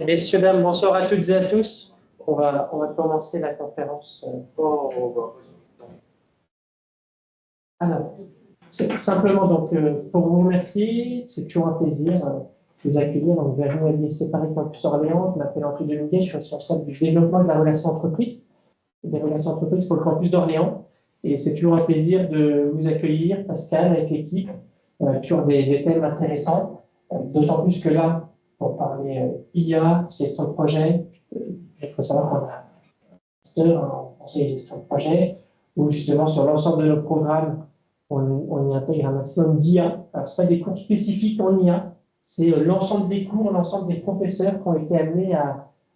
Messieurs, dames, bonsoir à toutes et à tous. On va commencer la conférence. Alors, simplement, donc, pour vous remercier, c'est toujours un plaisir de vous accueillir. Donc, bienvenue à l'ISC Paris Campus Orléans. Je m'appelle Antoine Deluguet, je suis responsable du développement de la relation entreprise, des relations entreprises pour le campus d'Orléans. Et c'est toujours un plaisir de vous accueillir, Pascal, avec l'équipe, sur des thèmes intéressants. D'autant plus que là, pour parler IA, gestion de projet, il faut savoir qu'on a un master en conseil de gestion de projet, où justement sur l'ensemble de nos programmes, on y intègre un maximum d'IA. Alors, ce n'est pas des cours spécifiques en IA, c'est l'ensemble des cours, l'ensemble des professeurs qui ont été amenés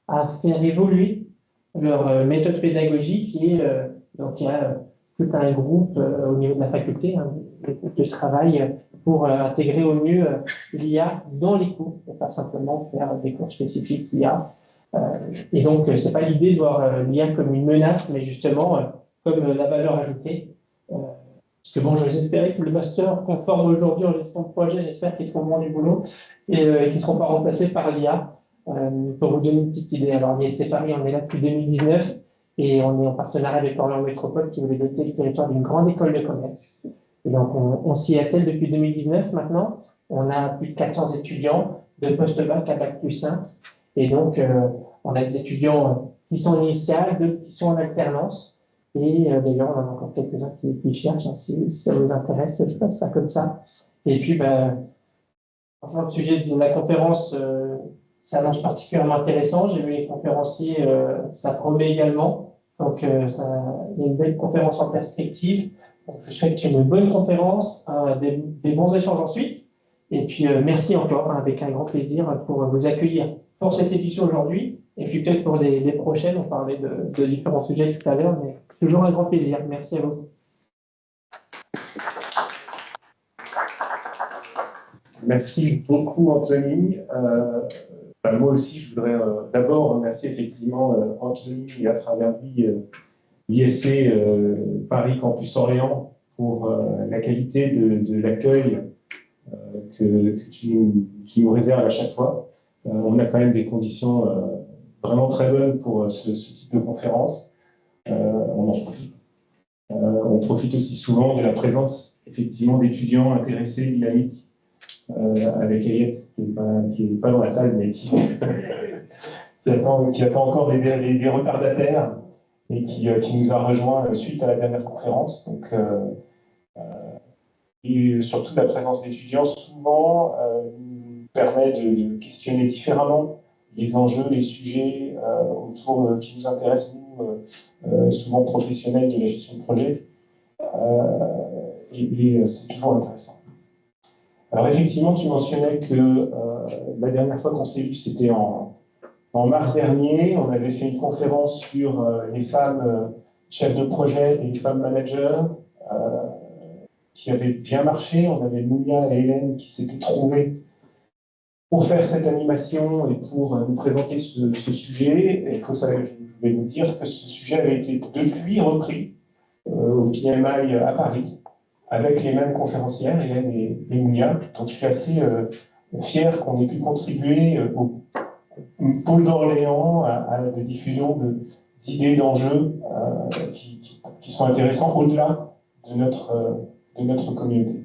à faire évoluer leur méthode pédagogique. Et donc, il y a tout un groupe au niveau de la faculté, des groupes de travail pour intégrer au mieux l'IA dans les cours, et pas simplement faire des cours spécifiques IA. Et donc, ce n'est pas l'idée de voir l'IA comme une menace, mais justement comme la valeur ajoutée. Parce que bon, j'espérais que le master qu'on forme aujourd'hui en gestion de projet, j'espère qu'ils trouveront du boulot et qu'ils ne seront pas remplacés par l'IA. Pour vous donner une petite idée, alors l'ISC Paris, on est là depuis 2019 et on est en partenariat avec Orléans Métropole qui voulait doter le territoire d'une grande école de commerce. Et donc, on s'y attelle depuis 2019 maintenant. On a plus de 400 étudiants de post-bac à bac plus 5. Et donc, on a des étudiants qui sont en initiale, d'autres qui sont en alternance. Et d'ailleurs, on en a encore quelques-uns qui cherchent, hein, si ça vous intéresse, je passe ça comme ça. Et puis, enfin, le sujet de la conférence s'annonce particulièrement intéressant. J'ai vu les conférenciers, ça promet également. Donc, il y a une belle conférence en perspective. Donc, je souhaite une bonne conférence, des bons échanges ensuite. Et puis, merci encore, hein, avec un grand plaisir pour vous accueillir pour cette édition aujourd'hui. Et puis, peut-être pour des prochaines, on parlait de différents sujets tout à l'heure, mais toujours un grand plaisir. Merci à vous. Merci beaucoup, Anthony. Moi aussi, je voudrais d'abord remercier effectivement Anthony et à travers lui l'ISC Paris Campus Orléans pour la qualité de l'accueil que tu nous réserves à chaque fois. On a quand même des conditions vraiment très bonnes pour ce type de conférence. On en profite. On profite aussi souvent de la présence effectivement d'étudiants intéressés, dynamiques, avec Eliette qui n'est pas dans la salle, mais qui attend encore des retardataires et qui nous a rejoints suite à la dernière conférence. Donc, et surtout la présence d'étudiants souvent nous permet de questionner différemment les enjeux, les sujets autour qui nous intéressent, nous, souvent professionnels de la gestion de projet. Et c'est toujours intéressant. Alors effectivement, tu mentionnais que la dernière fois qu'on s'est vu, c'était en mars dernier. On avait fait une conférence sur les femmes chefs de projet et les femmes managers qui avait bien marché. On avait Mounia et Hélène qui s'étaient trouvées pour faire cette animation et pour nous présenter ce sujet. Et il faut savoir, je vais vous dire que ce sujet avait été depuis repris au PMI à Paris, avec les mêmes conférencières, Hélène et Mounia. Donc je suis assez fier qu'on ait pu contribuer au pôle d'Orléans à la diffusion d'idées, d'enjeux qui sont intéressants au-delà de notre communauté.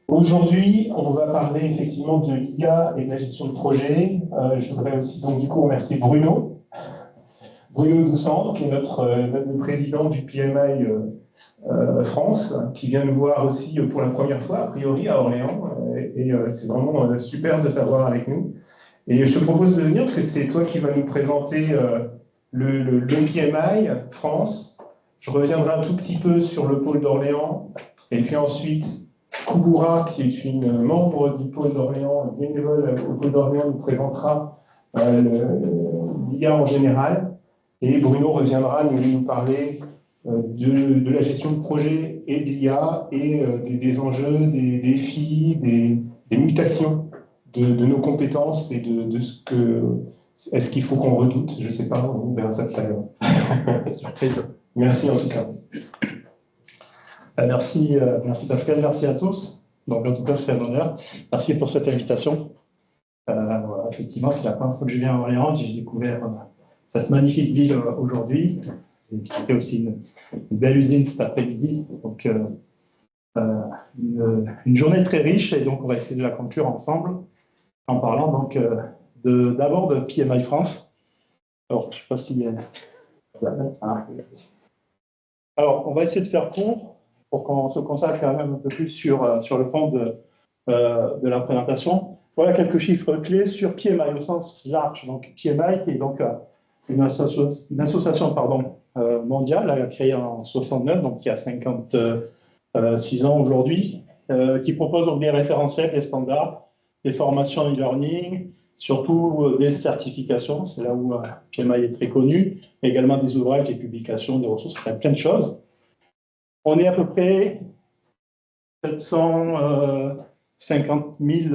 Aujourd'hui, on va parler effectivement de l'IA et de la gestion de projet. Je voudrais aussi donc du coup remercier Bruno Doucet, qui est notre président du PMI France, qui vient nous voir aussi pour la première fois, a priori, à Orléans. Et c'est vraiment super de t'avoir avec nous. Et je te propose de venir, parce que c'est toi qui vas nous présenter le PMI France. Je reviendrai un tout petit peu sur le pôle d'Orléans. Et puis ensuite, Kouboura, qui est une membre du pôle d'Orléans, bénévole au pôle d'Orléans, nous présentera l'IA en général. Et Bruno reviendra nous parler de la gestion de projet et de l'IA et des enjeux, des défis, des mutations de nos compétences et de ce que est-ce qu'il faut qu'on redoute. Je ne sais pas, on verra ça tout à l'heure. Surprise. Merci en tout cas. Merci Pascal, merci à tous. Donc en tout cas c'est un honneur. Merci pour cette invitation. Voilà. effectivement, c'est la première fois que je viens à Orléans. J'ai découvert cette magnifique ville aujourd'hui. J'ai visité aussi une belle usine cet après-midi. Donc, une journée très riche, et donc on va essayer de la conclure ensemble en parlant donc d'abord de PMI France. Alors, je ne sais pas s'il y a... Alors, on va essayer de faire court pour qu'on se consacre quand même un peu plus sur le fond de la présentation. Voilà quelques chiffres clés sur PMI au sens large. Donc, PMI, qui est donc une association mondiale, elle a créée en 69, donc il y a 56 ans aujourd'hui, qui propose donc des référentiels, des standards, des formations e-learning, surtout des certifications, c'est là où PMI est très connu, également des ouvrages, des publications, des ressources, plein de choses. On est à peu près 750 000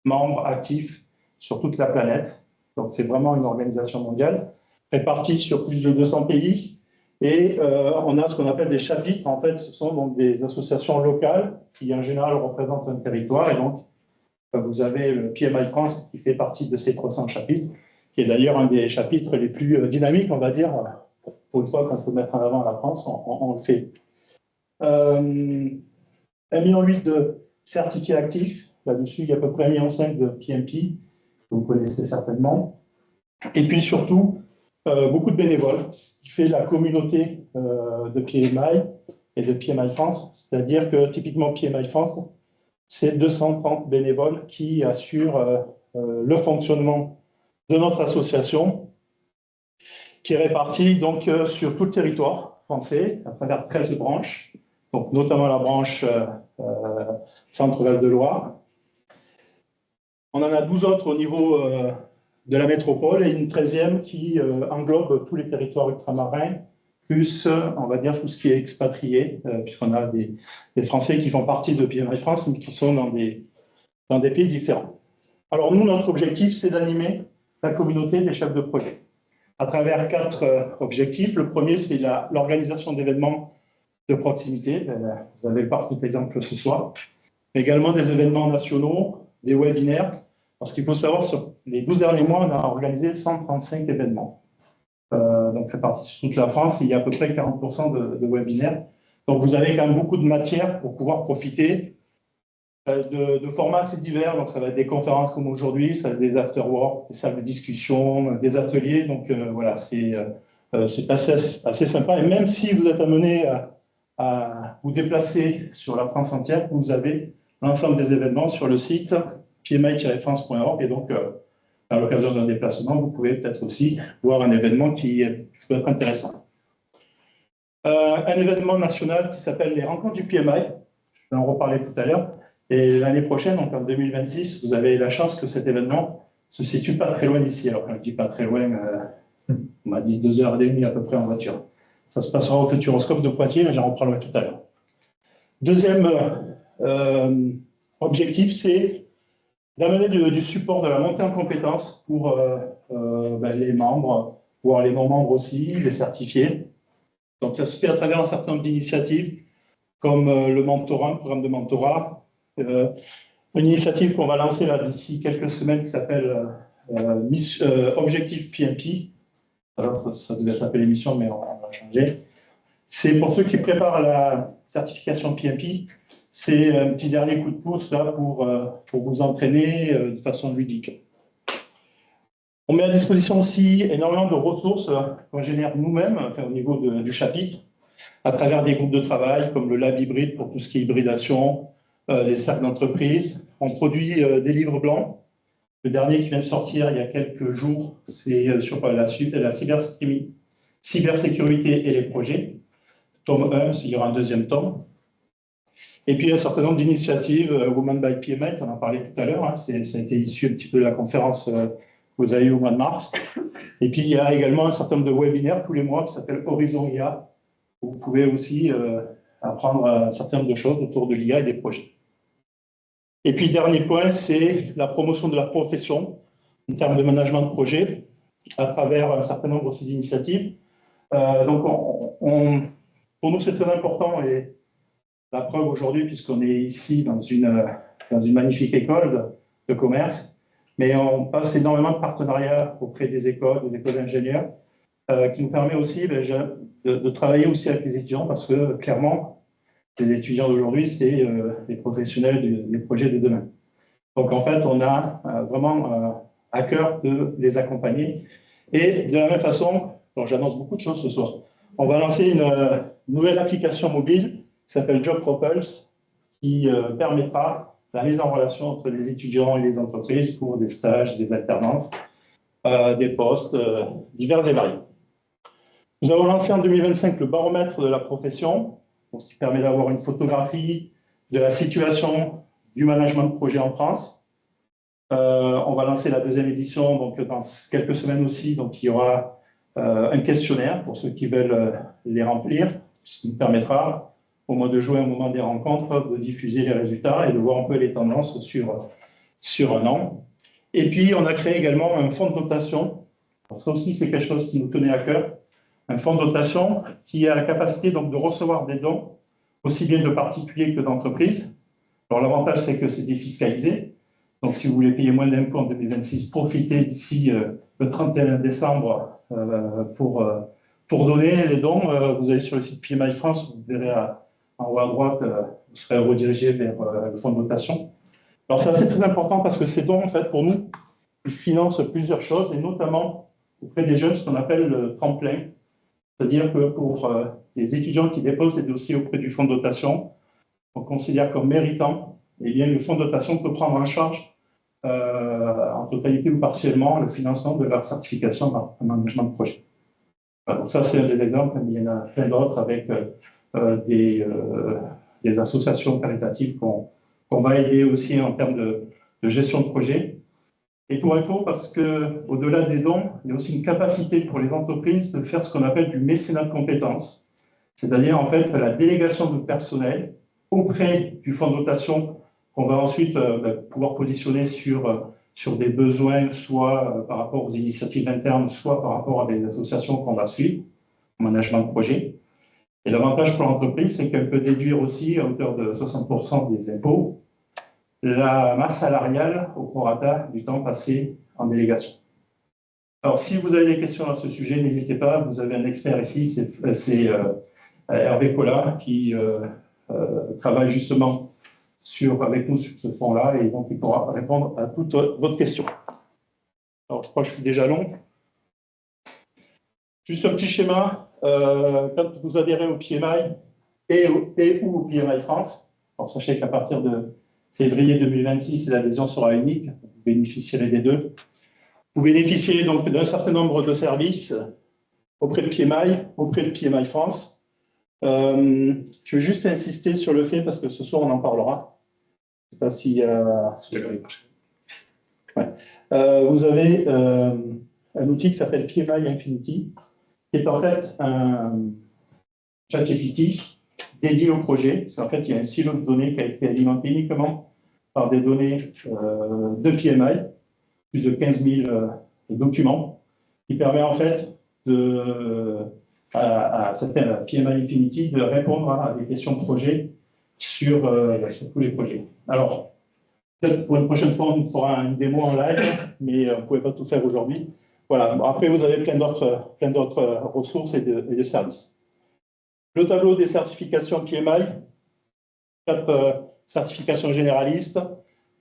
membres actifs sur toute la planète. Donc, c'est vraiment une organisation mondiale, répartie sur plus de 200 pays. Et on a ce qu'on appelle des chapitres. En fait, ce sont donc des associations locales qui, en général, représentent un territoire. Et donc, vous avez le PMI France qui fait partie de ces 300 chapitres, qui est d'ailleurs un des chapitres les plus dynamiques, on va dire. Pour une fois qu'on peut mettre en avant la France, on le fait. 1,8 million de certifiés actifs. Là-dessus, il y a à peu près 1,5 million de PMP, que vous connaissez certainement. Et puis surtout, beaucoup de bénévoles, ce qui fait la communauté de PMI et de PMI France. C'est-à-dire que typiquement PMI France, c'est 230 bénévoles qui assurent le fonctionnement de notre association, qui est répartie donc sur tout le territoire français, à travers 13 branches, donc notamment la branche Centre-Val de Loire. On en a 12 autres au niveau de la métropole et une 13e qui englobe tous les territoires ultramarins, plus, on va dire, tout ce qui est expatrié, puisqu'on a des Français qui font partie de PMI France, mais qui sont dans des pays différents. Alors nous, notre objectif, c'est d'animer la communauté des chefs de projet à travers 4 objectifs. Le premier, c'est l'organisation d'événements de proximité. Vous avez le parfait exemple ce soir. Également des événements nationaux, des webinaires, parce qu'il faut savoir, sur les 12 derniers mois, on a organisé 135 événements. Donc répartis sur toute la France, il y a à peu près 40% de webinaires. Donc vous avez quand même beaucoup de matière pour pouvoir profiter de formats assez divers. Donc ça va être des conférences comme aujourd'hui, ça va être des after-work, des salles de discussion, des ateliers. Donc voilà, c'est assez sympa. Et même si vous êtes amené à vous déplacer sur la France entière, vous avez l'ensemble des événements sur le site pmi-france.org. Et donc, à l'occasion d'un déplacement, vous pouvez peut-être aussi voir un événement qui peut être intéressant. Un événement national qui s'appelle les Rencontres du PMI. Je vais en reparler tout à l'heure. Et l'année prochaine, donc en 2026, vous avez la chance que cet événement se situe pas très loin d'ici. Alors, quand je dis pas très loin, on m'a dit 2h30 à peu près en voiture. Ça se passera au Futuroscope de Poitiers, mais j'en reparlerai tout à l'heure. Deuxième objectif, c'est d'amener du support, de la montée en compétences pour les membres, voire les non-membres aussi, les certifiés. Donc ça se fait à travers un certain nombre d'initiatives, comme le mentorat, le programme de mentorat, une initiative qu'on va lancer là d'ici quelques semaines qui s'appelle Objectif PMP. Alors ça devait s'appeler mission, mais on va changer. C'est pour ceux qui préparent la certification PMP, c'est un petit dernier coup de pouce là pour vous entraîner de façon ludique. On met à disposition aussi énormément de ressources qu'on génère nous-mêmes, enfin, au niveau du chapitre, à travers des groupes de travail comme le Lab hybride pour tout ce qui est hybridation, les cercles d'entreprise. On produit des livres blancs. Le dernier qui vient de sortir il y a quelques jours, c'est sur la cybersécurité et les projets. Tome 1, il y aura un deuxième tome. Et puis un certain nombre d'initiatives, Women by PMI, on en parlait tout à l'heure, hein, ça a été issu un petit peu de la conférence que vous avez eue au mois de mars. Et puis il y a également un certain nombre de webinaires tous les mois qui s'appellent Horizon IA, où vous pouvez aussi apprendre un certain nombre de choses autour de l'IA et des projets. Et puis, dernier point, c'est la promotion de la profession en termes de management de projet à travers un certain nombre aussi d'initiatives. Donc, pour nous, c'est très important et la preuve aujourd'hui, puisqu'on est ici dans une magnifique école de commerce, mais on passe énormément de partenariats auprès des écoles d'ingénieurs, qui nous permet aussi de travailler aussi avec les étudiants, parce que clairement, les étudiants d'aujourd'hui, c'est les professionnels des projets de demain. Donc en fait, on a vraiment à cœur de les accompagner. Et de la même façon, donc j'annonce beaucoup de choses ce soir, on va lancer une nouvelle application mobile qui s'appelle Job Propulse, qui permettra la mise en relation entre les étudiants et les entreprises pour des stages, des alternances, des postes divers et variés. Nous avons lancé en 2025 le baromètre de la profession, ce qui permet d'avoir une photographie de la situation du management de projet en France. On va lancer la deuxième édition donc, dans quelques semaines aussi, donc il y aura un questionnaire pour ceux qui veulent les remplir, ce qui nous permettra au mois de juin, au moment des rencontres, de diffuser les résultats et de voir un peu les tendances sur un an. Et puis, on a créé également un fonds de dotation. Alors, ça aussi, c'est quelque chose qui nous tenait à cœur. Un fonds de dotation qui a la capacité donc, de recevoir des dons, aussi bien de particuliers que d'entreprises. Alors, l'avantage, c'est que c'est défiscalisé. Donc, si vous voulez payer moins d'impôts en 2026, profitez d'ici le 31 décembre pour donner les dons. Vous allez sur le site PMI France, vous verrez en haut à droite, vous serez redirigé vers le fonds de dotation. Alors, ça, c'est très important parce que ces dons, en fait, pour nous, ils financent plusieurs choses, et notamment auprès des jeunes, ce qu'on appelle le tremplin. C'est-à-dire que pour les étudiants qui déposent des dossiers auprès du fonds de dotation, on considère comme méritant, eh bien, le fonds de dotation peut prendre en charge en totalité ou partiellement le financement de leur certification en management de projet. Voilà, donc ça, c'est un des exemples, mais il y en a plein d'autres avec des associations caritatives qu'on va aider aussi en termes de gestion de projet. Et pour info, parce qu'au-delà des dons, il y a aussi une capacité pour les entreprises de faire ce qu'on appelle du mécénat de compétences, c'est-à-dire en fait la délégation de personnel auprès du fonds de dotation qu'on va ensuite pouvoir positionner sur des besoins, soit par rapport aux initiatives internes, soit par rapport à des associations qu'on va suivre, en management de projet. Et l'avantage pour l'entreprise, c'est qu'elle peut déduire aussi à hauteur de 60% des impôts la masse salariale au prorata du temps passé en délégation. Alors, si vous avez des questions à ce sujet, n'hésitez pas, vous avez un expert ici, c'est Hervé Collat, qui travaille justement avec nous sur ce fonds-là, et donc il pourra répondre à toutes vos questions. Alors, je crois que je suis déjà long. Juste un petit schéma, quand vous adhérez au PMI ou au PMI France, alors sachez qu'à partir de février 2026, l'adhésion sera unique, vous bénéficierez des deux. Vous bénéficiez donc d'un certain nombre de services auprès de PMI France. Je vais juste insister sur le fait, parce que ce soir on en parlera. Je ne sais pas si... vous avez un outil qui s'appelle PMI Infinity, qui est en fait un ChatGPT dédié au projet, parce qu'en fait, il y a un silo de données qui a été alimenté uniquement par des données de PMI, plus de 15 000 documents, qui permet en fait à certains PMI Infinity de répondre à des questions de projet sur tous les projets. Alors, peut-être pour une prochaine fois, on fera une démo en live, mais on ne pouvait pas tout faire aujourd'hui. Voilà. Après, vous avez plein d'autres ressources et de services. Le tableau des certifications PMI, 4 certifications généralistes,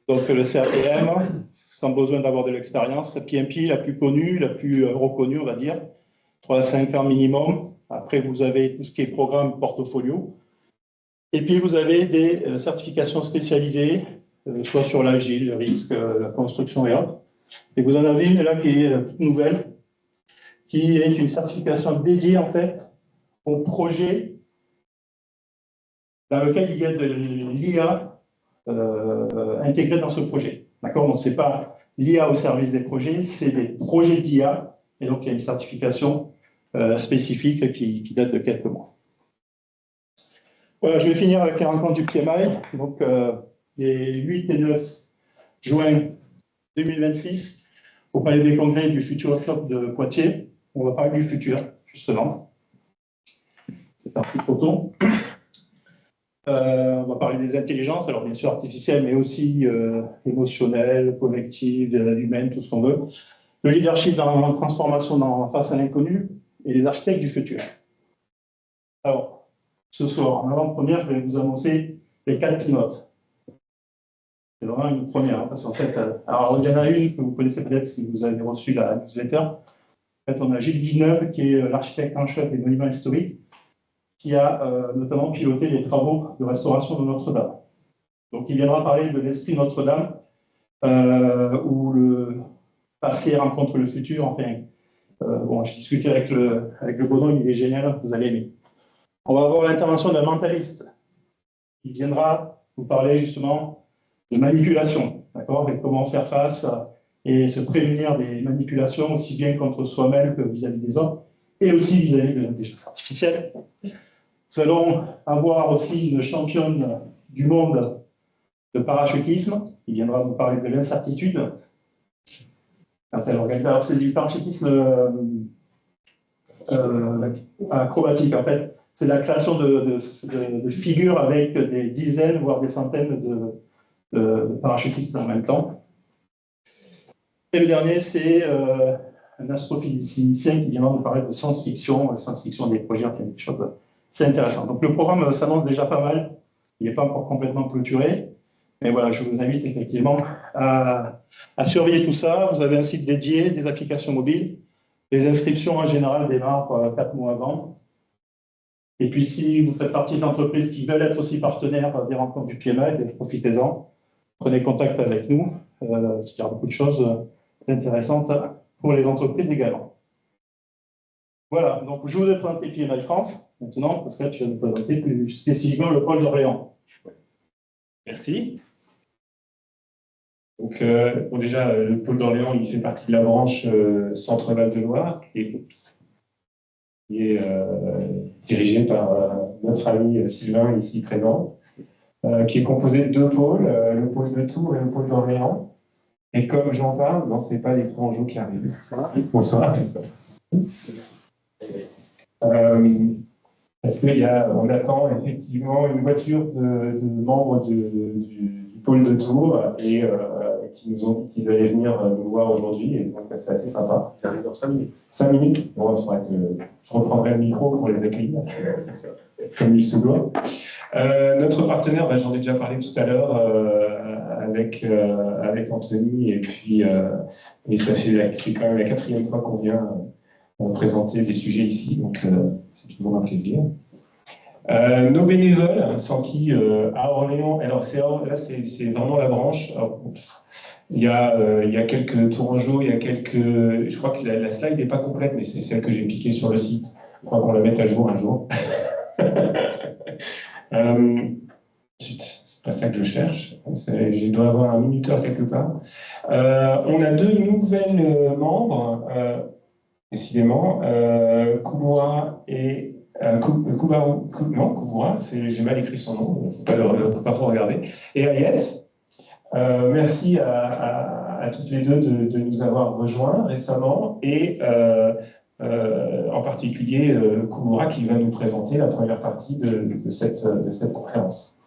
donc le CAPM, sans besoin d'avoir de l'expérience, la PMP, la plus connue, la plus reconnue, on va dire, 3 à 5 ans minimum. Après, vous avez tout ce qui est programme portfolio. Et puis, vous avez des certifications spécialisées, soit sur l'agile, le risque, la construction et autres. Et vous en avez une là qui est toute nouvelle, qui est une certification dédiée en fait au projet dans lequel il y a de l'IA intégré dans ce projet. D'accord? Donc, ce n'est pas l'IA au service des projets, c'est des projets d'IA. Et donc, il y a une certification spécifique qui date de quelques mois. Voilà, je vais finir avec les rencontres du PMI. Donc, les 8 et 9 juin 2026, au Palais des Congrès du Futur Club de Poitiers. On va parler du futur, justement. C'est un petit photo. On va parler des intelligences, alors bien sûr artificielles, mais aussi émotionnelles, collectives, humaines, tout ce qu'on veut. Le leadership dans la transformation face à l'inconnu et les architectes du futur. Alors, ce soir, en avant-première, je vais vous annoncer les 4 keynotes. C'est vraiment une première, hein, parce qu'en fait, alors il y en a une que vous connaissez peut-être si vous avez reçu la newsletter. En fait, on a Gilles Villeneuve, qui est l'architecte en chef des monuments historiques, qui a notamment piloté les travaux de restauration de Notre-Dame. Donc, il viendra parler de l'esprit Notre-Dame, où le passé rencontre le futur. Enfin, bon, j'ai discuté avec le Bono, il est génial, vous allez aimer. On va avoir l'intervention d'un mentaliste. Il viendra vous parler justement de manipulation, d'accord, et comment faire face et se prémunir des manipulations, aussi bien contre soi-même que vis-à-vis des autres, et aussi vis-à-vis de l'intelligence artificielle. Nous allons avoir aussi une championne du monde de parachutisme, qui viendra vous parler de l'incertitude. Alors, c'est du parachutisme acrobatique, en fait. C'est la création de figures avec des dizaines, voire des centaines de parachutistes en même temps. Et le dernier, c'est un astrophysicien qui viendra nous parler de science-fiction des projets, enfin, des choses. C'est intéressant. Donc le programme s'annonce déjà pas mal. Il n'est pas encore complètement clôturé. Mais voilà, je vous invite effectivement à surveiller tout ça. Vous avez un site dédié, des applications mobiles. Les inscriptions en général démarrent 4 mois avant. Et puis si vous faites partie d'entreprises qui veulent être aussi partenaires des rencontres du PMI, profitez-en. Prenez contact avec nous. Il y a beaucoup de choses intéressantes pour les entreprises également. Voilà, donc je vous ai présenté PMI France. Maintenant, Pascal, tu vas nous présenter plus spécifiquement le pôle d'Orléans. Merci. Donc, déjà, le pôle d'Orléans, il fait partie de la branche Centre-Val de Loire, qui est dirigée par notre ami Sylvain, ici présent, qui est composé de 2 pôles, le pôle de Tours et le pôle d'Orléans. Et comme j'en parle, non, ce n'est pas les Frangeaux qui arrivent. Bonsoir. Parce qu'on attend effectivement une voiture de membres du pôle de Tours et qui nous ont dit qu'ils allaient venir nous voir aujourd'hui. Et donc, c'est assez sympa. Ça arrive dans 5 minutes. 5 minutes. Bon, il faudra que je reprendrai le micro pour les accueillir, comme il se doit. Notre partenaire, j'en ai déjà parlé tout à l'heure avec Anthony, et puis et c'est quand même la 4e fois qu'on vient présenter des sujets ici, donc c'est toujours un plaisir. Nos bénévoles, sans qui à Orléans, alors là c'est vraiment la branche. Alors, il y a quelques tourangeaux, il y a quelques. Je crois que la slide n'est pas complète, mais c'est celle que j'ai piquée sur le site. Je crois qu'on la mette à jour un jour. C'est pas ça que je cherche. Je dois avoir un minuteur quelque part. On a 2 nouvelles membres, décidément, Kouboura et Kouboura, j'ai mal écrit son nom, il ne faut pas trop regarder, et Ayel. Merci à toutes les deux de nous avoir rejoints récemment, et en particulier Kouboura qui va nous présenter la première partie de cette conférence.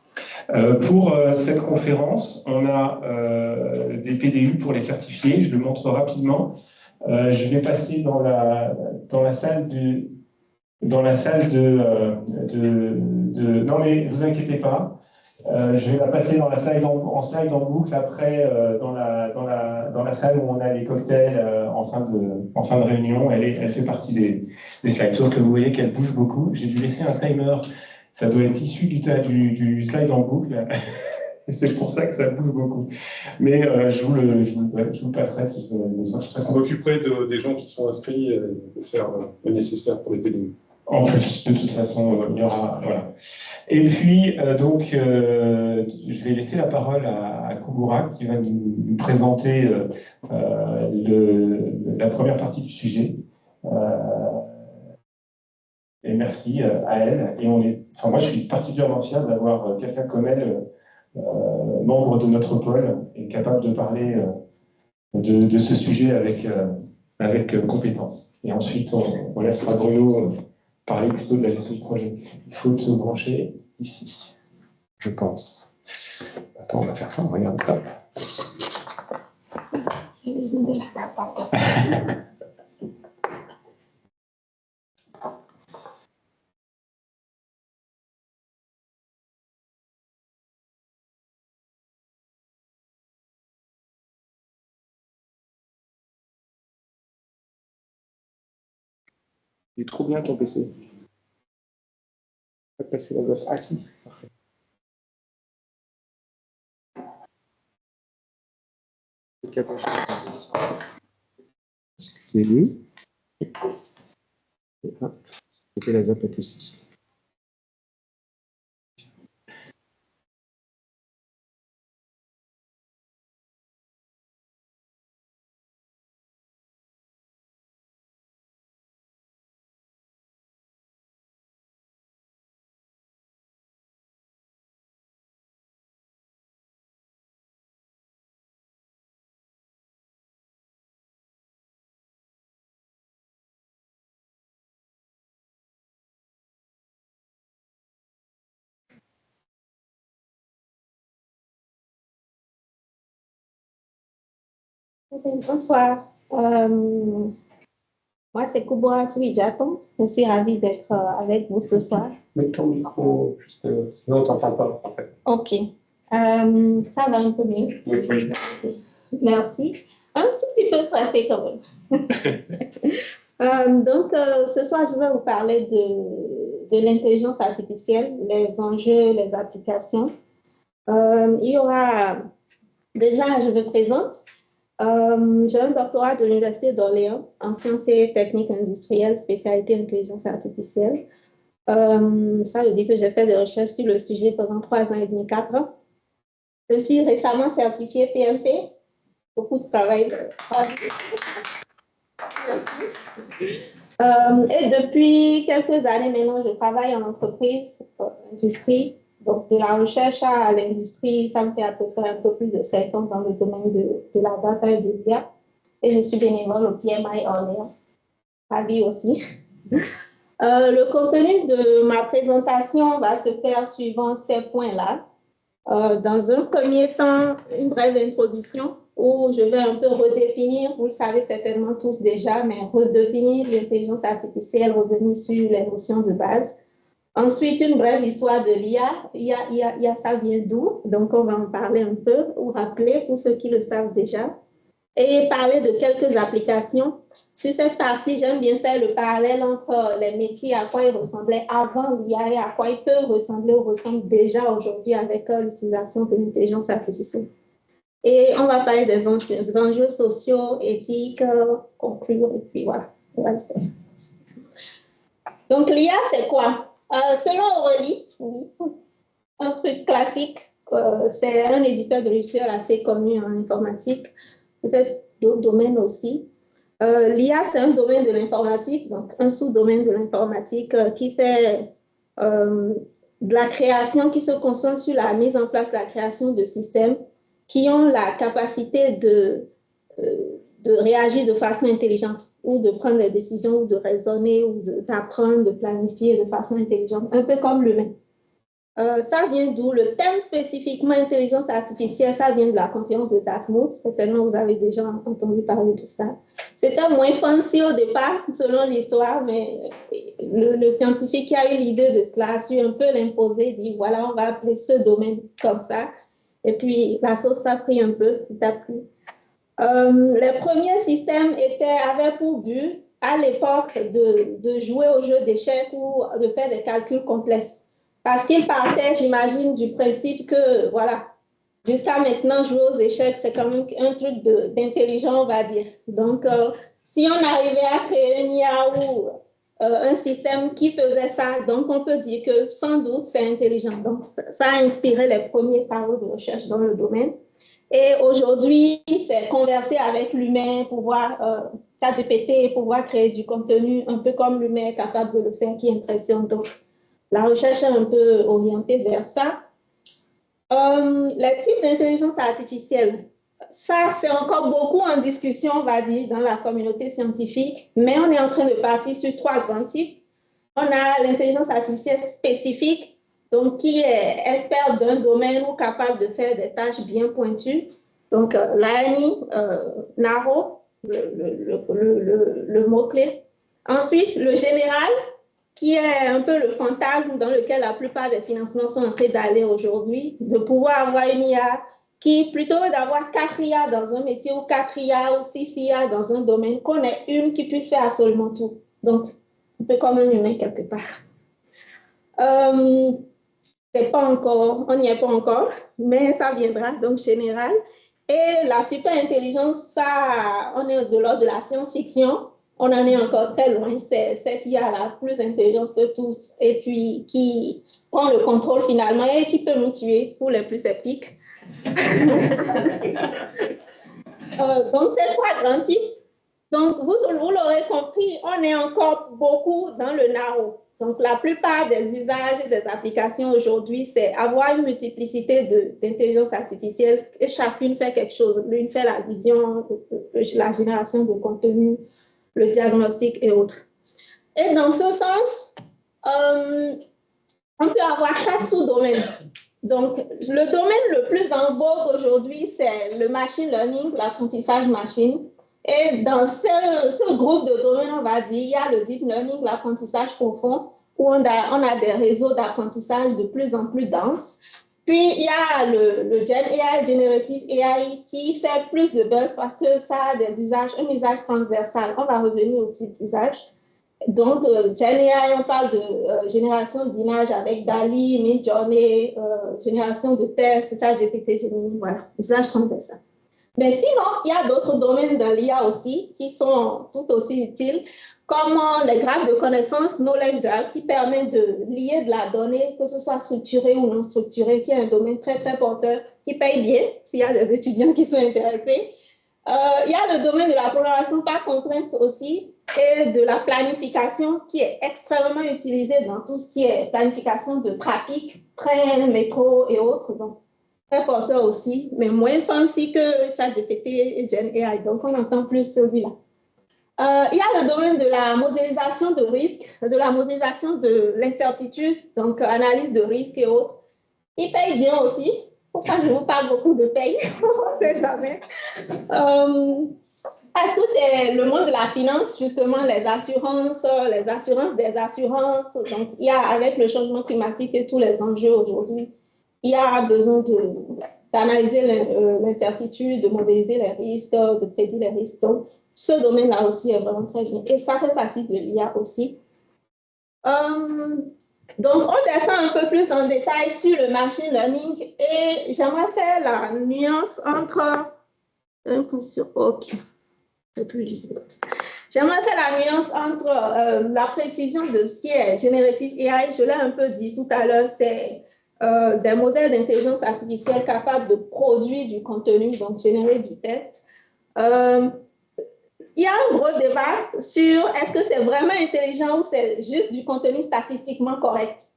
Pour cette conférence, on a des PDU pour les certifier, je le montre rapidement. Je vais passer dans la salle de non mais vous inquiétez pas, je vais la passer dans la slide en boucle après dans la salle où on a les cocktails en fin de réunion. Elle fait partie des slides, sauf que vous voyez qu'elle bouge beaucoup. J'ai dû laisser un timer, ça doit être issu du slide en boucle. C'est pour ça que ça bouge beaucoup. Mais je vous le passerai si vous avez besoin. On m'occuperait des gens qui sont inscrits de faire le nécessaire pour les PDU. En plus, de toute façon, il y aura. Voilà. Et puis, je vais laisser la parole à Kouboura qui va nous présenter la première partie du sujet. Et merci à elle. Et moi, je suis particulièrement fier d'avoir quelqu'un comme elle, membre de notre pôle, et capable de parler de ce sujet avec compétence. Et ensuite, on laissera Bruno parler plutôt de la gestion de projet. Il faut te brancher ici. je pense. Attends, on va faire ça, regarde. Hop. Il est trop bien ton PC. On va passer la gosse. Ah si, parfait. Excusez-nous. Et hop, mettez la zapette aussi. Bonsoir. Moi, c'est Kubwa Tuijaton. Je suis ravie d'être avec vous ce soir. Mets ton micro, juste, sinon on ne t'entend pas. En fait. OK. Ça va un peu mieux. Oui. Merci. Un tout petit peu stressé quand même. Donc, ce soir, je vais vous parler de l'intelligence artificielle, les enjeux, les applications. Il y aura, déjà, je me présente. J'ai un doctorat de l'Université d'Orléans en sciences et techniques industrielles, spécialité intelligence artificielle. Ça veut dire que j'ai fait des recherches sur le sujet pendant 3 ans et demi, 4 ans. Je suis récemment certifiée PMP. Beaucoup de travail. Merci. Et depuis quelques années maintenant, je travaille en entreprise, industrie. Donc, de la recherche à l'industrie, ça me fait à peu près un peu plus de 7 ans dans le domaine de la data et de l'IA. Et je suis bénévole au PMI Orléans. Ravi aussi. Le contenu de ma présentation va se faire suivant ces points-là. Dans un premier temps, une brève introduction où je vais un peu redéfinir, vous le savez certainement tous déjà, mais redéfinir l'intelligence artificielle, revenir sur les notions de base. Ensuite, une brève histoire de l'IA. IA, ça vient d'où? Donc, on va en parler un peu, ou rappeler pour ceux qui le savent déjà. Et parler de quelques applications. Sur cette partie, j'aime bien faire le parallèle entre les métiers, à quoi ils ressemblaient avant l'IA et à quoi ils peuvent ressembler ou ressemblent déjà aujourd'hui avec l'utilisation de l'intelligence artificielle. Et on va parler des enjeux sociaux, éthiques, conclure, et puis voilà. Donc, l'IA, c'est quoi? Selon Aurélie, un truc classique, c'est un éditeur de logiciels assez connu en informatique, peut-être d'autres domaines aussi. L'IA, c'est un domaine de l'informatique, donc un sous-domaine de l'informatique qui fait de la création, qui se concentre sur la mise en place, la création de systèmes qui ont la capacité de réagir de façon intelligente ou de prendre des décisions ou de raisonner ou d'apprendre, de planifier de façon intelligente, un peu comme l'humain. Ça vient d'où? Le terme spécifiquement intelligence artificielle, ça vient de la conférence de Dartmouth. Certainement, vous avez déjà entendu parler de ça. C'était moins fancy au départ, selon l'histoire, mais le scientifique qui a eu l'idée de cela a su un peu l'imposer, dit voilà, on va appeler ce domaine comme ça. Et puis, la sauce a pris un peu, petit à petit. Les premiers systèmes avaient pour but, à l'époque, de jouer au jeu d'échecs ou de faire des calculs complexes. Parce qu'ils partaient, j'imagine, du principe que, voilà, jusqu'à maintenant, jouer aux échecs, c'est quand même un truc d'intelligent, on va dire. Donc, si on arrivait à créer une IA ou un système qui faisait ça, donc on peut dire que sans doute, c'est intelligent. Donc, ça a inspiré les premiers travaux de recherche dans le domaine. Et aujourd'hui, c'est converser avec l'humain, pouvoir, ChatGPT, pouvoir créer du contenu un peu comme l'humain est capable de le faire, qui impressionne. Donc, la recherche est un peu orientée vers ça. Les types d'intelligence artificielle, ça, c'est encore beaucoup en discussion, on va dire, dans la communauté scientifique, mais on est en train de partir sur 3 grands types. On a l'intelligence artificielle spécifique, donc qui est expert d'un domaine ou capable de faire des tâches bien pointues. Donc, l'ANI, NARO, le mot-clé. Ensuite, le général, qui est un peu le fantasme dans lequel la plupart des financements sont en train d'aller aujourd'hui, de pouvoir avoir une IA qui, plutôt d'avoir 4 IA dans un métier ou 4 IA ou 6 IA dans un domaine, qu'on ait une qui puisse faire absolument tout. Donc, un peu comme un humain quelque part. C'est pas encore, on n'y est pas encore, mais ça viendra, donc général. Et la super intelligence, ça, on est de l'ordre de la science-fiction, on en est encore très loin, c'est cette IA la plus intelligente que tous, et puis qui prend le contrôle finalement et qui peut nous tuer pour les plus sceptiques. Donc, c'est trois grands types. Donc, vous l'aurez compris, on est encore beaucoup dans le narrow. Donc, la plupart des usages et des applications aujourd'hui, c'est avoir une multiplicité d'intelligence artificielle et chacune fait quelque chose. L'une fait la vision, la génération de contenu, le diagnostic et autres. Et dans ce sens, on peut avoir 4 sous-domaines. Donc, le domaine le plus en vogue aujourd'hui, c'est le machine learning, l'apprentissage machine. Et dans ce groupe de domaines, on va dire, il y a le deep learning, l'apprentissage profond, où on a des réseaux d'apprentissage de plus en plus denses. Puis, il y a le Gen AI, Generative AI, qui fait plus de buzz parce que ça a des usages, un usage transversal. On va revenir au type d'usage. Donc, Gen AI, on parle de génération d'images avec DALL-E, Midjourney, génération de tests, ChatGPT, Gemini, voilà, usage transversal. Mais sinon, il y a d'autres domaines de l'IA aussi qui sont tout aussi utiles, comme les graphes de connaissances, knowledge graph, qui permet de lier de la donnée, que ce soit structurée ou non structurée, qui est un domaine très, très porteur, qui paye bien, s'il y a des étudiants qui sont intéressés. Il y a le domaine de la programmation par contrainte aussi, et de la planification, qui est extrêmement utilisé dans tout ce qui est planification de trafic, train, métro et autres. Donc, très porteur aussi, mais moins fancy que ChatGPT et Gen AI. Donc, on entend plus celui-là. Il y a le domaine de la modélisation de risque, de la modélisation de l'incertitude, donc analyse de risque et autres. Il paye bien aussi. Pourquoi je vous parle beaucoup de paye? On ne sait jamais. Parce que c'est le monde de la finance, justement, les assurances des assurances. Donc, il y a, avec le changement climatique et tous les enjeux aujourd'hui, il y a besoin d'analyser l'incertitude, de modéliser les risques, de prédire les risques. Donc, ce domaine-là aussi est vraiment très bien. Et ça fait partie de l'IA aussi. Donc, on descend un peu plus en détail sur le machine learning et j'aimerais faire la nuance entre... OK. J'aimerais faire la nuance entre la précision de ce qui est Generative AI, je l'ai un peu dit tout à l'heure, c'est des modèles d'intelligence artificielle capables de produire du contenu, donc générer du texte. Il y a un gros débat sur est-ce que c'est vraiment intelligent ou c'est juste du contenu statistiquement correct.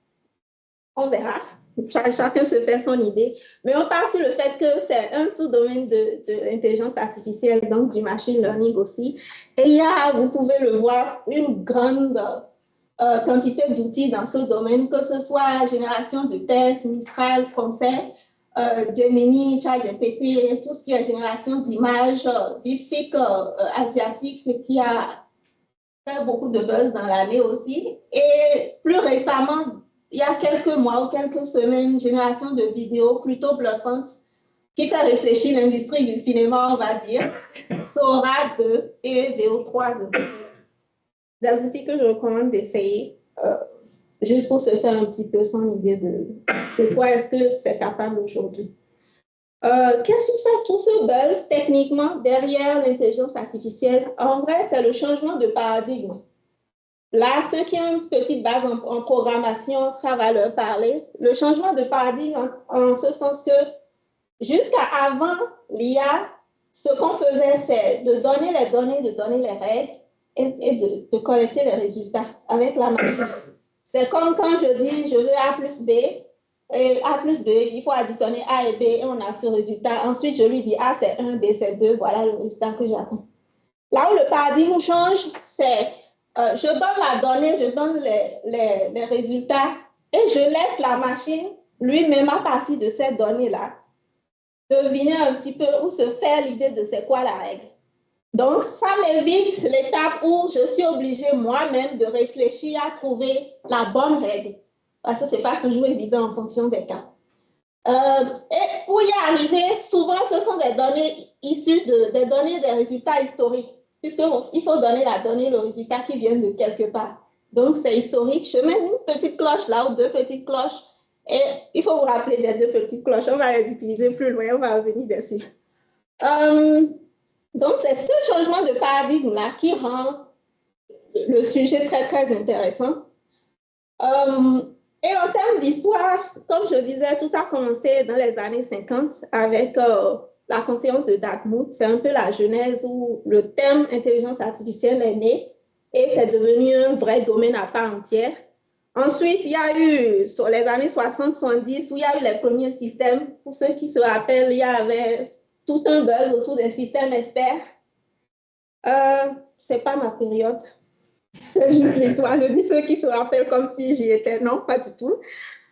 On verra. Chacun se fait son idée. Mais on part sur le fait que c'est un sous-domaine de l'intelligence artificielle, donc du machine learning aussi. Et il y a, vous pouvez le voir, une grande quantité d'outils dans ce domaine, que ce soit génération de tests, Mistral, Concert, Gemini, ChatGPT, tout ce qui est génération d'images, DeepSeek asiatique qui a fait beaucoup de buzz dans l'année aussi. Et plus récemment, il y a quelques mois ou quelques semaines, génération de vidéos plutôt bluffantes qui fait réfléchir l'industrie du cinéma, on va dire, Sora 2 et VO3 2. Des outils que je recommande d'essayer, juste pour se faire un petit peu son idée de quoi est-ce que c'est capable aujourd'hui. Qu'est-ce qui fait tout ce buzz techniquement derrière l'intelligence artificielle? En vrai, c'est le changement de paradigme. Là, ceux qui ont une petite base en programmation, ça va leur parler. Le changement de paradigme en ce sens que jusqu'à avant l'IA, ce qu'on faisait, c'est de donner les données, de donner les règles et de collecter les résultats avec la machine. C'est comme quand je dis, je veux A plus B, et A plus B, il faut additionner A et B et on a ce résultat. Ensuite, je lui dis A c'est 1, B c'est 2, voilà le résultat que j'attends. Là où le paradigme change, c'est je donne la donnée, je donne les résultats et je laisse la machine lui-même à partir de ces données-là deviner un petit peu ou se faire l'idée de c'est quoi la règle. Donc, ça m'évite l'étape où je suis obligée moi-même de réfléchir à trouver la bonne règle, parce que ce n'est pas toujours évident en fonction des cas. Et pour y arriver, souvent, ce sont des données issues des données des résultats historiques, puisqu'il faut donner la donnée, le résultat qui vient de quelque part. Donc, c'est historique. Je mets une petite cloche là ou deux petites cloches. Et il faut vous rappeler des deux petites cloches. On va les utiliser plus loin, on va revenir dessus. Donc, c'est ce changement de paradigme-là qui rend le sujet très, très intéressant. Et en termes d'histoire, comme je disais, tout a commencé dans les années 50 avec la conférence de Dartmouth. C'est un peu la genèse où le thème intelligence artificielle est né et c'est devenu un vrai domaine à part entière. Ensuite, il y a eu, sur les années 60-70, où il y a eu les premiers systèmes. Pour ceux qui se rappellent, il y avait tout un buzz autour des systèmes experts. Ce n'est pas ma période. C'est juste l'histoire. Je dis ceux qui se rappellent comme si j'y étais. Non, pas du tout.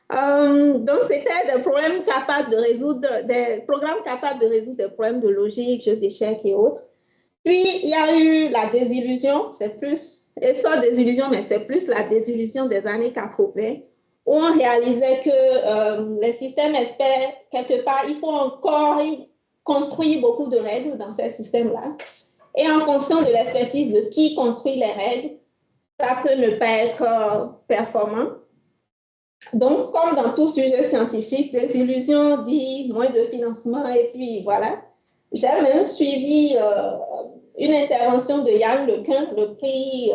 Donc, c'était des problèmes capables de résoudre, des programmes capables de résoudre des problèmes de logique, jeux d'échecs et autres. Puis, il y a eu la désillusion, c'est plus, et ça, désillusion, mais c'est plus la désillusion des années 80, où on réalisait que les systèmes experts, quelque part, il faut encore construire beaucoup de règles dans ces systèmes-là. Et en fonction de l'expertise de qui construit les règles, ça peut ne pas être performant. Donc, comme dans tout sujet scientifique, désillusion dit moins de financement, et puis voilà. J'ai même suivi une intervention de Yann Lequin, le prix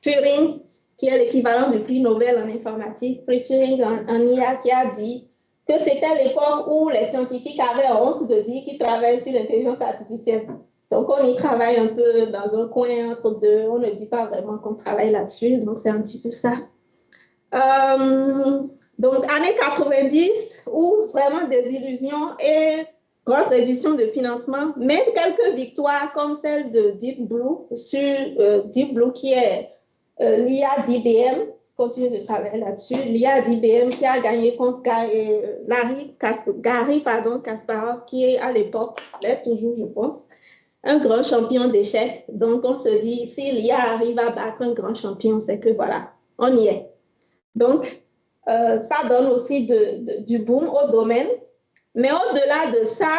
Turing, qui est l'équivalent du prix Nobel en informatique, prix Turing en IA, qui a dit que c'était l'époque où les scientifiques avaient honte de dire qu'ils travaillent sur l'intelligence artificielle. Donc, on y travaille un peu dans un coin entre deux. On ne dit pas vraiment qu'on travaille là-dessus. Donc, c'est un petit peu ça. Donc, années 90, où vraiment des illusions et grosse réduction de financement, même quelques victoires comme celle de Deep Blue, sur Deep Blue qui est l'IA d'IBM, continue de travailler là-dessus, l'IA d'IBM qui a gagné contre Gary Kasparov, qui est à l'époque, l'est toujours, je pense, un grand champion d'échecs. Donc, on se dit, si l'IA arrive à battre un grand champion, c'est que voilà, on y est. Donc, ça donne aussi du boom au domaine. Mais au-delà de ça,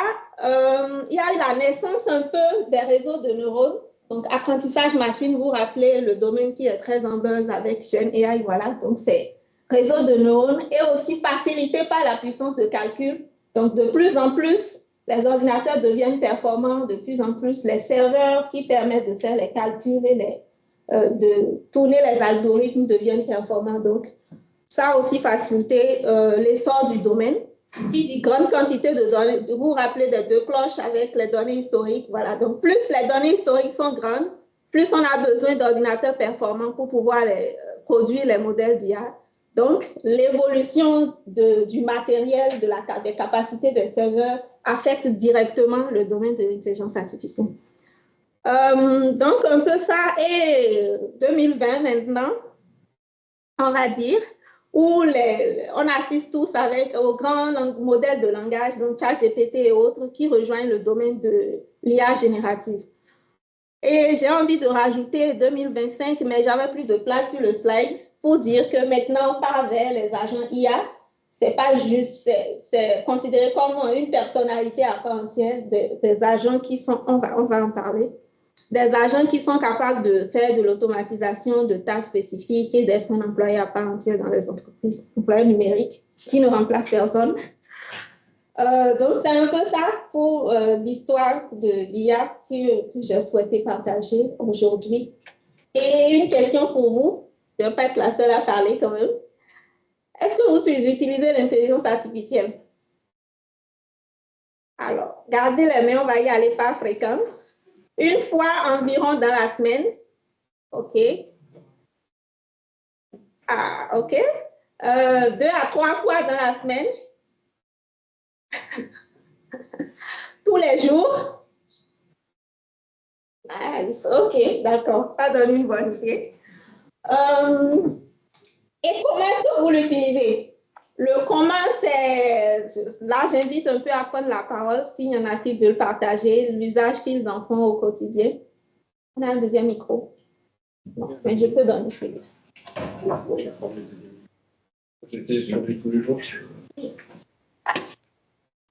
il y a eu la naissance un peu des réseaux de neurones. Donc, apprentissage machine, vous vous rappelez le domaine qui est très en buzz avec GenAI, voilà. Donc, c'est réseau de neurones et aussi facilité par la puissance de calcul. Donc, de plus en plus, les ordinateurs deviennent performants, de plus en plus, les serveurs qui permettent de faire les calculs et de tourner les algorithmes deviennent performants. Donc, ça a aussi facilité l'essor du domaine. Qui dit grande quantité de données, vous vous rappelez des deux cloches avec les données historiques, voilà. Donc, plus les données historiques sont grandes, plus on a besoin d'ordinateurs performants pour pouvoir produire les modèles d'IA. Donc, l'évolution du matériel, des capacités des serveurs affecte directement le domaine de l'intelligence artificielle. Donc, un peu ça, et 2020 maintenant, on va dire, où on assiste tous aux grands modèles de langage, donc ChatGPT et autres, qui rejoignent le domaine de l'IA générative. Et j'ai envie de rajouter 2025, mais j'avais plus de place sur le slide, pour dire que maintenant, on part vers les agents IA. C'est pas juste, c'est considéré comme une personnalité à part entière des agents qui sont, on va en parler, des agents qui sont capables de faire de l'automatisation de tâches spécifiques et d'être un employé à part entière dans les entreprises, employé numérique, qui ne remplace personne. Donc, c'est un peu ça pour l'histoire de l'IA que j'ai souhaité partager aujourd'hui. Et une question pour vous, je ne vais pas être la seule à parler quand même. Est-ce que vous utilisez l'intelligence artificielle? Alors, gardez les mains, on va y aller par fréquence. Une fois environ dans la semaine. OK. Ah, OK. 2 à 3 fois dans la semaine. Tous les jours. Nice. OK, d'accord. Ça donne une bonne idée. Et comment est-ce que vous l'utilisez? Le comment, c'est... Là, j'invite un peu à prendre la parole s'il y en a qui veulent partager l'usage qu'ils en font au quotidien. On a un deuxième micro. Non, mais je peux donner celui-là. J'étais sur lui tous les jours.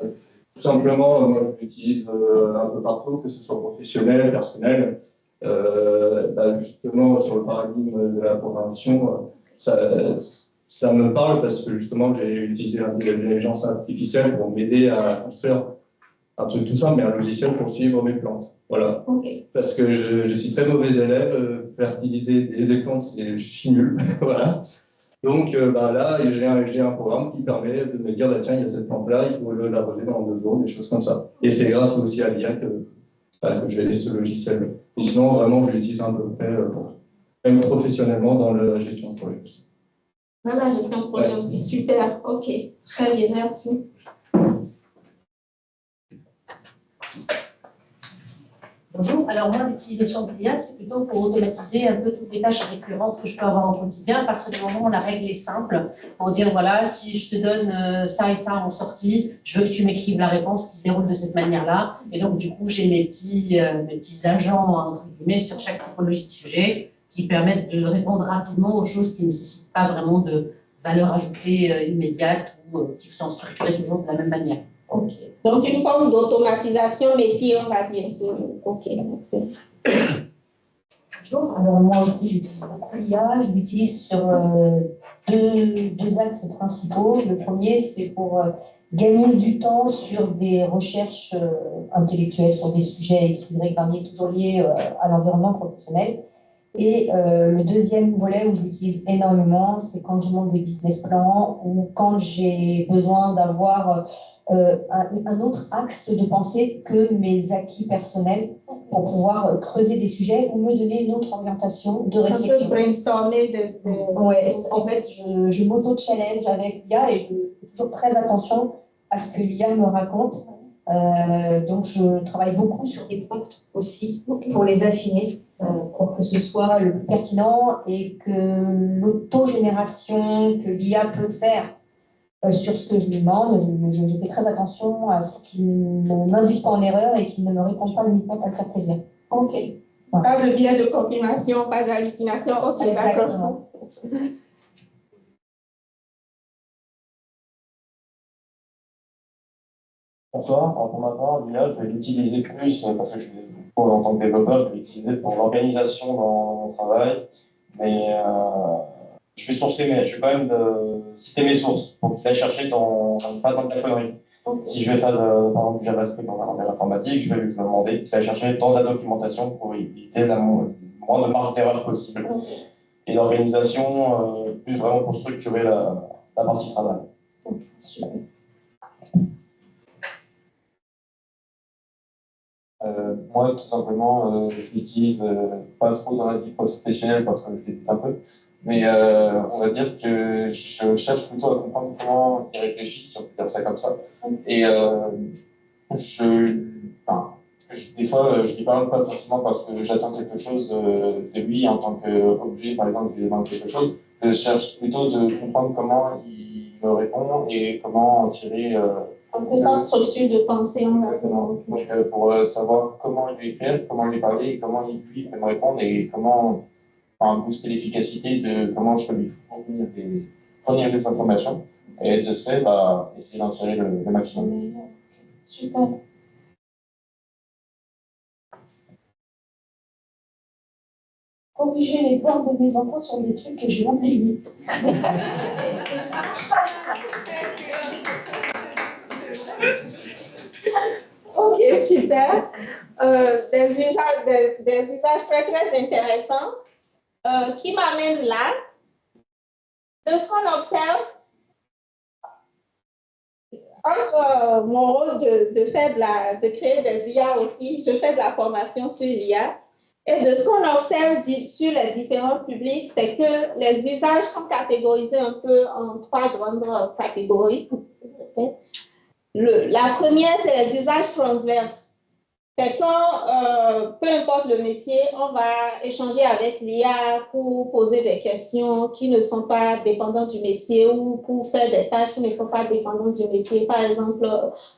Tout simplement, moi, je l'utilise un peu partout, que ce soit professionnel, personnel. Justement, sur le paradigme de la programmation, ça me parle parce que justement, j'ai utilisé l'intelligence artificielle pour m'aider à construire un truc tout simple, mais un logiciel pour suivre mes plantes. Voilà. Okay. Parce que je suis très mauvais élève, fertiliser des plantes, je suis nul. Voilà. Donc là, j'ai un programme qui permet de me dire, bah, tiens, il y a cette plante-là, il faut l'arroser dans 2 jours, des choses comme ça. Et c'est grâce aussi à l'IA que j'ai laissé ce logiciel. Et sinon, vraiment, je l'utilise à peu près même professionnellement dans la gestion de projet. Dans la gestion de projet aussi, super. OK, très bien, merci. Bonjour, alors moi l'utilisation de l'IA c'est plutôt pour automatiser un peu toutes les tâches récurrentes que je peux avoir au quotidien à partir du moment où la règle est simple pour dire voilà si je te donne ça et ça en sortie, je veux que tu m'écrives la réponse qui se déroule de cette manière-là et donc du coup j'ai mes petits agents entre guillemets sur chaque typologie de sujet qui permettent de répondre rapidement aux choses qui ne nécessitent pas vraiment de valeur ajoutée immédiate ou qui sont structurées toujours de la même manière. OK. Donc, une forme d'automatisation métier, on va dire. OK, merci. Bonjour. Alors, moi aussi, j'utilise beaucoup l'IA. Je l'utilise sur deux axes principaux. Le premier, c'est pour gagner du temps sur des recherches intellectuelles, sur des sujets X, Y, variés, toujours liés à l'environnement professionnel. Et le deuxième volet où je l'utilise énormément, c'est quand je monte des business plans ou quand j'ai besoin d'avoir un autre axe de pensée que mes acquis personnels pour pouvoir creuser des sujets ou me donner une autre orientation de réflexion. Un peu brainstormer Ouais, en fait, je m'auto-challenge avec l'IA et je fais toujours très attention à ce que l'IA me raconte. Donc, je travaille beaucoup sur des prompts aussi pour les affiner, pour que ce soit le plus pertinent et que l'autogénération que l'IA peut faire sur ce que je lui demande, je fais très attention à ce qu'il ne m'induise pas en erreur et qu'il ne me réponde pas uniquement pour faire plaisir. OK. Voilà. Pas de biais de confirmation, pas d'hallucination. OK, d'accord. Bonsoir, pour ma part, l'IA, je vais l'utiliser plus parce que en tant que développeur, je vais l'utiliser pour l'organisation dans mon travail. Mais je vais sourcer, mais je vais quand même citer mes sources pour qu'il aille chercher pas dans la connerie. Okay. Si je vais faire par exemple du JavaScript dans un langage informatique, je vais lui demander qu'il aille chercher dans la documentation pour éviter la moindre marge d'erreur possible. Okay. Et l'organisation, plus vraiment pour structurer la partie travail. Okay. Super. Moi, tout simplement, je l'utilise pas trop dans la vie professionnelle parce que je l'écoute un peu, mais on va dire que je cherche plutôt à comprendre comment il réfléchit, si on peut dire ça comme ça. Et des fois, je lui parle pas forcément parce que j'attends quelque chose de lui en tant qu'objet, par exemple, je lui demande quelque chose. Je cherche plutôt de comprendre comment il me répond et comment en tirer. Un peu sans structure de pensée. Exactement. Donc, pour savoir comment lui écrire, comment lui parler, et comment lui peut me répondre et comment booster l'efficacité de comment je peux lui fournir des informations. Et de ce fait, essayer d'en tirer le maximum. Super. Corriger les devoirs de mes enfants sur des trucs que j'ai oubliés. OK, super. Des usages très, très intéressants qui m'amènent là. De ce qu'on observe, entre mon rôle de créer des IA aussi, je fais de la formation sur l'IA. Et de ce qu'on observe sur les différents publics, c'est que les usages sont catégorisés un peu en 3 grandes catégories. La première, c'est les usages transverses. c'est quand, peu importe le métier, on va échanger avec l'IA pour poser des questions qui ne sont pas dépendantes du métier ou pour faire des tâches qui ne sont pas dépendantes du métier. Par exemple,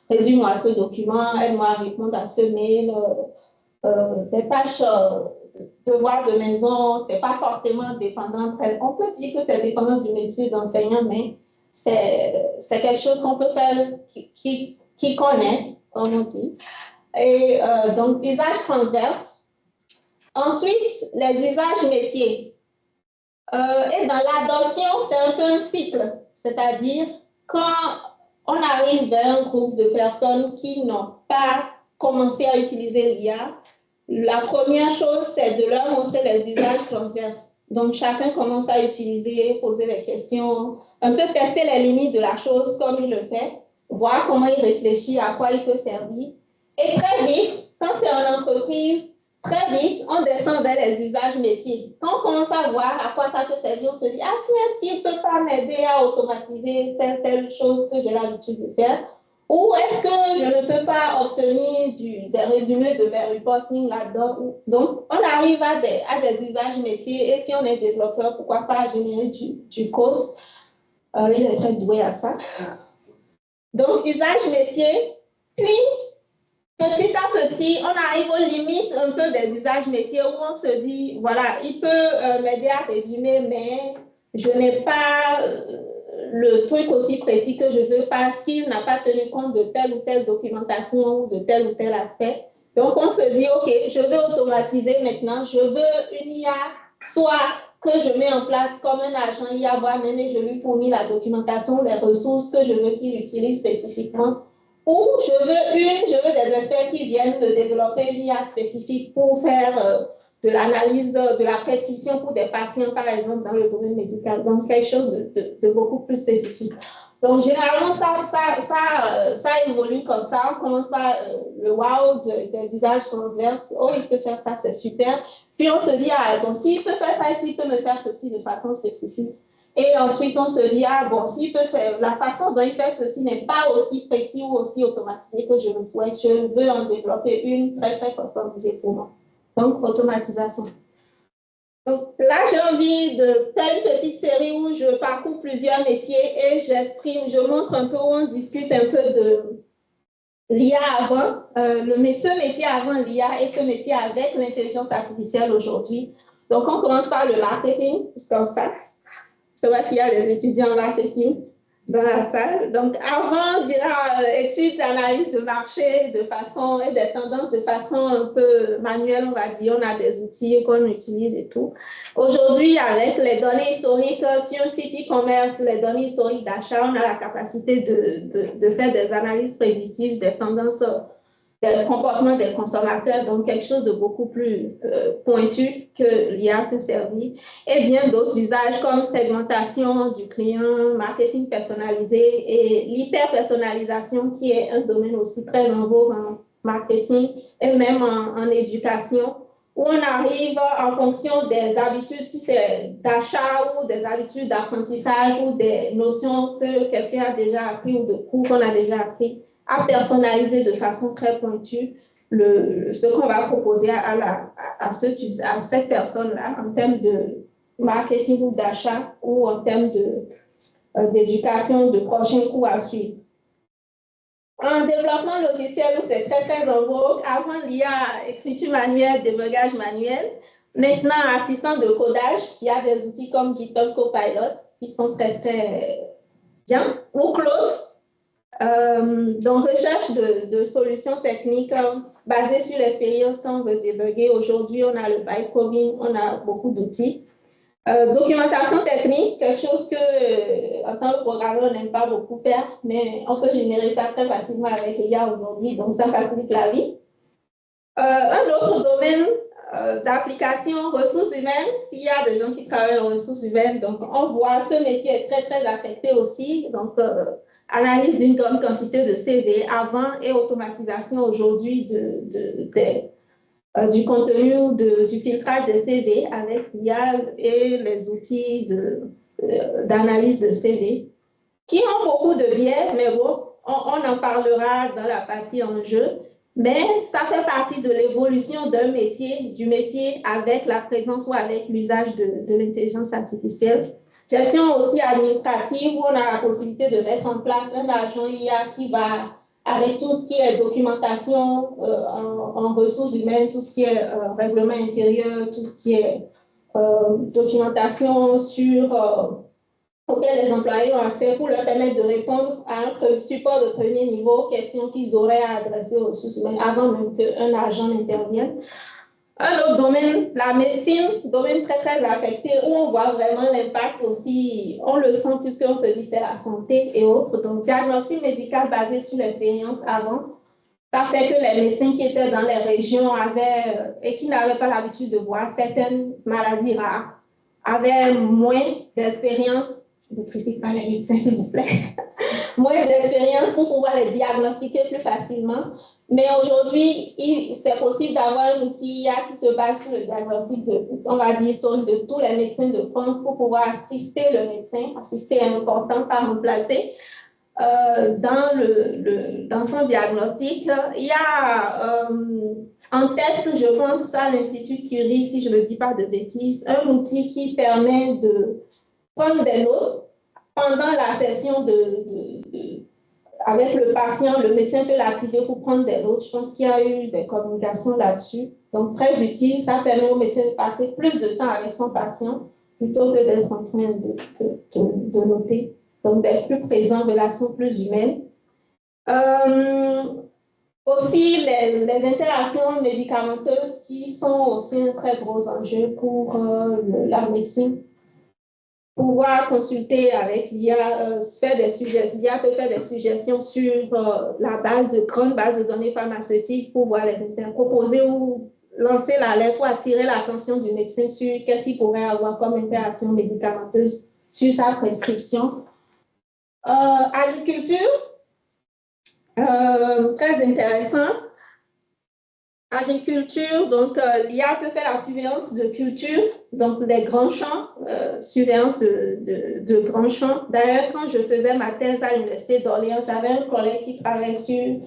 résume-moi ce document, aide-moi à répondre à ce mail. Des tâches devoirs de maison, ce n'est pas forcément dépendant. On peut dire que c'est dépendant du métier d'enseignant, mais c'est quelque chose qu'on peut faire qui connaît, comme on dit. Et donc, usage transverse. Ensuite, les usages métiers. Et dans l'adoption, c'est un peu un cycle. C'est-à-dire, quand on arrive vers un groupe de personnes qui n'ont pas commencé à utiliser l'IA, la première chose, c'est de leur montrer les usages transverses. Donc, chacun commence à utiliser, poser des questions, un peu tester les limites de la chose comme il le fait, voir comment il réfléchit, à quoi il peut servir. Et très vite, quand c'est en entreprise, très vite, on descend vers les usages métiers. Quand on commence à voir à quoi ça peut servir, on se dit, ah tiens, est-ce qu'il ne peut pas m'aider à automatiser telle chose que j'ai l'habitude de faire? Ou est-ce que je ne peux pas obtenir des résumés de mes reporting là-dedans? Donc, on arrive à des usages métiers et si on est développeur, pourquoi pas générer du code? Il est très doué à ça. Donc, usage métier. Puis, petit à petit, on arrive aux limites un peu des usages métiers où on se dit, voilà, il peut m'aider à résumer, mais je n'ai pas le truc aussi précis que je veux parce qu'il n'a pas tenu compte de telle ou telle documentation ou de tel ou tel aspect. Donc, on se dit, OK, je veux automatiser maintenant, je veux une IA, soit que je mets en place comme un agent IA moi-même et je lui fournis la documentation, les ressources que je veux qu'il utilise spécifiquement. Ou je veux des experts qui viennent me développer une IA spécifique pour faire de l'analyse, de la prescription pour des patients, par exemple, dans le domaine médical. Donc, quelque chose de beaucoup plus spécifique. Donc, généralement, ça évolue comme ça. On commence par le wow des usages transverses. Oh, il peut faire ça, c'est super. Puis, on se dit, ah, bon, s'il peut faire ça, s'il peut me faire ceci de façon spécifique. Et ensuite, on se dit, ah bon, s'il peut faire, la façon dont il fait ceci n'est pas aussi précis ou aussi automatisé que je le souhaite. Je veux en développer une très, très customisée pour moi. Donc, automatisation. Donc, là, j'ai envie de faire une petite série où je parcours plusieurs métiers et je montre un peu où on discute un peu de l'IA avant, ce métier avant l'IA et ce métier avec l'intelligence artificielle aujourd'hui. Donc, on commence par le marketing, comme ça. Je sais pas s'il y a des étudiants en marketing dans la salle. Donc, avant, on dira études, analyse de marché de façon et des tendances de façon un peu manuelle, on va dire. On a des outils qu'on utilise et tout. Aujourd'hui, avec les données historiques sur site e-commerce, les données historiques d'achat, on a la capacité de faire des analyses prédictives des tendances le comportement des consommateurs, donc quelque chose de beaucoup plus pointu que l'IA peut servir, et bien d'autres usages comme segmentation du client, marketing personnalisé et l'hyper-personnalisation qui est un domaine aussi très en vogue en marketing et même en éducation, où on arrive en fonction des habitudes, si c'est d'achat ou des habitudes d'apprentissage ou des notions que quelqu'un a déjà appris ou de cours qu'on a déjà appris, à personnaliser de façon très pointue ce qu'on va proposer à cette personne-là en termes de marketing ou d'achat ou en termes d'éducation, de prochains cours à suivre. En développement logiciel, c'est très, très en vogue. Avant l'IA, écriture manuelle, débugage manuel. Maintenant, assistant de codage, il y a des outils comme GitHub Copilot qui sont très, très bien. Ou Claude. Donc, recherche de solutions techniques basées sur l'expérience quand on veut débugger. Aujourd'hui, on a le bytecoding, on a beaucoup d'outils. Documentation technique, quelque chose que, en tant que programmeur, on n'aime pas beaucoup faire, mais on peut générer ça très facilement avec l'IA aujourd'hui, donc ça facilite la vie. Un autre domaine d'application, ressources humaines, s'il y a des gens qui travaillent en ressources humaines, donc on voit ce métier est très, très affecté aussi. Donc, analyse d'une grande quantité de CV avant et automatisation aujourd'hui du contenu, du filtrage des CV avec l'IA et les outils d'analyse de CV qui ont beaucoup de biais, mais bon, on en parlera dans la partie enjeu. Mais ça fait partie de l'évolution d'un métier, du métier avec la présence ou avec l'usage de l'intelligence artificielle. Gestion aussi administrative, où on a la possibilité de mettre en place un agent IA qui va, avec tout ce qui est documentation en ressources humaines, tout ce qui est règlement intérieur, tout ce qui est documentation auxquelles les employés ont accès pour leur permettre de répondre à un support de premier niveau aux questions qu'ils auraient à adresser aux ressources humaines avant même qu'un agent n'intervienne. Un autre domaine, la médecine, domaine très, très affecté, où on voit vraiment l'impact aussi, on le sent puisqu'on se dit c'est la santé et autres. Donc, diagnostic médical basé sur l'expérience avant, ça fait que les médecins qui étaient dans les régions et qui n'avaient pas l'habitude de voir certaines maladies rares avaient moins d'expérience. Je ne critique pas les médecins, s'il vous plaît. Moins d'expérience pour pouvoir les diagnostiquer plus facilement. Mais aujourd'hui, c'est possible d'avoir un outil IA qui se base sur le diagnostic on va dire, historique de tous les médecins de France pour pouvoir assister le médecin. Assister est important, pas remplacer. Dans son diagnostic, il y a en test, je pense à l'Institut Curie, si je ne dis pas de bêtises, un outil qui permet de prendre des notes pendant la session avec le patient. Le médecin peut l'activer pour prendre des notes. Je pense qu'il y a eu des communications là-dessus. Donc, très utile. Ça permet au médecin de passer plus de temps avec son patient plutôt que d'être en train de noter. Donc, d'être plus présent, relation plus humaine. Aussi, les interactions médicamenteuses qui sont aussi un très gros enjeu pour la médecine. Pouvoir consulter avec l'IA, faire des suggestions. L'IA peut faire des suggestions sur la base de grandes bases de données pharmaceutiques pour voir les proposer ou lancer l'alerte ou attirer l'attention du médecin sur qu'est-ce qu'il pourrait avoir comme interaction médicamenteuse sur sa prescription. Agriculture, très intéressant. Agriculture, donc l'IA peut faire la surveillance de culture, donc des grands champs, surveillance de grands champs. D'ailleurs, quand je faisais ma thèse à l'Université d'Orléans, j'avais un collègue qui travaillait sur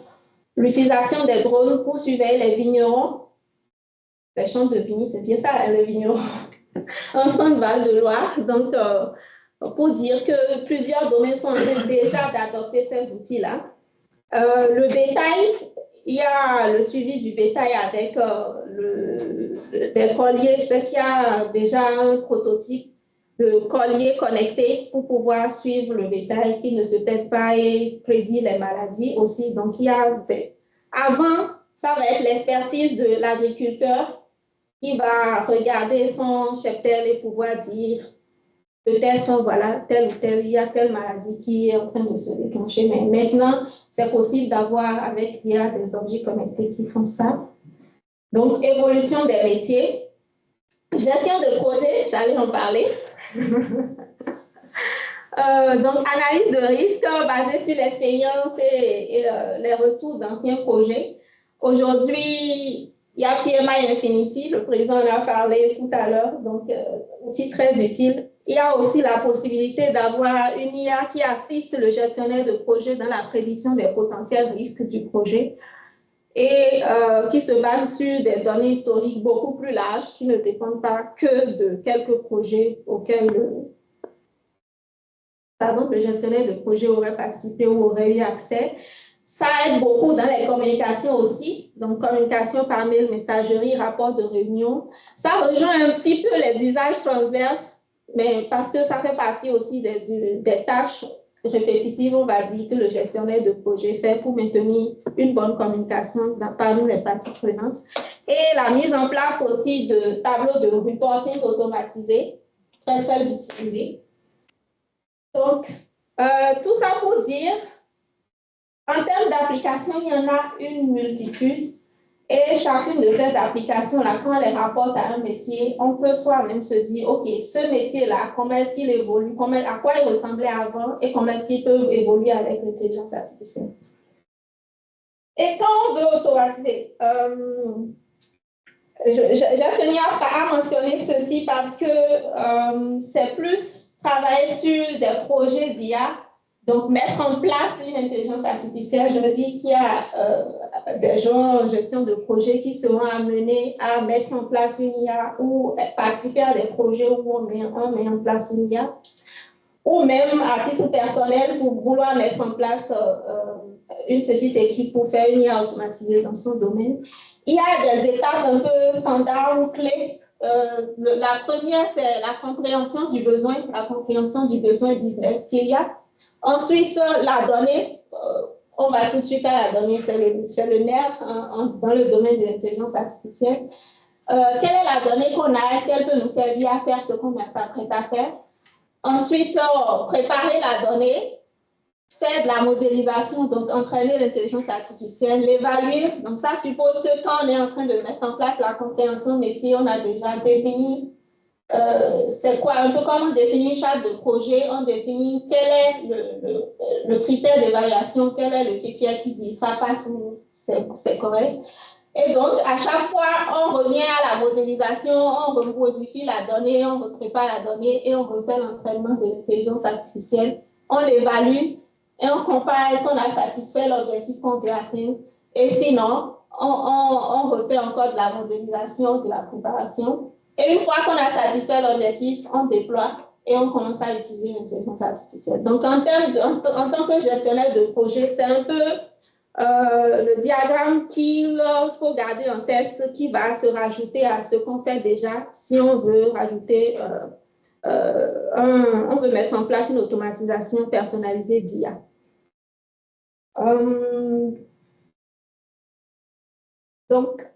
l'utilisation des drones pour surveiller les vignerons. Les champs de vignes, c'est bien ça, hein, le vigneron, en Centre-Val de Loire. Donc, pour dire que plusieurs domaines sont en train déjà d'adopter ces outils-là. Le bétail, il y a le suivi du bétail avec des colliers. Je sais qu'il y a déjà un prototype de collier connecté pour pouvoir suivre le bétail qui ne se pète pas et prédire les maladies aussi. Donc, il y a avant, ça va être l'expertise de l'agriculteur qui va regarder son cheptel et pouvoir dire peut-être, voilà, telle ou telle, il y a telle maladie qui est en train de se déclencher. Mais maintenant, c'est possible d'avoir avec l'IA des objets connectés qui font ça. Donc, évolution des métiers. Gestion de projet, j'allais en parler. Donc, analyse de risque basée sur l'expérience et les retours d'anciens projets. Aujourd'hui, il y a PMI Infinity, le président en a parlé tout à l'heure, donc outil très utile. Il y a aussi la possibilité d'avoir une IA qui assiste le gestionnaire de projet dans la prédiction des potentiels risques du projet et qui se base sur des données historiques beaucoup plus larges qui ne dépendent pas que de quelques projets auxquels le gestionnaire de projet aurait participé ou aurait eu accès. Ça aide beaucoup dans les communications aussi, donc communication par mail, messagerie, rapport de réunion. Ça rejoint un petit peu les usages transverses, mais parce que ça fait partie aussi des tâches répétitives, on va dire, que le gestionnaire de projet fait pour maintenir une bonne communication parmi les parties prenantes. Et la mise en place aussi de tableaux de reporting automatisés, très, très utilisés. Donc, tout ça pour dire, en termes d'applications, il y en a une multitude. Et chacune de ces applications-là, quand on les rapporte à un métier, on peut soi-même se dire, OK, ce métier-là, comment est-ce qu'il évolue, à quoi il ressemblait avant et comment est-ce qu'il peut évoluer avec l'intelligence artificielle. Et quand on veut automatiser, j'ai tenu à mentionner ceci parce que c'est plus travailler sur des projets d'IA Donc, mettre en place une intelligence artificielle, je me dis qu'il y a des gens en gestion de projet qui seront amenés à mettre en place une IA ou participer à des projets où on met en place une IA, ou même à titre personnel pour vouloir mettre en place une petite équipe pour faire une IA automatisée dans son domaine. Il y a des étapes un peu standards ou clés. La première, c'est la compréhension du besoin business qu'il y a. Ensuite, la donnée, on va tout de suite à la donnée, c'est le nerf dans le domaine de l'intelligence artificielle. Quelle est la donnée qu'on a? Est-ce qu'elle peut nous servir à faire ce qu'on s'apprête à faire? Ensuite, préparer la donnée, faire de la modélisation, donc entraîner l'intelligence artificielle, l'évaluer. Donc, ça suppose que quand on est en train de mettre en place la compréhension métier, on a déjà défini c'est quoi, un peu comme on définit une charte de projet, on définit quel est le critère d'évaluation, quel est le KPI qui dit ça passe ou c'est correct. Et donc, à chaque fois, on revient à la modélisation, on remodifie la donnée, on prépare la donnée et on refait l'entraînement de l'intelligence artificielle. On l'évalue et on compare est-ce qu'on a satisfait l'objectif qu'on veut atteindre. Et sinon, on refait encore de la modélisation, de la préparation. Et une fois qu'on a satisfait l'objectif, on déploie et on commence à utiliser l'intelligence artificielle. Donc, en tant que gestionnaire de projet, c'est un peu le diagramme qu'il faut garder en tête, ce qui va se rajouter à ce qu'on fait déjà si on veut rajouter, on veut mettre en place une automatisation personnalisée d'IA. Donc,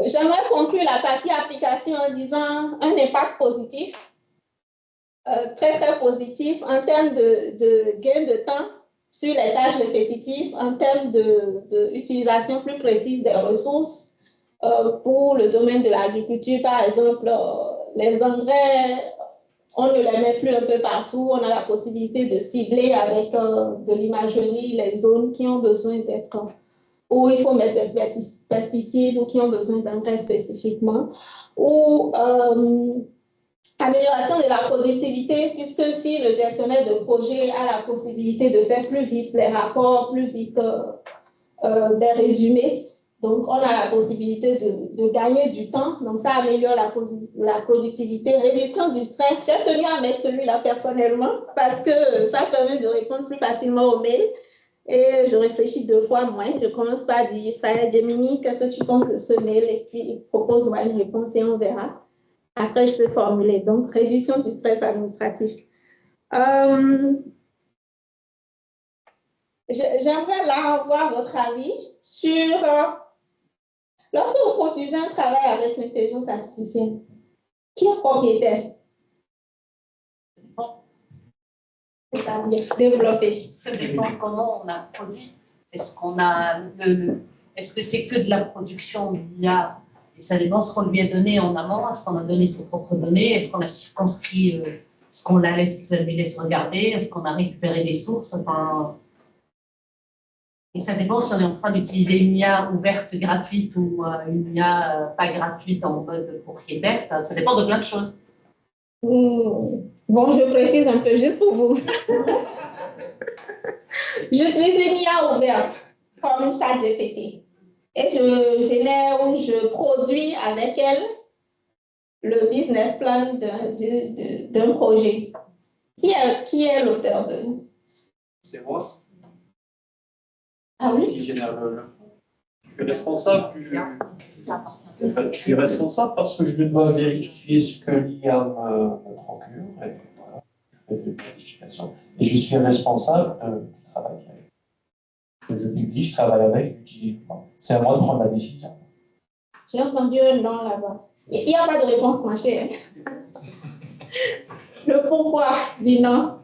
j'aimerais conclure la partie application en disant un impact positif, très très positif en termes de gain de temps sur les tâches répétitives, en termes d'utilisation plus précise des ressources. Pour le domaine de l'agriculture, par exemple, les engrais, on ne les met plus un peu partout. On a la possibilité de cibler avec de l'imagerie les zones qui ont besoin d'être, où il faut mettre des pesticides ou qui ont besoin d'engrais spécifiquement. Ou amélioration de la productivité, puisque si le gestionnaire de projet a la possibilité de faire plus vite les rapports, plus vite des résumés, donc on a la possibilité de gagner du temps, donc ça améliore la productivité, réduction du stress. J'ai tenu à mettre celui-là personnellement parce que ça permet de répondre plus facilement aux mails et je réfléchis 2 fois moins. Je commence par dire, ça y est, Gemini, qu'est-ce que tu penses de ce mail? Et puis propose-moi une réponse et on verra. Après, je peux formuler. Donc, réduction du stress administratif. J'aimerais là avoir votre avis sur lorsque vous produisez un travail avec l'intelligence artificielle, qui est propriétaire? C'est-à-dire développer. Ça dépend comment on a produit. Est-ce que c'est que de la production d'IA? Ça dépend de ce qu'on lui a donné en amont. Est-ce qu'on a donné ses propres données? Est-ce qu'on a circonscrit? Est-ce qu'on la lui laisse regarder? Est-ce qu'on a récupéré des sources? Enfin, et ça dépend si on est en train d'utiliser une IA ouverte, gratuite ou une IA pas gratuite en mode propriétaire. Ça dépend de plein de choses. Bon, je précise un peu juste pour vous. J'utilise une IA ouverte comme ChatGPT. Et je génère ou je produis avec elle le business plan d'un projet. Qui est l'auteur de? C'est moi Ah oui? qui génère je suis responsable. Je suis responsable parce que je dois vérifier ce que l'IA me procure. Et voilà, je fais des vérifications. Et je suis responsable du travail que je publie, je travaille avec, j'utilise. C'est à moi de prendre la décision. J'ai entendu un non là-bas. Il n'y a pas de réponse tranchée. Le pourquoi du non.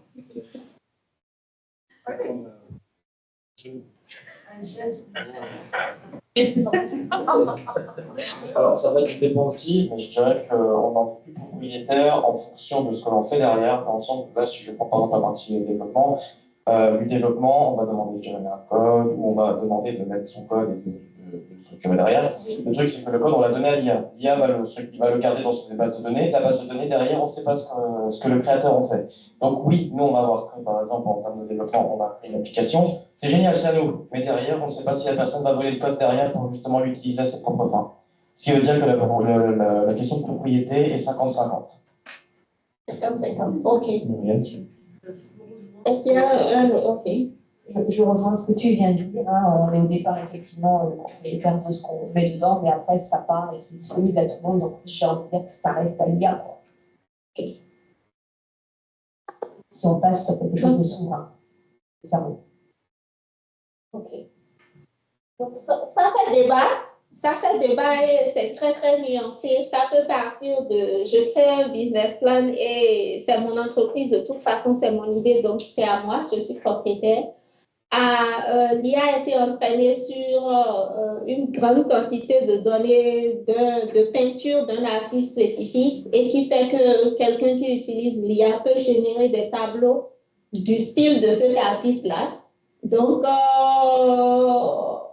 Alors, ça va être démenti, mais je dirais qu'on n'en est plus propriétaire en fonction de ce que l'on fait derrière. Dans le sens que là, si je prends par exemple la partie développement, du développement, on va demander de générer un code, ou on va demander de mettre son code et de le structurer derrière. Le truc, c'est que le code, on l'a donné à l'IA. L'IA il va le garder dans ses bases de données. La base de données, derrière, on ne sait pas ce que le créateur en fait. Donc oui, nous, on va avoir créé, par exemple, en termes de développement, on va créer une application. C'est génial, c'est à nous. Mais derrière, on ne sait pas si la personne va voler le code derrière pour justement l'utiliser à ses propres fins. Ce qui veut dire que la question de propriété est 50-50. 50-50, ok. Bien sûr. Est-ce qu'il y a un... Ok. Je rejoins ce que tu viens de dire. Hein. On est au départ, effectivement, le propriétaire de ce qu'on met dedans, mais après, ça part et c'est disponible à tout le monde. Donc, j'ai envie de dire que ça reste à l'IA. Okay. Si on passe sur quelque chose de souverain, ça vaut. Ok. Donc, ça fait débat. Ça fait débat et c'est très, très nuancé. Ça peut partir de je fais un business plan et c'est mon entreprise. De toute façon, c'est mon idée, donc c'est à moi. Je suis propriétaire. L'IA a été entraînée sur une grande quantité de données de peinture d'un artiste spécifique et qui fait que quelqu'un qui utilise l'IA peut générer des tableaux du style de cet artiste-là. Donc,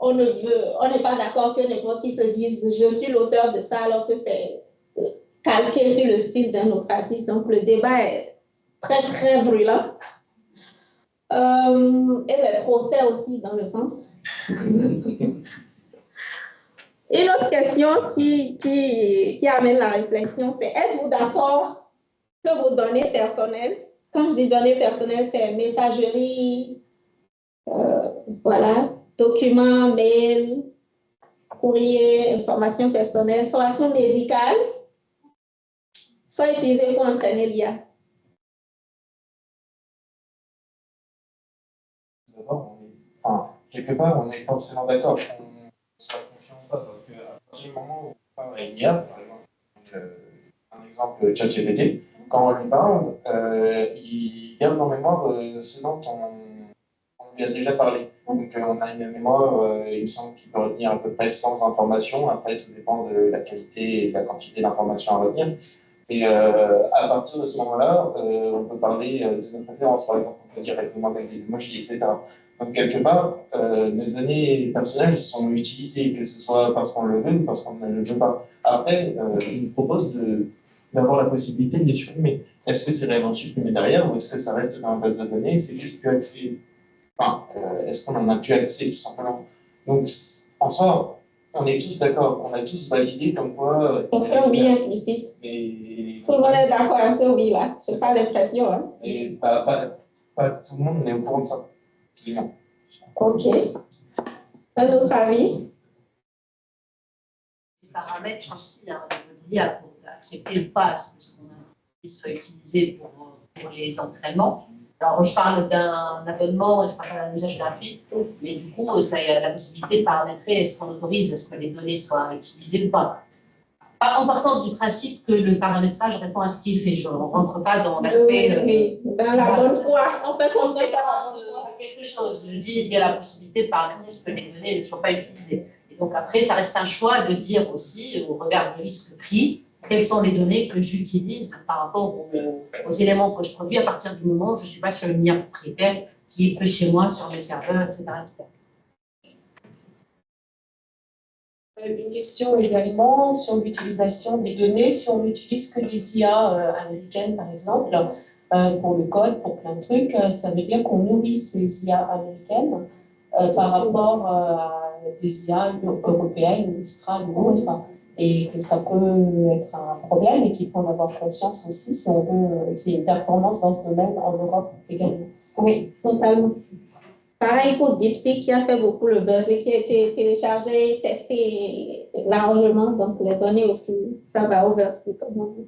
on n'est pas d'accord que n'importe qui se dise je suis l'auteur de ça alors que c'est calqué sur le style d'un autre artiste. Donc, le débat est très, très brûlant. Et les procès aussi, dans le sens. Une autre question qui amène la réflexion, c'est êtes-vous d'accord que vos données personnelles, quand je dis données personnelles, c'est messagerie, voilà, documents, mails, courrier, informations personnelles, informations médicales, soient utilisées pour entraîner l'IA? Quelque part, on est forcément d'accord qu'on soit confiant ou pas, parce qu'à partir du moment où on parle à une IA, par exemple, un exemple ChatGPT, quand on lui parle, il garde en mémoire ce dont on lui a déjà parlé. Donc on a une mémoire, il me semble qu'il peut retenir à peu près 100 informations, après tout dépend de la qualité et de la quantité d'informations à retenir. Et à partir de ce moment-là, on peut parler de nos préférences, par exemple, on peut dire répondre avec des emojis, etc. Donc, quelque part, les données personnelles sont utilisées, que ce soit parce qu'on le veut ou parce qu'on ne le veut pas. Après, il nous propose d'avoir la possibilité de les supprimer. Est-ce que c'est réellement supprimé derrière ou est-ce que ça reste dans la base de données et c'est juste plus accès? Enfin, est-ce qu'on en a plus accès, tout simplement? Donc, en soi, on est tous d'accord, on a tous validé comme quoi. Donc, un oui implicite. Tout le monde est d'accord avec ce oui-là. Je n'ai pas l'impression. Hein. Et pas tout le monde n'est au courant de ça. Absolument. OK. Un autre avis? Les paramètres aussi, hein, de l'IA pour accepter ou pas ce qu'on a soit utilisé pour les entraînements. Alors, je parle d'un abonnement, je parle d'un usage gratuit, mais du coup, ça y a la possibilité de paramétrer est-ce qu'on autorise à ce que les données soient utilisées ou pas. En partant du principe que le paramétrage répond à ce qu'il fait. Je ne rentre pas dans l'aspect. Dans la bonne foi, on peut comprendre quelque chose. Je dis qu'il y a la possibilité de paramétrer ce que les données ne soient pas utilisées. Et donc après, ça reste un choix de dire aussi, au regard du risque pris, quelles sont les données que j'utilise par rapport aux éléments que je produis à partir du moment où je ne suis pas sur une IA propriétaire qui est que chez moi, sur mes serveurs, etc. Une question également sur l'utilisation des données. Si on n'utilise que les IA américaines, par exemple, pour le code, pour plein de trucs, ça veut dire qu'on nourrit ces IA américaines par rapport à des IA européennes, ou Mistral ou autres, et que ça peut être un problème et qu'il faut en avoir conscience aussi si on veut qu'il y ait une performance dans ce domaine en Europe également. Oui, totalement. Pareil pour DeepSeek qui a fait beaucoup le buzz et qui a été téléchargé, testé largement, donc les données aussi, ça va overspeed, comme on dit.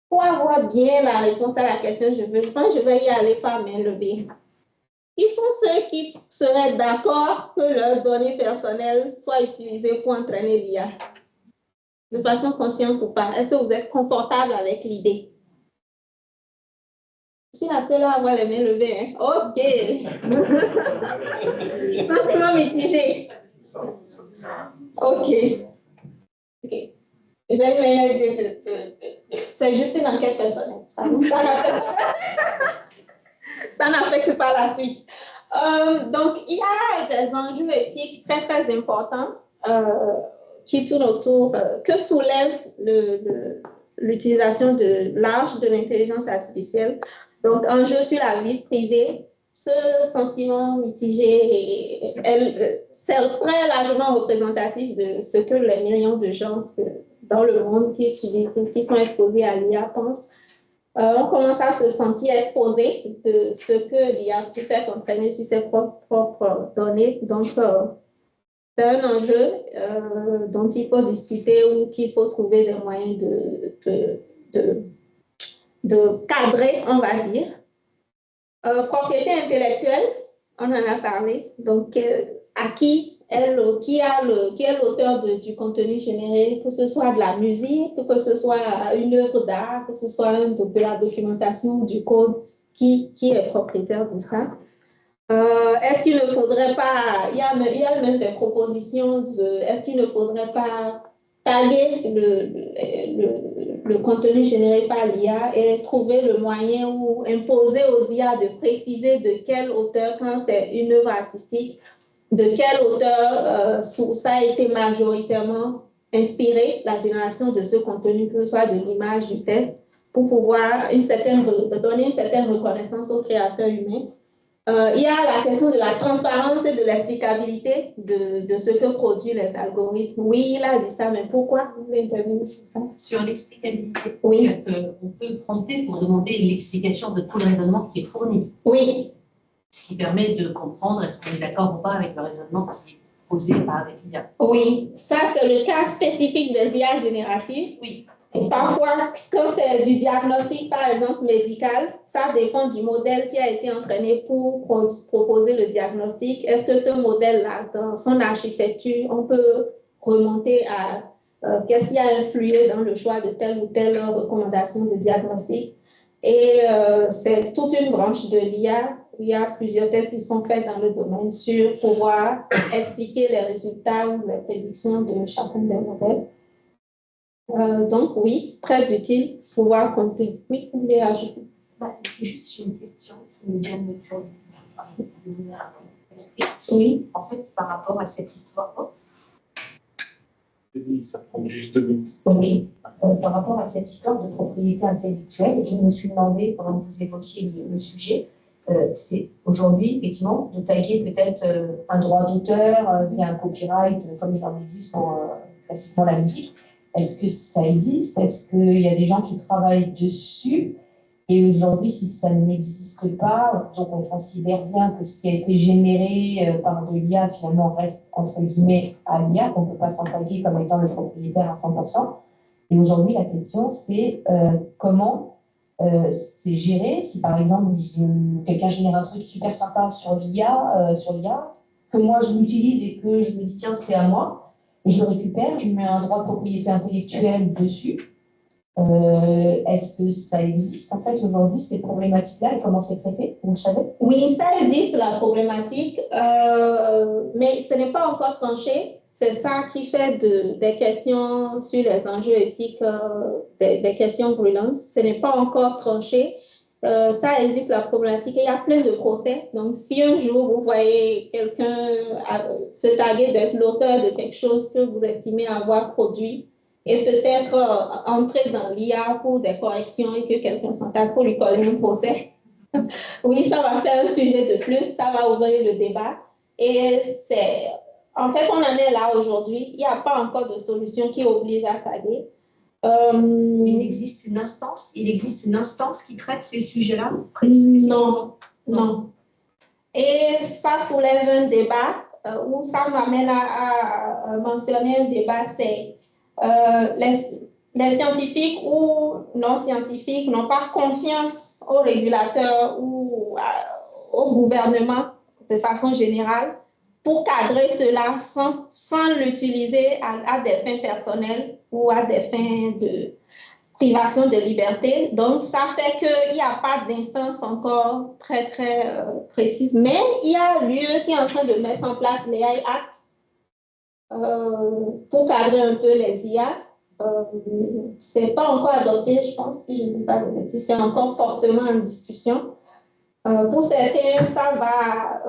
Pour avoir bien la réponse à la question, je pense que je vais y aller par main levée. Qui sont ceux qui seraient d'accord que leurs données personnelles soient utilisées pour entraîner l'IA? De façon consciente ou pas? Est-ce que vous êtes confortable avec l'idée? Je suis la seule à avoir les mains levées. Hein? OK. Simplement mitigé. OK. J'ai une c'est juste une enquête personnelle. Ça n'affecte pas la suite. Donc, il y a des enjeux éthiques très, très importants qui tournent autour, que soulève l'utilisation large de l'intelligence artificielle. Donc, enjeu sur la vie privée, ce sentiment mitigé, c'est très largement représentatif de ce que les millions de gens dans le monde qui sont exposés à l'IA pensent. On commence à se sentir exposé de ce que l'IA peut faire entraîner sur ses propres données. Donc, c'est un enjeu dont il faut discuter ou qu'il faut trouver des moyens de cadrer, on va dire. Propriété intellectuelle, on en a parlé. Donc, qui est l'auteur du contenu généré, que ce soit de la musique, que ce soit une œuvre d'art, que ce soit de la documentation, du code, qui est propriétaire de ça. Est-ce qu'il ne faudrait pas, il y a même des propositions, est-ce qu'il ne faudrait pas taguer le contenu généré par l'IA et trouver le moyen ou imposer aux IA de préciser de quel auteur, quand c'est une œuvre artistique, de quel auteur ça a été majoritairement inspiré, la génération de ce contenu, que ce soit de l'image, du texte, pour pouvoir donner une certaine reconnaissance aux créateurs humains. Il y a la question de la transparence et de l'explicabilité de ce que produisent les algorithmes. Oui, il a dit ça, mais pourquoi vous voulez intervenir sur ça? Sur l'explicabilité, oui. On peut prompter pour demander l'explication de tout le raisonnement qui est fourni. Oui. Ce qui permet de comprendre est-ce qu'on est d'accord ou pas avec le raisonnement qui est posé avec l'IA. Oui, ça c'est le cas spécifique des IA génératives. Oui. Et parfois, quand c'est du diagnostic, par exemple, médical, ça dépend du modèle qui a été entraîné pour proposer le diagnostic. Est-ce que ce modèle-là, dans son architecture, on peut remonter à qu'est-ce qui a influé dans le choix de telle ou telle recommandation de diagnostic? Et c'est toute une branche de l'IA. Il y a plusieurs tests qui sont faits dans le domaine sur pouvoir expliquer les résultats ou les prédictions de chacun des modèles. Donc, oui, très utile, pouvoir compter. Oui, vous voulez ajouter? C'est juste, j'ai une question qui me vient de Oui. En fait, par rapport à cette histoire. Ça prend juste 2 minutes. Oui. Par rapport à cette histoire de propriété intellectuelle, je me suis demandé, pendant que vous évoquiez le sujet, c'est aujourd'hui, effectivement, de taguer peut-être un droit d'auteur via un copyright, comme il en existe pour classiquement la musique. Est-ce que ça existe? Est-ce qu'il y a des gens qui travaillent dessus? Et aujourd'hui, si ça n'existe pas, donc on considère bien que ce qui a été généré par de l'IA, finalement, reste entre guillemets à l'IA, qu'on ne peut pas s'en taguer comme étant le propriétaire à 100%. Et aujourd'hui, la question, c'est comment c'est géré. Si par exemple, quelqu'un génère un truc super sympa sur l'IA, que moi je l'utilise et que je me dis, tiens, c'est à moi, je le récupère, je mets un droit de propriété intellectuelle dessus. Est-ce que ça existe en fait aujourd'hui, ces problématiques-là, et comment c'est traité, vous le savez? Oui, ça existe, la problématique, mais ce n'est pas encore tranché. C'est ça qui fait des questions sur les enjeux éthiques, des questions brûlantes. Ce n'est pas encore tranché. Ça existe, la problématique. Il y a plein de procès. Donc, si un jour vous voyez quelqu'un se taguer d'être l'auteur de quelque chose que vous estimez avoir produit, et peut-être entrer dans l'IA pour des corrections et que quelqu'un s'entende pour lui coller un procès. Oui, ça va faire un sujet de plus, ça va ouvrir le débat. Et en fait, on en est là aujourd'hui. Il n'y a pas encore de solution qui oblige à taguer. Il existe une instance qui traite ces sujets-là? Non. Et ça soulève un débat, où ça m'amène à mentionner un débat, c'est les scientifiques ou non scientifiques n'ont pas confiance aux régulateurs ou au gouvernement de façon générale pour cadrer cela sans l'utiliser à des fins personnelles ou à des fins de privation de liberté. Donc, ça fait qu'il n'y a pas d'instance encore très, très précise. Mais il y a l'UE qui est en train de mettre en place l'AI Act pour cadrer un peu les IA. Ce n'est pas encore adopté, je pense, si je ne dis pas de bêtises. C'est encore fortement en discussion. Pour certains, ça va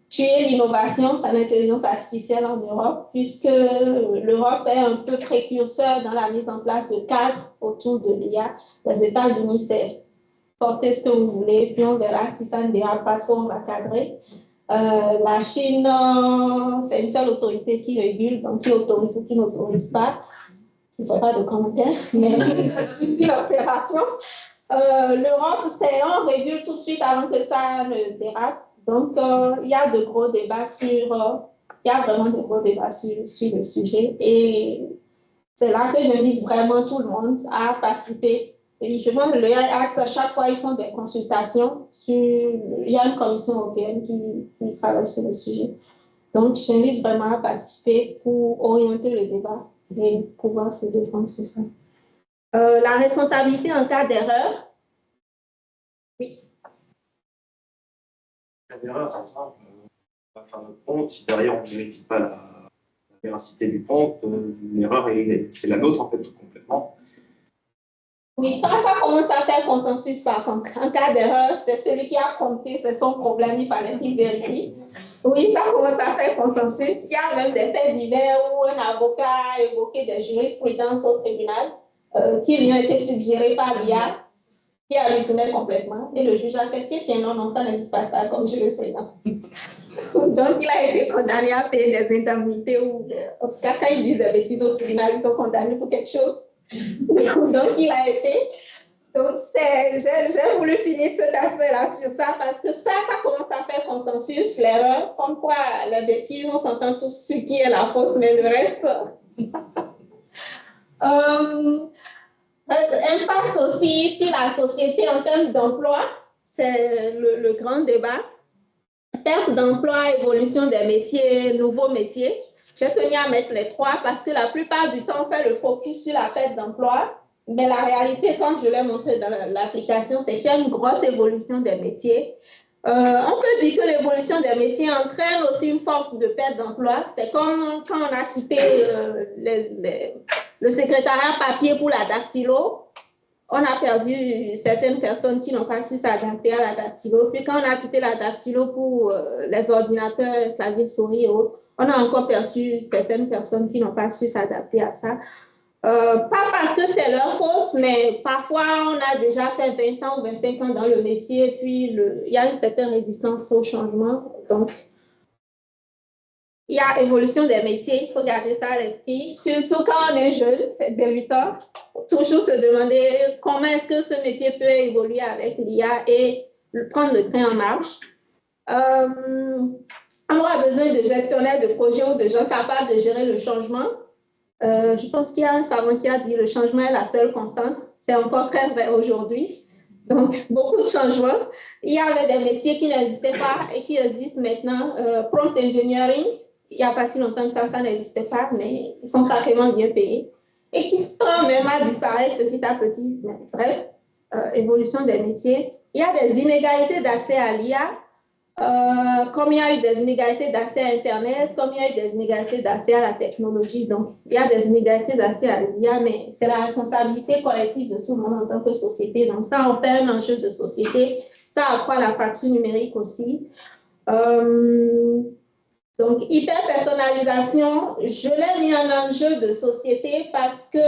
tuer l'innovation par l'intelligence artificielle en Europe, puisque l'Europe est un peu précurseur dans la mise en place de cadres autour de l'IA. Les États-Unis, c'est portez ce que vous voulez, puis on verra si ça ne dérape pas trop, on va cadrer. La Chine, c'est une seule autorité qui régule, donc qui autorise ou qui n'autorise pas. Je ne ferai pas de commentaires, mais c'est l'observation. L'Europe, c'est on régule tout de suite avant que ça ne dérape. Donc, il y a de gros débats il y a vraiment de gros débats sur le sujet. Et c'est là que j'invite vraiment tout le monde à participer. Et justement, le AI Act, à chaque fois, ils font des consultations. Il y a une commission européenne qui travaille sur le sujet. Donc, j'invite vraiment à participer pour orienter le débat et pouvoir se défendre sur ça. La responsabilité en cas d'erreur. Oui. En cas d'erreur, c'est simple. On va faire notre prompt. Si derrière on ne vérifie pas la véracité du prompt, l'erreur, c'est la nôtre en fait, tout complètement. Oui, ça commence à faire consensus par contre. En cas d'erreur, c'est celui qui a prompté, c'est son problème, il fallait qu'il vérifie. Oui, ça commence à faire consensus. Il y a même des faits divers où un avocat a évoqué des jurisprudences au tribunal qui lui ont été suggérées par l'IA, qui hallucinait complètement. Et le juge a fait, tiens, non, ça n'existe pas ça comme jurisprudence. Donc, il a été condamné à payer des indemnités ou, en tout cas, quand ils disent des bêtises au tribunal, ils sont condamnés pour quelque chose. Donc, il a été. Donc, j'ai voulu finir cet aspect-là sur ça parce que ça commence à faire consensus, l'erreur, comme quoi les bêtises, on s'entend tous sur qui est la faute, mais le reste. Impact aussi sur la société en termes d'emploi, c'est le grand débat. Perte d'emploi, évolution des métiers, nouveaux métiers. J'ai tenu à mettre les trois parce que la plupart du temps, on fait le focus sur la perte d'emploi. Mais la réalité, comme je l'ai montré dans l'application, c'est qu'il y a une grosse évolution des métiers. On peut dire que l'évolution des métiers entraîne aussi une forme de perte d'emploi. C'est comme quand on a quitté le secrétariat papier pour la dactylo. On a perdu certaines personnes qui n'ont pas su s'adapter à la dactylo. Puis quand on a quitté la dactylo pour les ordinateurs, clavier, souris et autres, on a encore perdu certaines personnes qui n'ont pas su s'adapter à ça. Pas parce que c'est leur faute, mais parfois on a déjà fait 20 ans ou 25 ans dans le métier, puis il y a une certaine résistance au changement. Donc, il y a évolution des métiers, il faut garder ça à l'esprit, surtout quand on est jeune, débutant, toujours se demander comment est-ce que ce métier peut évoluer avec l'IA et prendre le train en marche. On aura besoin de gestionnaires de projets ou de gens capables de gérer le changement. Je pense qu'il y a un savant qui a dit que le changement est la seule constante. C'est encore très vrai aujourd'hui. Donc, beaucoup de changements. Il y avait des métiers qui n'existaient pas et qui existent maintenant. Prompt engineering, il n'y a pas si longtemps que ça n'existait pas, mais ils sont sacrément bien payés. Et qui sont même à disparaître petit à petit. Bref, évolution des métiers. Il y a des inégalités d'accès à l'IA. Comme il y a eu des inégalités d'accès à Internet, comme il y a eu des inégalités d'accès à la technologie. Donc, il y a des inégalités d'accès à l'IA, mais c'est la responsabilité collective de tout le monde en tant que société. Donc, ça en fait un enjeu de société. Ça accroît la fracture numérique aussi. Donc, hyper-personnalisation, je l'ai mis en enjeu de société parce que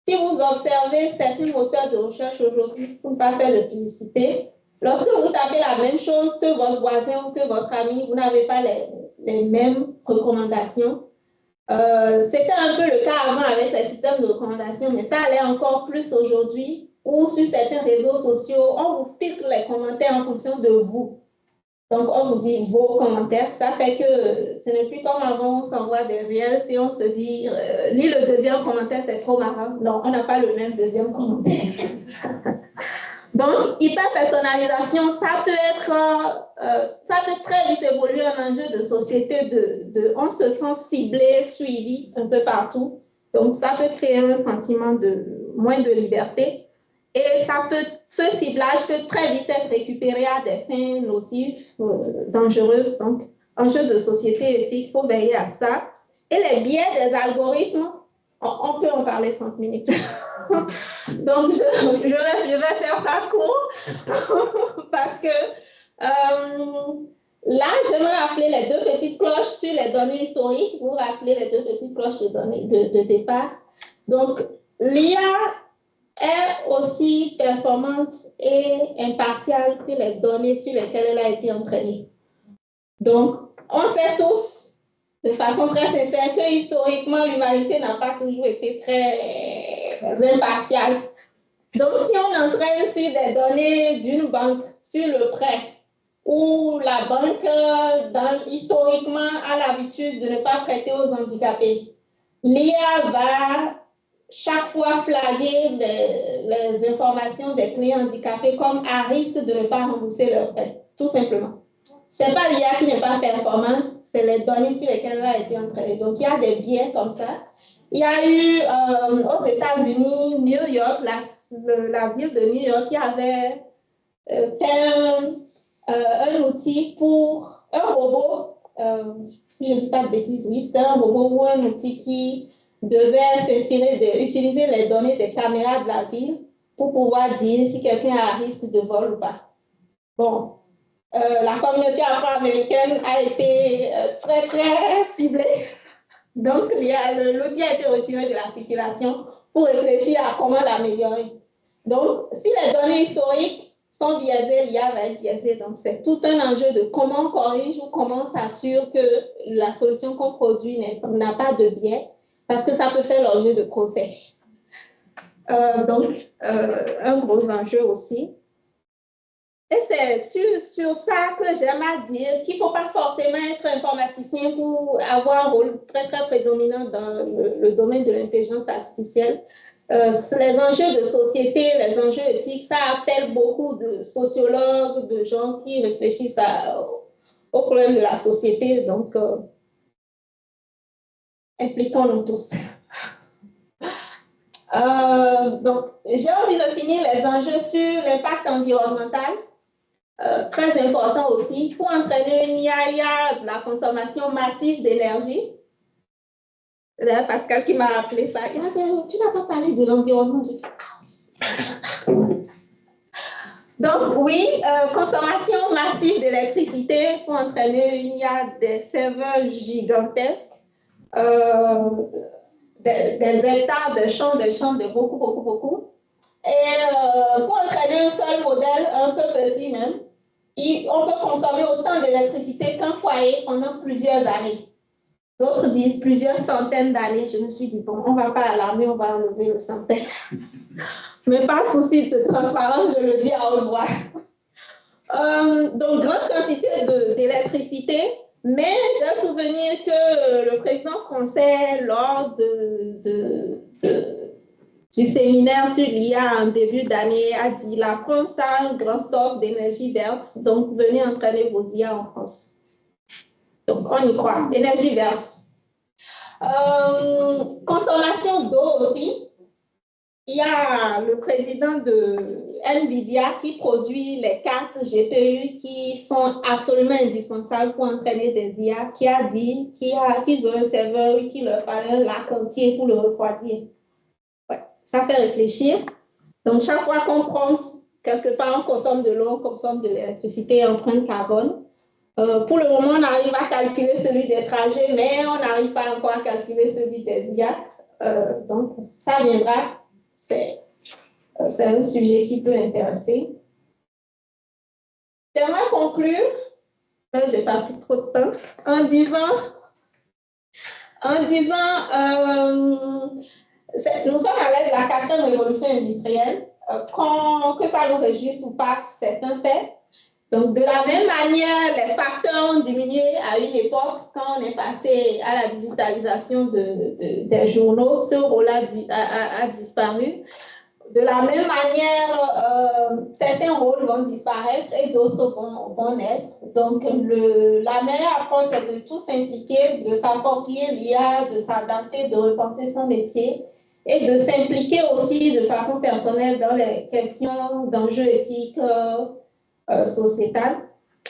si vous observez certains moteurs de recherche aujourd'hui, pour ne pas faire de publicité, lorsque vous tapez la même chose que votre voisin ou que votre ami, vous n'avez pas les mêmes recommandations. C'était un peu le cas avant avec les systèmes de recommandation, mais ça allait encore plus aujourd'hui, où sur certains réseaux sociaux, on vous filtre les commentaires en fonction de vous. Donc, on vous dit vos commentaires. Ça fait que ce n'est plus comme avant, on s'envoie des réels et on se dit, lis le deuxième commentaire, c'est trop marrant. Non, on n'a pas le même deuxième commentaire. Donc, hyper-personnalisation, ça peut très vite évoluer en enjeu de société. On se sent ciblé, suivi un peu partout. Donc, ça peut créer un sentiment de moins de liberté. Et ce ciblage peut très vite être récupéré à des fins nocives, dangereuses. Donc, enjeu de société éthique, il faut veiller à ça. Et les biais des algorithmes, on peut en parler 30 minutes. Donc, je vais faire ça court parce que là, j'aimerais rappeler les deux petites cloches sur les données historiques. Vous rappelez les deux petites cloches de données de départ. Donc, l'IA est aussi performante et impartiale que les données sur lesquelles elle a été entraînée. Donc, on sait tous, de façon très sincère, que historiquement, l'humanité n'a pas toujours été très impartiale. Donc, si on entraîne sur des données d'une banque, sur le prêt, où la banque, historiquement, a l'habitude de ne pas prêter aux handicapés, l'IA va chaque fois flaguer les informations des clients handicapés comme à risque de ne pas rembourser leur prêt, tout simplement. Ce n'est pas l'IA qui n'est pas performante, c'est les données sur lesquelles elle a été entraînée. Donc, il y a des biais comme ça. Il y a eu aux États-Unis, New York, la ville de New York qui avait fait un outil pour un robot, si je ne dis pas de bêtises, oui, c'est un robot ou un outil qui devait s'inspirer d'utiliser les données des caméras de la ville pour pouvoir dire si quelqu'un a un risque de vol ou pas. Bon, la communauté afro-américaine a été très, très ciblée. Donc, l'outil a été retiré de la circulation pour réfléchir à comment l'améliorer. Donc, si les données historiques sont biaisées, l'IA va être biaisée. Donc, c'est tout un enjeu de comment on corrige ou comment on s'assure que la solution qu'on produit n'a pas de biais, parce que ça peut faire l'objet de procès. Donc, un gros enjeu aussi. Et c'est sur ça que j'aime à dire qu'il ne faut pas forcément être informaticien pour avoir un rôle très, très prédominant dans le domaine de l'intelligence artificielle. Les enjeux de société, les enjeux éthiques, ça appelle beaucoup de sociologues, de gens qui réfléchissent aux problèmes de la société. Donc, impliquons-nous tous. Donc, j'ai envie de finir les enjeux sur l'impact environnemental. Très important aussi, pour entraîner une IA, il y a de la consommation massive d'énergie. C'est Pascal qui m'a appelé ça. Il m'a dit, tu n'as pas parlé de l'environnement. Donc, oui, consommation massive d'électricité pour entraîner une IA, des serveurs gigantesques, des hectares de champs, de beaucoup, beaucoup, beaucoup. Et pour entraîner un seul modèle, un peu petit même, on peut consommer autant d'électricité qu'un foyer pendant plusieurs années. D'autres disent plusieurs centaines d'années. Je me suis dit, bon, on ne va pas alarmer, on va enlever le centaine. Mais pas de souci de transparence, je le dis à haute voix. Donc, grande quantité d'électricité, mais j'ai souvenir que le président français, lors du séminaire sur l'IA en début d'année, a dit la France a un grand stock d'énergie verte, donc venez entraîner vos IA en France. Donc, on y croit, énergie verte. Consommation d'eau aussi. Il y a le président de NVIDIA qui produit les cartes GPU qui sont absolument indispensables pour entraîner des IA, qui a dit qu'ils ont un serveur qui leur fallait un lac entier pour le refroidir. Ouais, ça fait réfléchir. Donc, chaque fois qu'on prompte, quelque part, on consomme de l'eau, on consomme de l'électricité, empreinte carbone. Pour le moment, on arrive à calculer celui des trajets, mais on n'arrive pas encore à calculer celui des IA. Donc, ça viendra. C'est un sujet qui peut intéresser. J'aimerais conclure, je n'ai pas pris trop de temps, en disant nous sommes à l'aide de la 4e révolution industrielle. Que ça nous réjouisse ou pas, c'est un fait. Donc, de la même manière, les facteurs ont diminué à une époque quand on est passé à la digitalisation des journaux. Ce rôle-là a disparu. De la même manière, certains rôles vont disparaître et d'autres vont naître. Donc, la meilleure approche, c'est de tous s'impliquer, de s'approprier l'IA, de s'adapter, de repenser son métier et de s'impliquer aussi de façon personnelle dans les questions d'enjeux éthiques sociétales.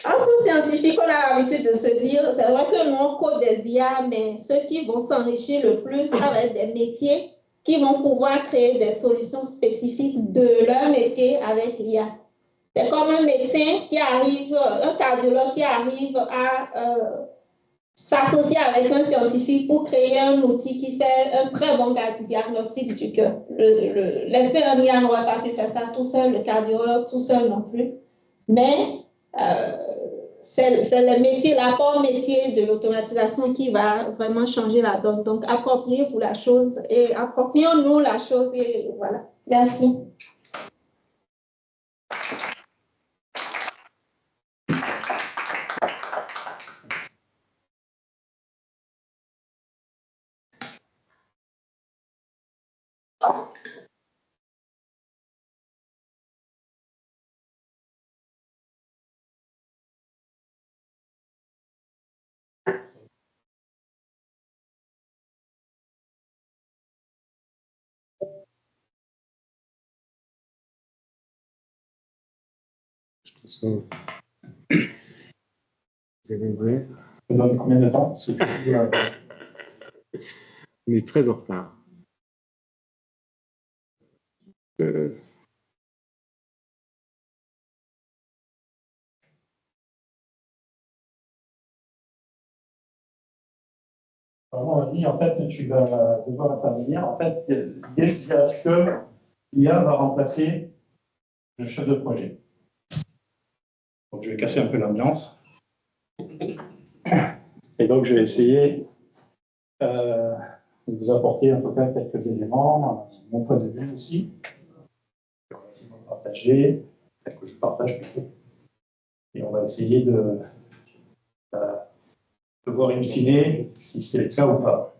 En fond scientifique, on a l'habitude de se dire, c'est vrai que nous, on code des IA, mais ceux qui vont s'enrichir le plus, ça va être des métiers qui vont pouvoir créer des solutions spécifiques de leur métier avec l'IA. C'est comme un médecin qui arrive, un cardiologue qui arrive à s'associer avec un scientifique pour créer un outil qui fait un très bon diagnostic du cœur. L'expert en IA n'aurait pas pu faire ça tout seul, le cardiologue tout seul non plus. Mais c'est le métier, l'apport métier de l'automatisation qui va vraiment changer la donne. Donc, appropriez-vous la chose et approprions-nous la chose et voilà. Merci. Ça donne combien de temps? On est très en retard. Alors, on dit en fait que tu vas devoir intervenir. En fait, l'idée c'est est-ce que l'IA va remplacer le chef de projet. Donc, je vais casser un peu l'ambiance. Et donc, je vais essayer de vous apporter en tout cas quelques éléments, mon point de vue aussi, partager, que je partage plutôt. Et on va essayer de voir in fine si c'est le cas ou pas.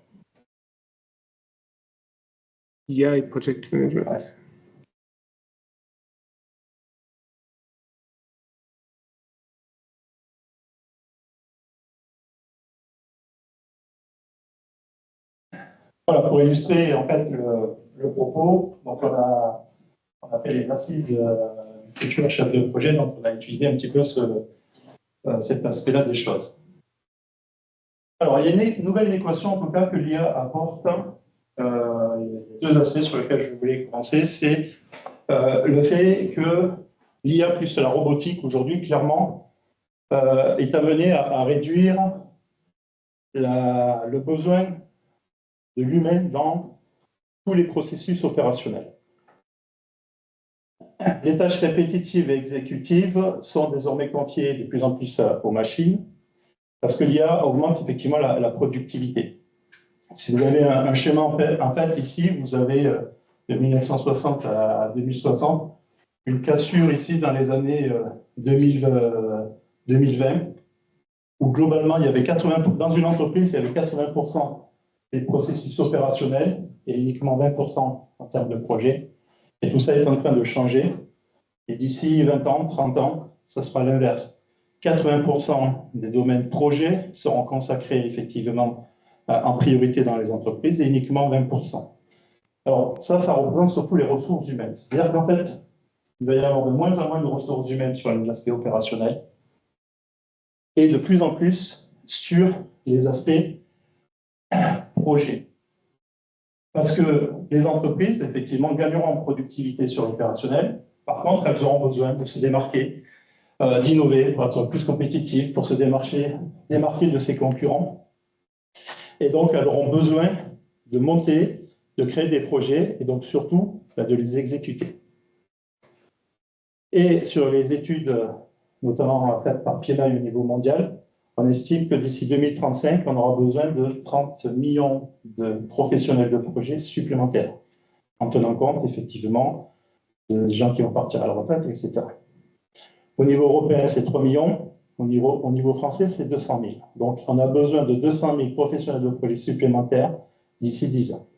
IA et Project Management. Ouais. Voilà, pour illustrer en fait le propos, donc on a fait l'exercice du futur chef de projet, donc on a étudié un petit peu cet aspect-là des choses. Alors, il y a une nouvelle équation en tout cas que l'IA apporte. Il y a deux aspects sur lesquels je voulais commencer. C'est le fait que l'IA plus la robotique aujourd'hui, clairement, est amenée à réduire le besoin de l'humain dans tous les processus opérationnels. Les tâches répétitives et exécutives sont désormais confiées de plus en plus aux machines parce que l'IA augmente effectivement la productivité. Si vous avez un schéma en fait, ici, vous avez de 1960 à 2060 une cassure ici dans les années 2020 où globalement, il y avait 80%, dans une entreprise, il y avait 80% des processus opérationnels et uniquement 20% en termes de projets. Et tout ça est en train de changer. Et d'ici 20 ans, 30 ans, ça sera l'inverse. 80% des domaines projets seront consacrés effectivement en priorité dans les entreprises et uniquement 20%. Alors ça représente surtout les ressources humaines. C'est-à-dire qu'en fait, il va y avoir de moins en moins de ressources humaines sur les aspects opérationnels et de plus en plus sur les aspects projets. Parce que les entreprises, effectivement, gagneront en productivité sur l'opérationnel. Par contre, elles auront besoin de se démarquer, d'innover pour être plus compétitives, pour se démarquer de ses concurrents. Et donc, elles auront besoin de monter, de créer des projets et donc surtout de les exécuter. Et sur les études, notamment faites par PMI au niveau mondial, on estime que d'ici 2035, on aura besoin de 30 millions de professionnels de projets supplémentaires, en tenant compte effectivement des gens qui vont partir à la retraite, etc. Au niveau européen, c'est 3 millions. Au niveau français, c'est 200 000. Donc, on a besoin de 200 000 professionnels de projets supplémentaires d'ici 10 ans.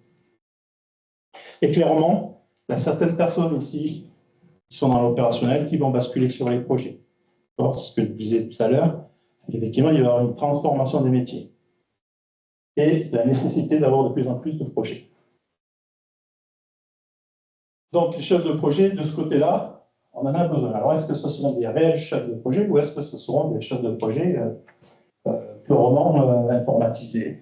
Et clairement, il y a certaines personnes ici qui sont dans l'opérationnel qui vont basculer sur les projets. Ce que je disais tout à l'heure, c'est qu'effectivement, il va y avoir une transformation des métiers et la nécessité d'avoir de plus en plus de projets. Donc, les chefs de projet, de ce côté-là, on en a besoin. Alors, est-ce que ce seront des réels chefs de projet ou est-ce que ce seront des chefs de projet purement informatisés?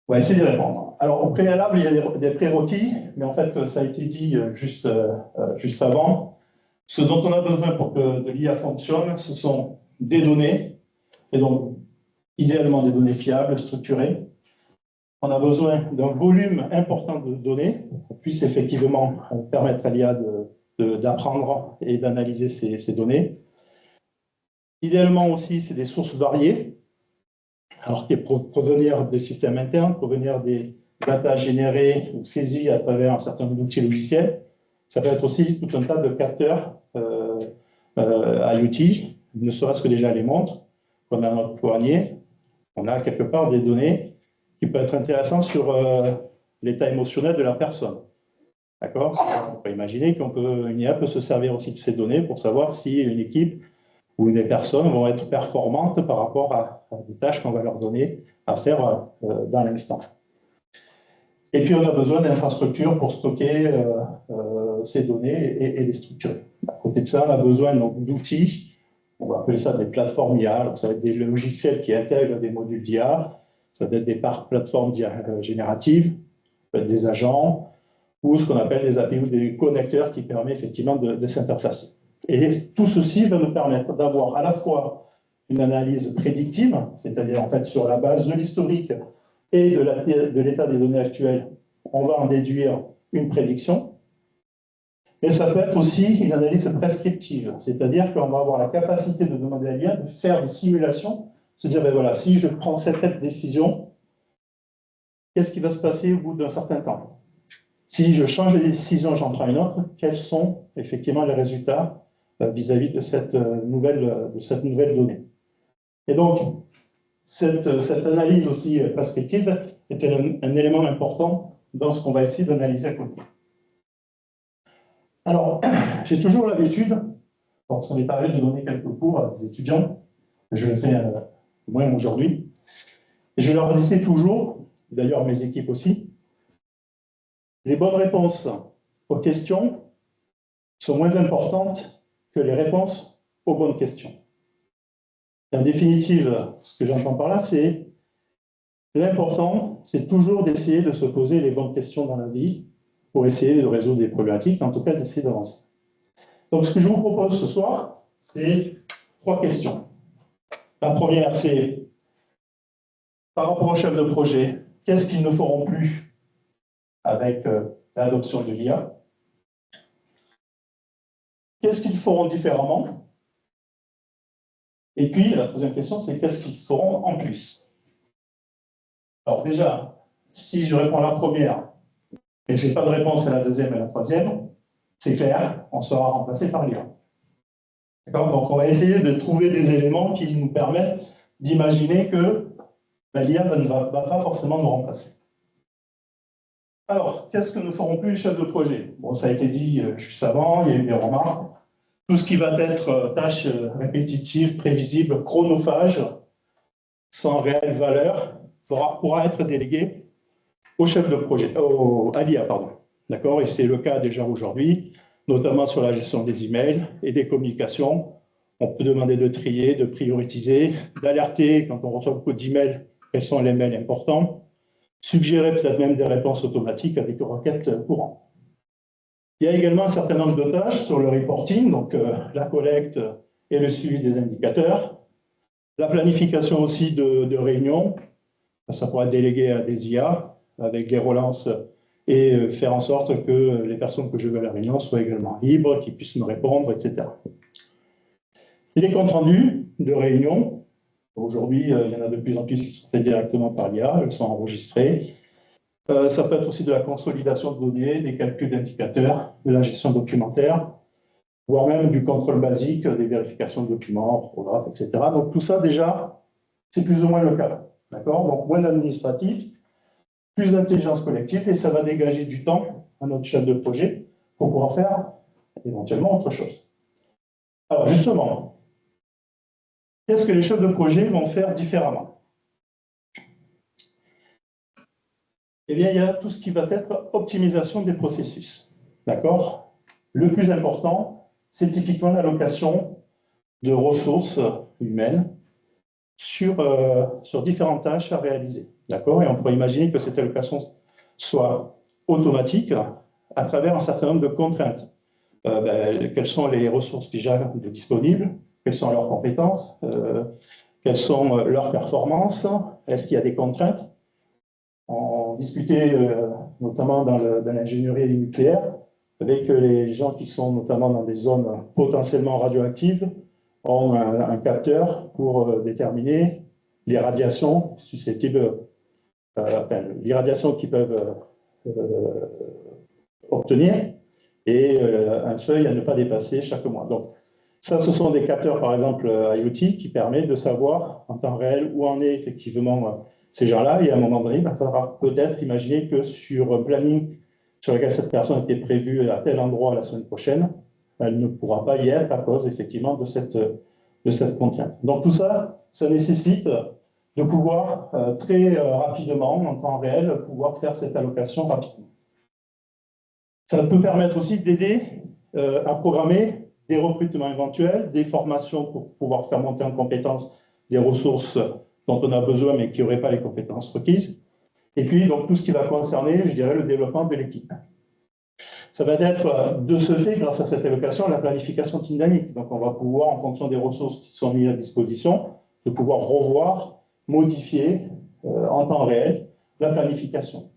On va essayer d'y répondre. Alors, au préalable, il y a des prérequis, mais en fait, ça a été dit juste avant. Ce dont on a besoin pour que de l'IA fonctionne, ce sont des données, et donc idéalement des données fiables, structurées. On a besoin d'un volume important de données pour qu'on puisse effectivement permettre à l'IA d'apprendre et d'analyser ces données. Idéalement aussi, c'est des sources variées, alors qui provenir des systèmes internes, provenir des data générées ou saisies à travers un certain nombre d'outils logiciels. Ça peut être aussi tout un tas de capteurs IoT, ne serait-ce que déjà les montres qu'on a dans notre poignet. On a quelque part des données qui peuvent être intéressantes sur l'état émotionnel de la personne. D'accord? On peut imaginer qu'une IA peut se servir aussi de ces données pour savoir si une équipe ou des personnes vont être performantes par rapport à des tâches qu'on va leur donner à faire dans l'instant. Et puis, on a besoin d'infrastructures pour stocker ces données et les structurer. À côté de ça, on a besoin d'outils, on va appeler ça des plateformes IA. Donc, ça va être des logiciels qui intègrent des modules d'IA, ça va être des plateformes génératives, ça peut être des agents, ou ce qu'on appelle des API ou des connecteurs qui permettent effectivement de s'interfacer. Et tout ceci va nous permettre d'avoir à la fois une analyse prédictive, c'est-à-dire en fait sur la base de l'historique et de l'état des données actuelles, on va en déduire une prédiction. Mais ça peut être aussi une analyse prescriptive, c'est-à-dire qu'on va avoir la capacité de demander à l'IA de faire des simulations, se dire, ben voilà, si je prends cette décision, qu'est-ce qui va se passer au bout d'un certain temps? Si je change de décision, j'en prends une autre, quels sont effectivement les résultats vis-à-vis de cette nouvelle donnée? Et donc, cette analyse aussi prescriptive est un élément important dans ce qu'on va essayer d'analyser à côté. Alors, j'ai toujours l'habitude, quand ça m'est arrivé de donner quelques cours à des étudiants, je le fais moins aujourd'hui, et je leur disais toujours, d'ailleurs mes équipes aussi, les bonnes réponses aux questions sont moins importantes que les réponses aux bonnes questions. Et en définitive, ce que j'entends par là, c'est l'important, c'est toujours d'essayer de se poser les bonnes questions dans la vie pour essayer de résoudre des problématiques, en tout cas d'essayer d'avancer. Donc ce que je vous propose ce soir, c'est 3 questions. La première, c'est par rapport au chef de projet, qu'est-ce qu'ils ne feront plus avec l'adoption de l'IA? Qu'est-ce qu'ils feront différemment? Et puis, la troisième question, c'est qu'est-ce qu'ils feront en plus? Alors déjà, si je réponds à la première et que je n'ai pas de réponse à la deuxième et à la troisième, c'est clair, on sera remplacé par l'IA. Donc on va essayer de trouver des éléments qui nous permettent d'imaginer que l'IA ne va pas forcément nous remplacer. Alors, qu'est-ce que ne feront plus les chefs de projet? Bon, ça a été dit juste avant, il y a eu des remarques. Tout ce qui va être tâches répétitives, prévisibles, chronophages, sans réelle valeur, pourra être délégué au chef de projet, à l'IA, pardon. D'accord? Et c'est le cas déjà aujourd'hui, notamment sur la gestion des emails et des communications. On peut demander de trier, de prioriser, d'alerter quand on reçoit beaucoup d'emails, quels sont les mails importants, suggérer peut-être même des réponses automatiques avec des requêtes courantes. Il y a également un certain nombre de tâches sur le reporting, donc la collecte et le suivi des indicateurs, la planification aussi de réunions, ça pourrait être délégué à des IA avec des relances et faire en sorte que les personnes que je veux à la réunion soient également libres, qu'ils puissent me répondre, etc. Les comptes rendus de réunion, aujourd'hui, il y en a de plus en plus qui sont faits directement par l'IA, elles sont enregistrées. Ça peut être aussi de la consolidation de données, des calculs d'indicateurs, de la gestion documentaire, voire même du contrôle basique, des vérifications de documents, orthographes, etc. Donc tout ça, déjà, c'est plus ou moins le cas. D'accord? Donc moins d'administratif, plus d'intelligence collective, et ça va dégager du temps à notre chef de projet pour pouvoir faire éventuellement autre chose. Alors justement, qu'est-ce que les chefs de projet vont faire différemment? Eh bien, il y a tout ce qui va être optimisation des processus. D'accord? Le plus important, c'est typiquement l'allocation de ressources humaines sur différentes tâches à réaliser. D'accord? Et on pourrait imaginer que cette allocation soit automatique à travers un certain nombre de contraintes. Quelles sont les ressources déjà disponibles? Quelles sont leurs compétences? Quelles sont leurs performances? Est-ce qu'il y a des contraintes? On discutait notamment dans l'ingénierie nucléaire avec les gens qui sont notamment dans des zones potentiellement radioactives, ont un capteur pour déterminer les radiations susceptibles, l'irradiation qu'ils peuvent obtenir et un seuil à ne pas dépasser chaque mois. Donc, ça, ce sont des capteurs, par exemple, IoT, qui permettent de savoir en temps réel où en est effectivement ces gens-là. Et à un moment donné, il va falloir peut-être imaginer que sur un planning sur lequel cette personne était prévue à tel endroit la semaine prochaine, elle ne pourra pas y être à cause effectivement de cette contrainte. Donc tout ça, ça nécessite de pouvoir très rapidement, en temps réel, pouvoir faire cette allocation rapidement. Ça peut permettre aussi d'aider à programmer des recrutements éventuels, des formations pour pouvoir faire monter en compétences des ressources dont on a besoin mais qui n'auraient pas les compétences requises. Et puis, donc, tout ce qui va concerner, je dirais, le développement de l'équipe. Ça va être, de ce fait, grâce à cette allocation, la planification dynamique. Donc, on va pouvoir, en fonction des ressources qui sont mises à disposition, de pouvoir revoir, modifier en temps réel la planification.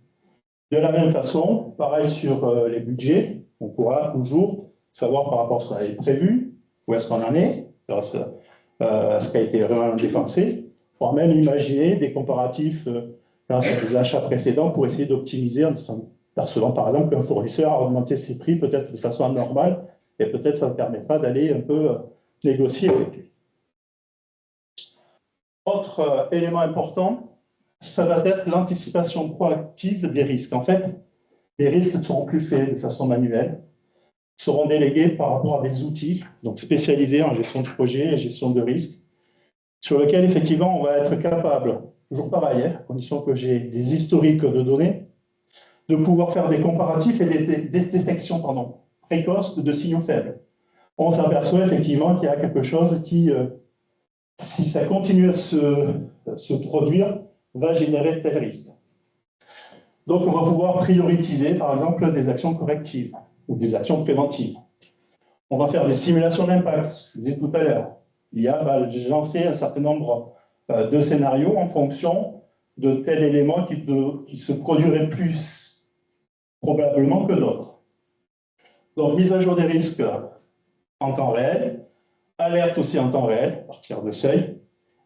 De la même façon, pareil sur les budgets, on pourra toujours savoir par rapport à ce qu'on avait prévu, où est-ce qu'on en est, grâce à ce qui a été vraiment dépensé, voire même imaginer des comparatifs grâce à des achats précédents pour essayer d'optimiser en percevant par exemple qu'un fournisseur a augmenté ses prix peut-être de façon anormale et peut-être ça permettra d'aller un peu négocier avec lui. Autre élément important, ça va être l'anticipation proactive des risques. En fait, les risques ne seront plus faits de façon manuelle, seront délégués par rapport à des outils donc spécialisés en gestion de projet et gestion de risques, sur lesquels effectivement on va être capable, toujours pareil, à condition que j'ai des historiques de données, de pouvoir faire des comparatifs et des détections précoces de signaux faibles. On s'aperçoit effectivement qu'il y a quelque chose qui, si ça continue à se produire, va générer tel risque. Donc on va pouvoir prioriser, par exemple, des actions correctives ou des actions préventives. On va faire des simulations d'impact, je vous disais tout à l'heure. J'ai lancé un certain nombre de scénarios en fonction de tel élément qui se produirait plus probablement que d'autres. Donc, mise à jour des risques en temps réel, alerte aussi en temps réel, à partir de seuil,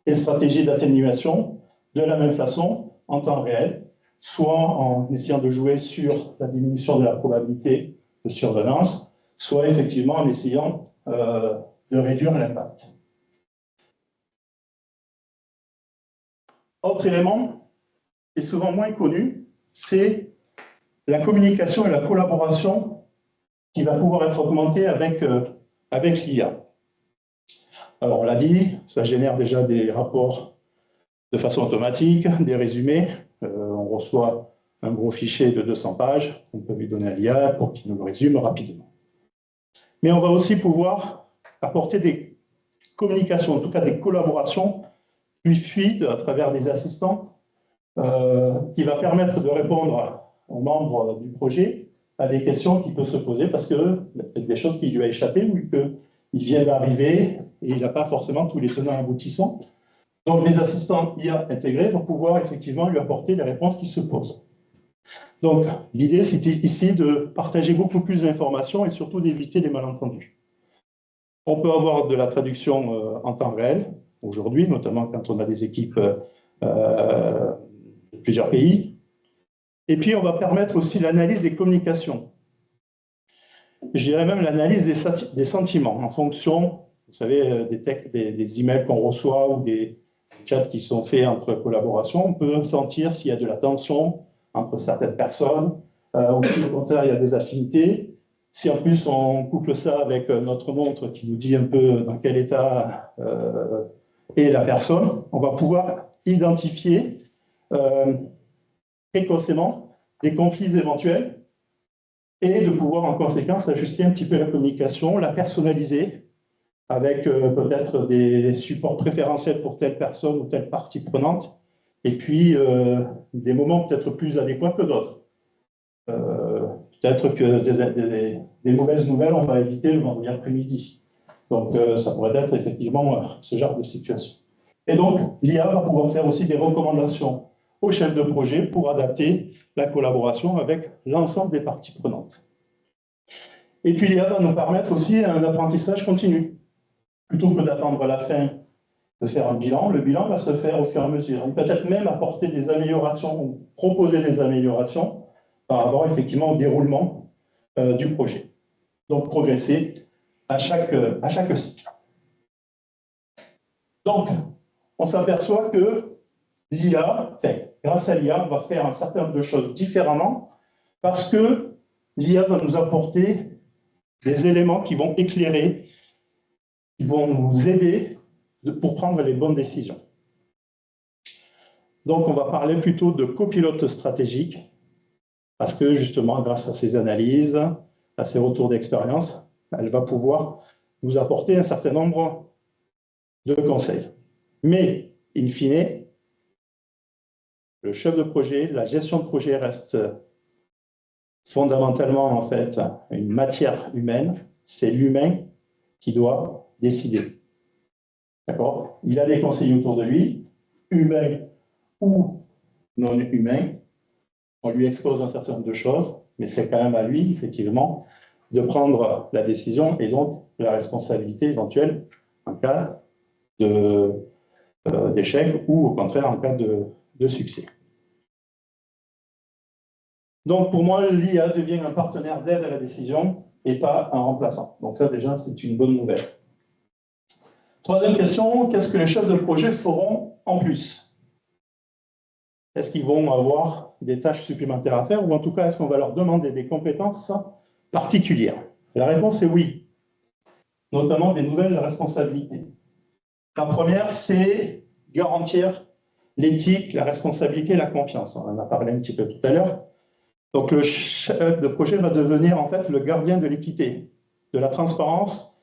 et stratégie d'atténuation, de la même façon, en temps réel, soit en essayant de jouer sur la diminution de la probabilité de survenance, soit effectivement en essayant de réduire l'impact. Autre élément, et souvent moins connu, c'est la communication et la collaboration qui va pouvoir être augmentée avec l'IA. Alors, on l'a dit, ça génère déjà des rapports de façon automatique, des résumés. On reçoit un gros fichier de 200 pages qu'on peut lui donner à l'IA pour qu'il nous le résume rapidement. Mais on va aussi pouvoir apporter des communications, en tout cas des collaborations plus fluides à travers des assistants qui va permettre de répondre aux membres du projet à des questions qui peuvent se poser parce qu'il y a peut-être des choses qui lui ont échappé ou qu'il vient d'arriver et il n'a pas forcément tous les tenants aboutissants. Donc, des assistants IA intégrés vont pouvoir effectivement lui apporter les réponses qui se posent. Donc, l'idée, c'est ici de partager beaucoup plus d'informations et surtout d'éviter les malentendus. On peut avoir de la traduction en temps réel, aujourd'hui, notamment quand on a des équipes de plusieurs pays. Et puis, on va permettre aussi l'analyse des communications. Je dirais même l'analyse des sentiments en fonction, vous savez, des textes, des emails qu'on reçoit ou des chats qui sont faits entre collaborations. On peut sentir s'il y a de la tension entre certaines personnes, ou si au contraire il y a des affinités. Si en plus on couple ça avec notre montre qui nous dit un peu dans quel état est la personne, on va pouvoir identifier précocement des conflits éventuels et de pouvoir en conséquence ajuster un petit peu la communication, la personnaliser, avec peut-être des supports préférentiels pour telle personne ou telle partie prenante, et puis des moments peut-être plus adéquats que d'autres. Peut-être que des mauvaises nouvelles, on va éviter le vendredi après-midi. Donc ça pourrait être effectivement ce genre de situation. Et donc, l'IA va pouvoir faire aussi des recommandations aux chefs de projet pour adapter la collaboration avec l'ensemble des parties prenantes. Et puis l'IA va nous permettre aussi un apprentissage continu. Plutôt que d'attendre la fin de faire un bilan, le bilan va se faire au fur et à mesure. Il peut peut-être même apporter des améliorations ou proposer des améliorations par rapport effectivement au déroulement du projet. Donc progresser à chaque cycle. Donc, on s'aperçoit que l'IA, grâce à l'IA, on va faire un certain nombre de choses différemment parce que l'IA va nous apporter des éléments qui vont éclairer, qui vont nous aider pour prendre les bonnes décisions. Donc, on va parler plutôt de copilote stratégique parce que justement, grâce à ces analyses, à ces retours d'expérience, elle va pouvoir nous apporter un certain nombre de conseils. Mais, in fine, le chef de projet, la gestion de projet reste fondamentalement en fait une matière humaine. C'est l'humain qui doit décider. D'accord? Il a des conseillers autour de lui, humains ou non humains. On lui expose un certain nombre de choses, mais c'est quand même à lui, effectivement, de prendre la décision et donc la responsabilité éventuelle en cas d'échec ou au contraire en cas de succès. Donc pour moi, l'IA devient un partenaire d'aide à la décision et pas un remplaçant. Donc ça déjà, c'est une bonne nouvelle. Troisième question, qu'est-ce que les chefs de projet feront en plus? Est-ce qu'ils vont avoir des tâches supplémentaires à faire ou en tout cas, est-ce qu'on va leur demander des compétences particulières? La réponse est oui, notamment des nouvelles responsabilités. La première, c'est garantir l'éthique, la responsabilité et la confiance. On en a parlé un petit peu tout à l'heure. Donc le chef de projet va devenir en fait le gardien de l'équité, de la transparence,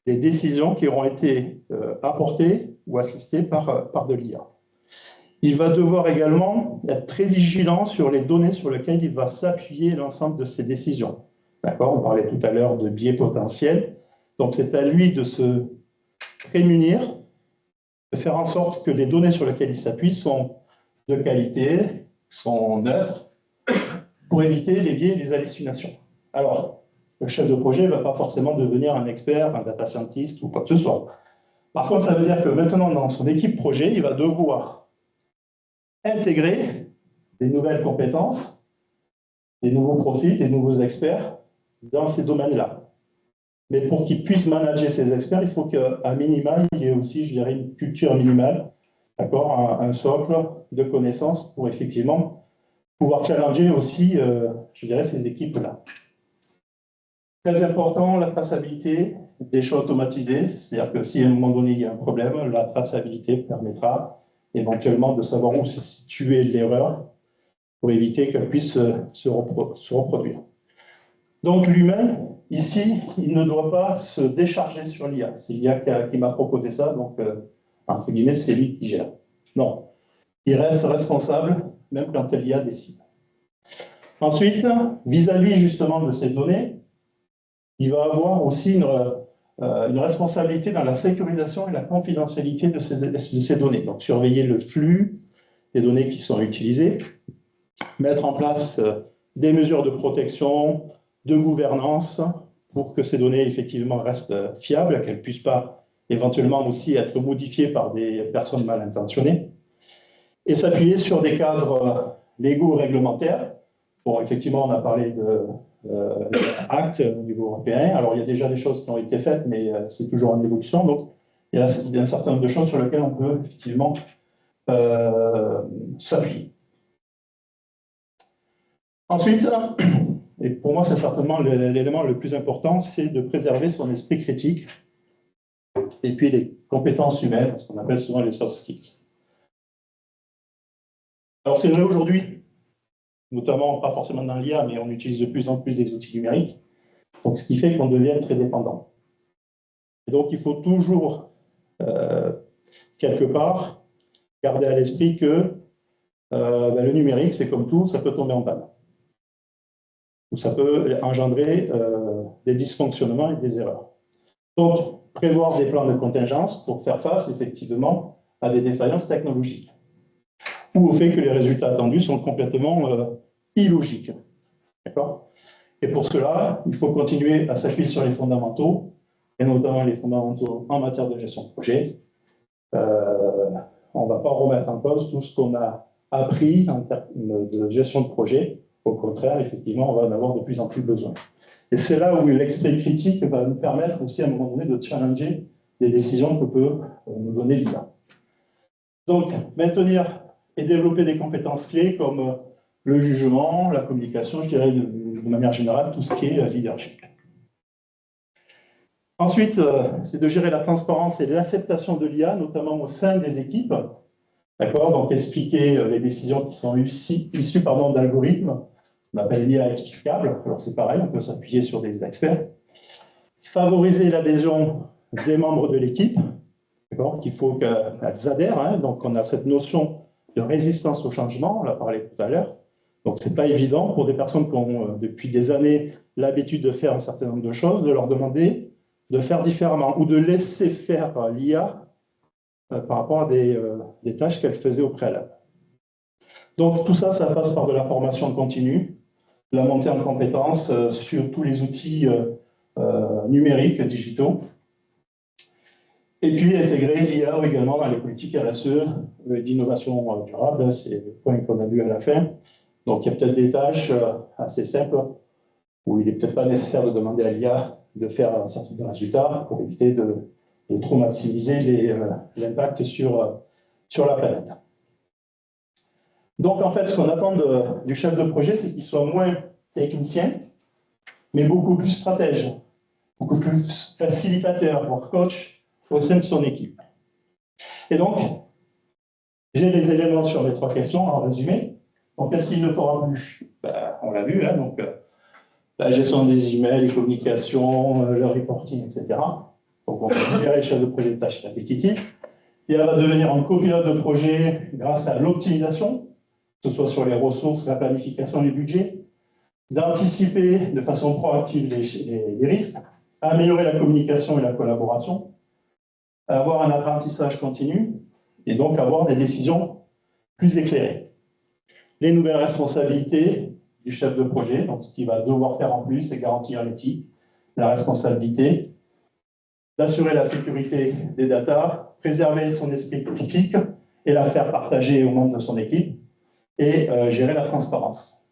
des décisions qui auront été apportées ou assistées par de l'IA. Il va devoir également être très vigilant sur les données sur lesquelles il va s'appuyer l'ensemble de ses décisions. D'accord ? On parlait tout à l'heure de biais potentiels. Donc c'est à lui de se prémunir, de faire en sorte que les données sur lesquelles il s'appuie sont de qualité, sont neutres, pour éviter les biais et les hallucinations. Alors, le chef de projet ne va pas forcément devenir un expert, un data scientist ou quoi que ce soit. Par contre, ça veut dire que maintenant, dans son équipe projet, il va devoir intégrer des nouvelles compétences, des nouveaux profils, des nouveaux experts dans ces domaines-là. Mais pour qu'il puisse manager ces experts, il faut qu'à minima, il y ait aussi, je dirais, une culture minimale, d'accord, un socle de connaissances pour effectivement pouvoir challenger aussi, je dirais, ces équipes-là. Très important, la traçabilité des choix automatisés, c'est-à-dire que si à un moment donné il y a un problème, la traçabilité permettra éventuellement de savoir où se situer l'erreur pour éviter qu'elle puisse se reproduire. Donc l'humain, ici, il ne doit pas se décharger sur l'IA. C'est l'IA qui m'a proposé ça, donc entre guillemets, c'est lui qui gère. Non, il reste responsable même quand l'IA décide. Ensuite, vis-à-vis justement de ces données, il va avoir aussi une responsabilité dans la sécurisation et la confidentialité de ces données. Donc surveiller le flux des données qui sont utilisées, mettre en place des mesures de protection, de gouvernance, pour que ces données effectivement restent fiables, qu'elles ne puissent pas éventuellement aussi être modifiées par des personnes mal intentionnées, et s'appuyer sur des cadres légaux réglementaires. Bon, effectivement, on a parlé de actes au niveau européen. Alors, il y a déjà des choses qui ont été faites, mais c'est toujours en évolution. Donc, il y a un certain nombre de choses sur lesquelles on peut effectivement s'appuyer. Ensuite, et pour moi, c'est certainement l'élément le plus important, c'est de préserver son esprit critique et puis les compétences humaines, ce qu'on appelle souvent les soft skills. Alors, c'est vrai aujourd'hui, notamment pas forcément dans l'IA, mais on utilise de plus en plus des outils numériques. Donc, ce qui fait qu'on devient très dépendant. Et donc, il faut toujours, quelque part, garder à l'esprit que le numérique, c'est comme tout, ça peut tomber en panne. Ou ça peut engendrer des dysfonctionnements et des erreurs. Donc, prévoir des plans de contingence pour faire face, effectivement, à des défaillances technologiques. Ou au fait que les résultats attendus sont complètement illogiques. D'accord ? Et pour cela, il faut continuer à s'appuyer sur les fondamentaux, et notamment les fondamentaux en matière de gestion de projet. On ne va pas remettre en cause tout ce qu'on a appris en termes de gestion de projet. Au contraire, effectivement, on va en avoir de plus en plus besoin. Et c'est là où l'esprit critique va nous permettre aussi à un moment donné de challenger des décisions que peut nous donner l'IA. Donc, maintenir et développer des compétences clés comme le jugement, la communication, je dirais de manière générale, tout ce qui est leadership. Ensuite, c'est de gérer la transparence et l'acceptation de l'IA, notamment au sein des équipes. D'accord ? Donc, expliquer les décisions qui sont issues d'algorithmes. On appelle l'IA explicable. Alors, c'est pareil, on peut s'appuyer sur des experts. Favoriser l'adhésion des membres de l'équipe. D'accord ? Qu'il faut qu'elles adhèrent. Hein. Donc, on a cette notion de résistance au changement. On l'a parlé tout à l'heure. Donc, ce n'est pas évident pour des personnes qui ont, depuis des années, l'habitude de faire un certain nombre de choses, de leur demander de faire différemment ou de laisser faire l'IA par rapport à des tâches qu'elle faisait au préalable. Donc tout ça, ça passe par de la formation continue, la montée en compétences sur tous les outils numériques, digitaux, et puis intégrer l'IA également dans les politiques RSE d'innovation durable, c'est le point qu'on a vu à la fin. Donc il y a peut-être des tâches assez simples où il n'est peut-être pas nécessaire de demander à l'IA de faire un certain nombre de résultats pour éviter de trop maximiser l'impact sur la planète. Donc, en fait, ce qu'on attend du chef de projet, c'est qu'il soit moins technicien, mais beaucoup plus stratège, beaucoup plus facilitateur, voire coach au sein de son équipe. Et donc, j'ai les éléments sur les 3 questions en résumé. Donc, qu'est-ce qu'il ne fera plus? On l'a vu, hein, donc la gestion des emails, les communications, le reporting, etc. Donc, on va libérer le chef de projet de tâches répétitives. Et elle va devenir un copilote de projet grâce à l'optimisation, que ce soit sur les ressources, la planification, les budgets, d'anticiper de façon proactive les risques, améliorer la communication et la collaboration, avoir un apprentissage continu et donc avoir des décisions plus éclairées. Les nouvelles responsabilités du chef de projet, donc ce qu'il va devoir faire en plus, c'est garantir l'éthique, la responsabilité, d'assurer la sécurité des datas, préserver son esprit critique et la faire partager aux membres de son équipe et gérer la transparence.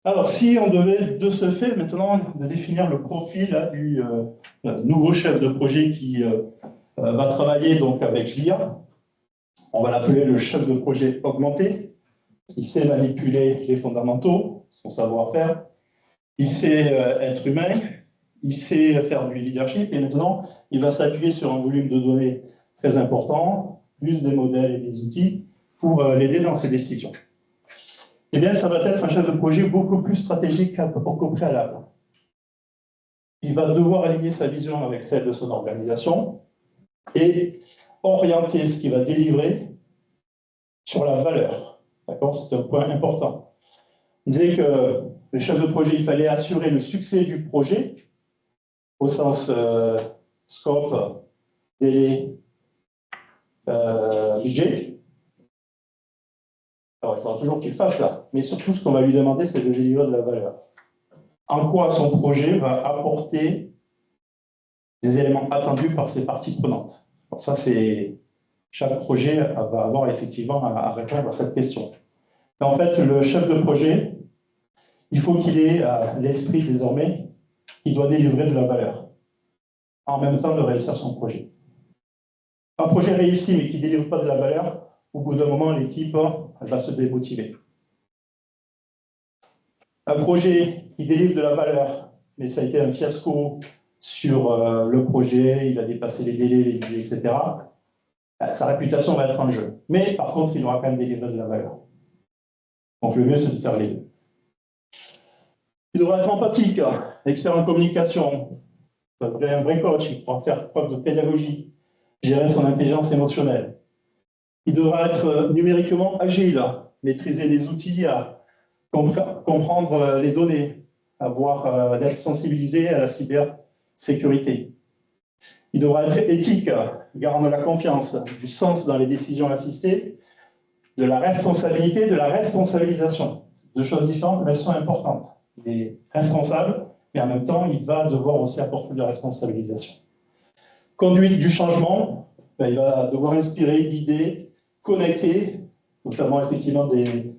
Alors, si on devait de ce fait maintenant de définir le profil là, du nouveau chef de projet qui va travailler donc avec l'IA, on va l'appeler le chef de projet augmenté. Il sait manipuler les fondamentaux, son savoir-faire, il sait être humain, il sait faire du leadership et maintenant il va s'appuyer sur un volume de données très important, plus des modèles et des outils pour l'aider dans ses décisions. Eh bien, ça va être un chef de projet beaucoup plus stratégique qu'au préalable. Il va devoir aligner sa vision avec celle de son organisation et orienter ce qu'il va délivrer sur la valeur. D'accord? C'est un point important. On disait que le chef de projet, il fallait assurer le succès du projet au sens scope, délai, budget. Alors, il faudra toujours qu'il fasse ça. Mais surtout, ce qu'on va lui demander, c'est de délivrer de la valeur. En quoi son projet va apporter des éléments attendus par ses parties prenantes. Alors ça, c'est... Chaque projet va avoir effectivement à répondre à cette question. Mais en fait, le chef de projet, il faut qu'il ait à l'esprit désormais qu'il doit délivrer de la valeur, en même temps de réussir son projet. Un projet réussi mais qui ne délivre pas de la valeur, au bout d'un moment, l'équipe va se démotiver. Un projet qui délivre de la valeur, mais ça a été un fiasco sur le projet, il a dépassé les délais, les budgets, etc., sa réputation va être en jeu. Mais par contre, il aura quand même délivré de la valeur. Donc le mieux, c'est de faire les deux. Il devra être empathique, expert en communication, un vrai coach, il pourra faire preuve de pédagogie, gérer son intelligence émotionnelle. Il devra être numériquement agile, maîtriser les outils, comprendre les données, d'être sensibilisé à la cybersécurité. Il devra être éthique, garant de la confiance, du sens dans les décisions assistées, de la responsabilité, de la responsabilisation. C'est deux choses différentes, mais elles sont importantes. Il est responsable, mais en même temps, il va devoir aussi apporter de la responsabilisation. Conduite du changement, il va devoir inspirer, guider, connecter, notamment effectivement des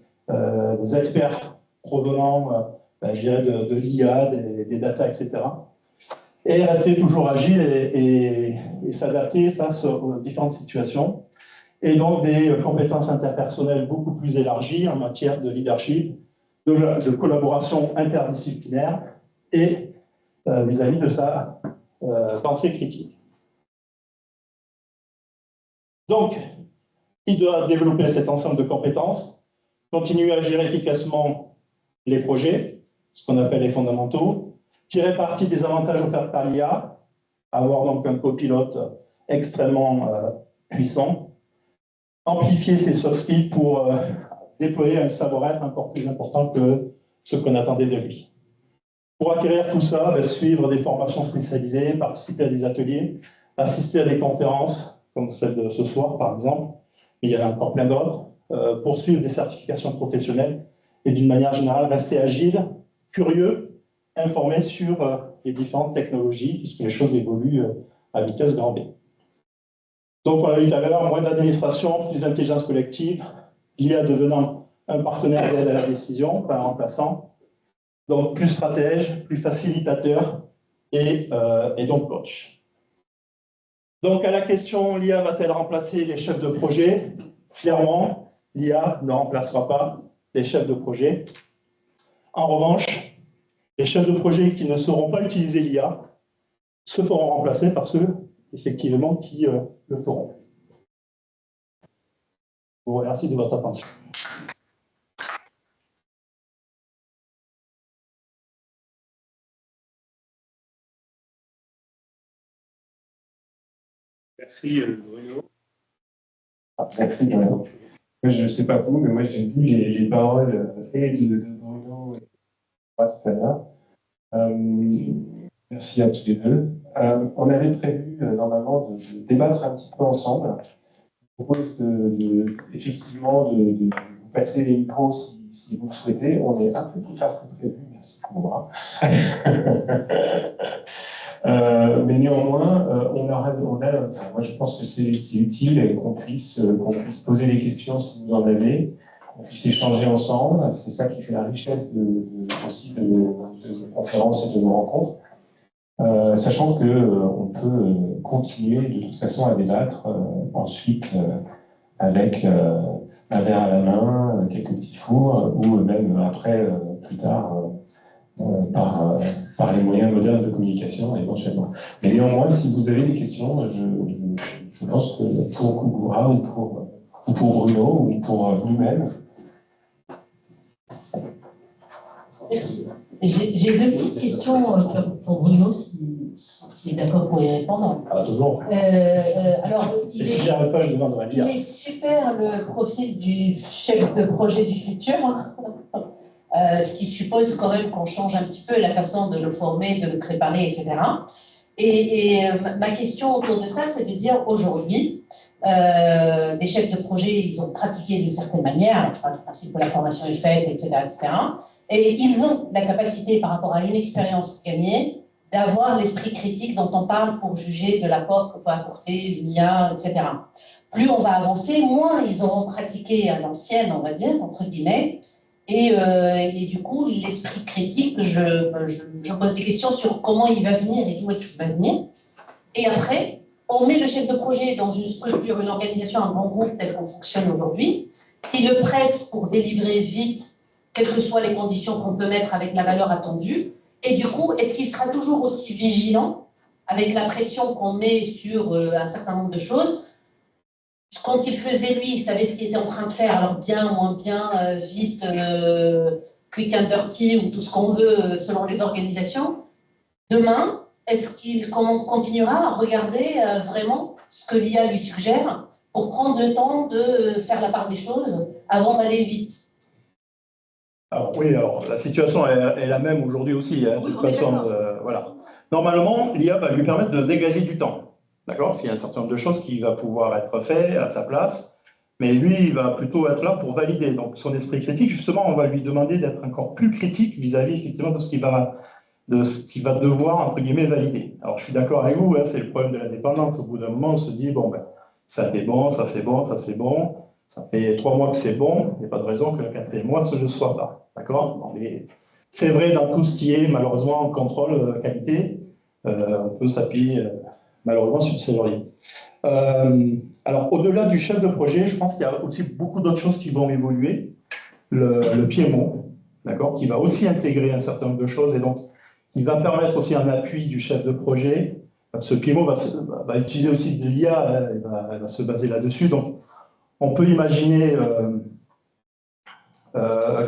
experts provenant je dirais de l'IA, des data, etc. Et rester toujours agile et s'adapter face aux différentes situations. Et donc des compétences interpersonnelles beaucoup plus élargies en matière de leadership, de collaboration interdisciplinaire et vis-à-vis de sa pensée critique. Donc, il doit développer cet ensemble de compétences, continuer à gérer efficacement les projets, ce qu'on appelle les fondamentaux, tirer parti des avantages offerts par l'IA, avoir donc un copilote extrêmement puissant, amplifier ses soft skills pour déployer un savoir-être encore plus important que ce qu'on attendait de lui. Pour acquérir tout ça, suivre des formations spécialisées, participer à des ateliers, assister à des conférences, comme celle de ce soir par exemple, mais il y en a encore plein d'autres, poursuivre des certifications professionnelles et d'une manière générale rester agile, curieux, informé sur les différentes technologies, puisque les choses évoluent à vitesse grand V. Donc, on l'a vu tout à l'heure, moins d'administration, plus d'intelligence collective, l'IA devenant un partenaire d'aide à la décision, pas un remplaçant. Donc, plus stratège, plus facilitateur et donc coach. Donc, à la question, l'IA va-t-elle remplacer les chefs de projet? Clairement, l'IA ne remplacera pas les chefs de projet. En revanche, les chefs de projet qui ne sauront pas utiliser l'IA se feront remplacer par ceux, effectivement, qui le feront. Je vous remercie de votre attention. Merci Bruno. Merci Bruno. Je ne sais pas vous, mais moi j'ai vu les paroles et de Bruno et tout à l'heure. Merci à tous les deux. On avait prévu normalement de débattre un petit peu ensemble. Je propose effectivement de vous passer les micros si vous le souhaitez. On est un peu plus tard que prévu, merci pour moi. Mais néanmoins, moi je pense que c'est utile qu'on puisse poser des questions si vous en avez, qu'on puisse échanger ensemble. C'est ça qui fait la richesse aussi de nos conférences et de nos rencontres. Sachant qu'on peut continuer de toute façon à débattre ensuite avec un verre à la main, quelques petits fours, ou même après, plus tard, par les moyens modernes de communication éventuellement. Mais néanmoins, si vous avez des questions, je pense que pour Kougoura ou pour Bruno ou pour nous-mêmes. Merci. J'ai deux petites questions pour Bruno, s'il est d'accord pour y répondre. Ah, toujours. Alors, et si j'y arrive pas, je demanderai à il est super le profil du chef de projet du futur, ce qui suppose quand même qu'on change un petit peu la façon de le former, de le préparer, etc. Et ma question autour de ça, c'est de dire aujourd'hui, des chefs de projet, ils ont pratiqué d'une certaine manière, je crois que le principe que la formation est faite, etc., etc. Et ils ont la capacité, par rapport à une expérience gagnée, d'avoir l'esprit critique dont on parle pour juger de l'apport que peut apporter l'IA, etc. Plus on va avancer, moins ils auront pratiqué à l'ancienne, on va dire, entre guillemets, et du coup, l'esprit critique, je pose des questions sur comment il va venir et d'où est-ce qu'il va venir. Et après, on met le chef de projet dans une structure, une organisation, un grand groupe tel qu'on fonctionne aujourd'hui, qui le presse pour délivrer vite, quelles que soient les conditions qu'on peut mettre avec la valeur attendue. Et du coup, est-ce qu'il sera toujours aussi vigilant avec la pression qu'on met sur un certain nombre de choses quand il faisait lui, il savait ce qu'il était en train de faire, alors bien, moins bien, vite, quick and dirty ou tout ce qu'on veut selon les organisations. Demain, est-ce qu'il continuera à regarder vraiment ce que l'IA lui suggère pour prendre le temps de faire la part des choses avant d'aller vite? Alors oui, alors la situation est la même aujourd'hui aussi, hein, de toute façon, voilà. Normalement, l'IA va lui permettre de dégager du temps, d'accord? Parce qu'il y a un certain nombre de choses qui va pouvoir être fait à sa place, mais lui, il va plutôt être là pour valider. Donc son esprit critique, justement, on va lui demander d'être encore plus critique vis-à-vis effectivement de ce qu'il va devoir, entre guillemets, valider. Alors je suis d'accord avec vous, hein, c'est le problème de la dépendance. Au bout d'un moment, on se dit, bon, ben, ça c'est bon, ça c'est bon, ça c'est bon. Ça fait 3 mois que c'est bon, il n'y a pas de raison que le 4e mois ce ne soit pas. D'accord? C'est vrai dans tout ce qui est malheureusement contrôle qualité, on peut s'appuyer malheureusement sur ces lauriers. Alors au-delà du chef de projet, je pense qu'il y a aussi beaucoup d'autres choses qui vont évoluer. Le PMO, d'accord, qui va aussi intégrer un certain nombre de choses et donc il va permettre aussi un appui du chef de projet. Ce PMO va utiliser aussi de l'IA, il va se baser là-dessus. Donc on peut imaginer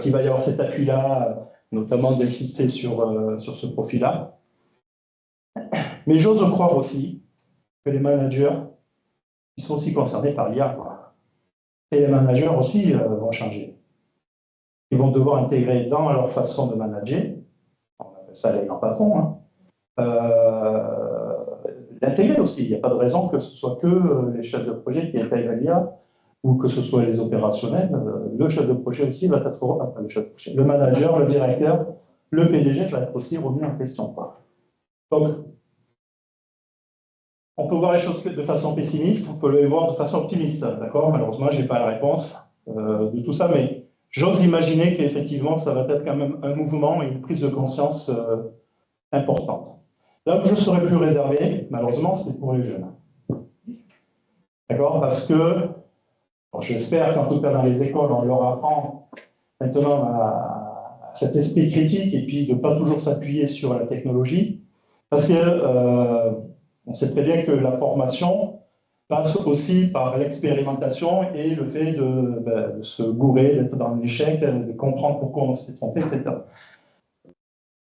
qu'il va y avoir cet appui-là, notamment d'insister sur ce profil-là. Mais j'ose croire aussi que les managers, ils sont aussi concernés par l'IA. Et les managers aussi vont changer. Ils vont devoir intégrer dans leur façon de manager, on appelle ça les grands patrons, l'intégrer aussi. Il n'y a pas de raison que ce soit que les chefs de projet qui intègrent l'IA, ou que ce soit les opérationnels, le chef de projet aussi va être, le manager, le directeur, le PDG va être aussi remis en question. Donc, on peut voir les choses de façon pessimiste, on peut les voir de façon optimiste, d'accord? Malheureusement, je n'ai pas la réponse de tout ça, mais j'ose imaginer qu'effectivement, ça va être quand même un mouvement et une prise de conscience importante. Là où je serai plus réservé, malheureusement, c'est pour les jeunes. D'accord? Parce que j'espère qu'en tout cas dans les écoles, on leur apprend maintenant à cet esprit critique et puis de ne pas toujours s'appuyer sur la technologie. Parce que on sait très bien que la formation passe aussi par l'expérimentation et le fait de se gourer, d'être dans l'échec, de comprendre pourquoi on s'est trompé, etc.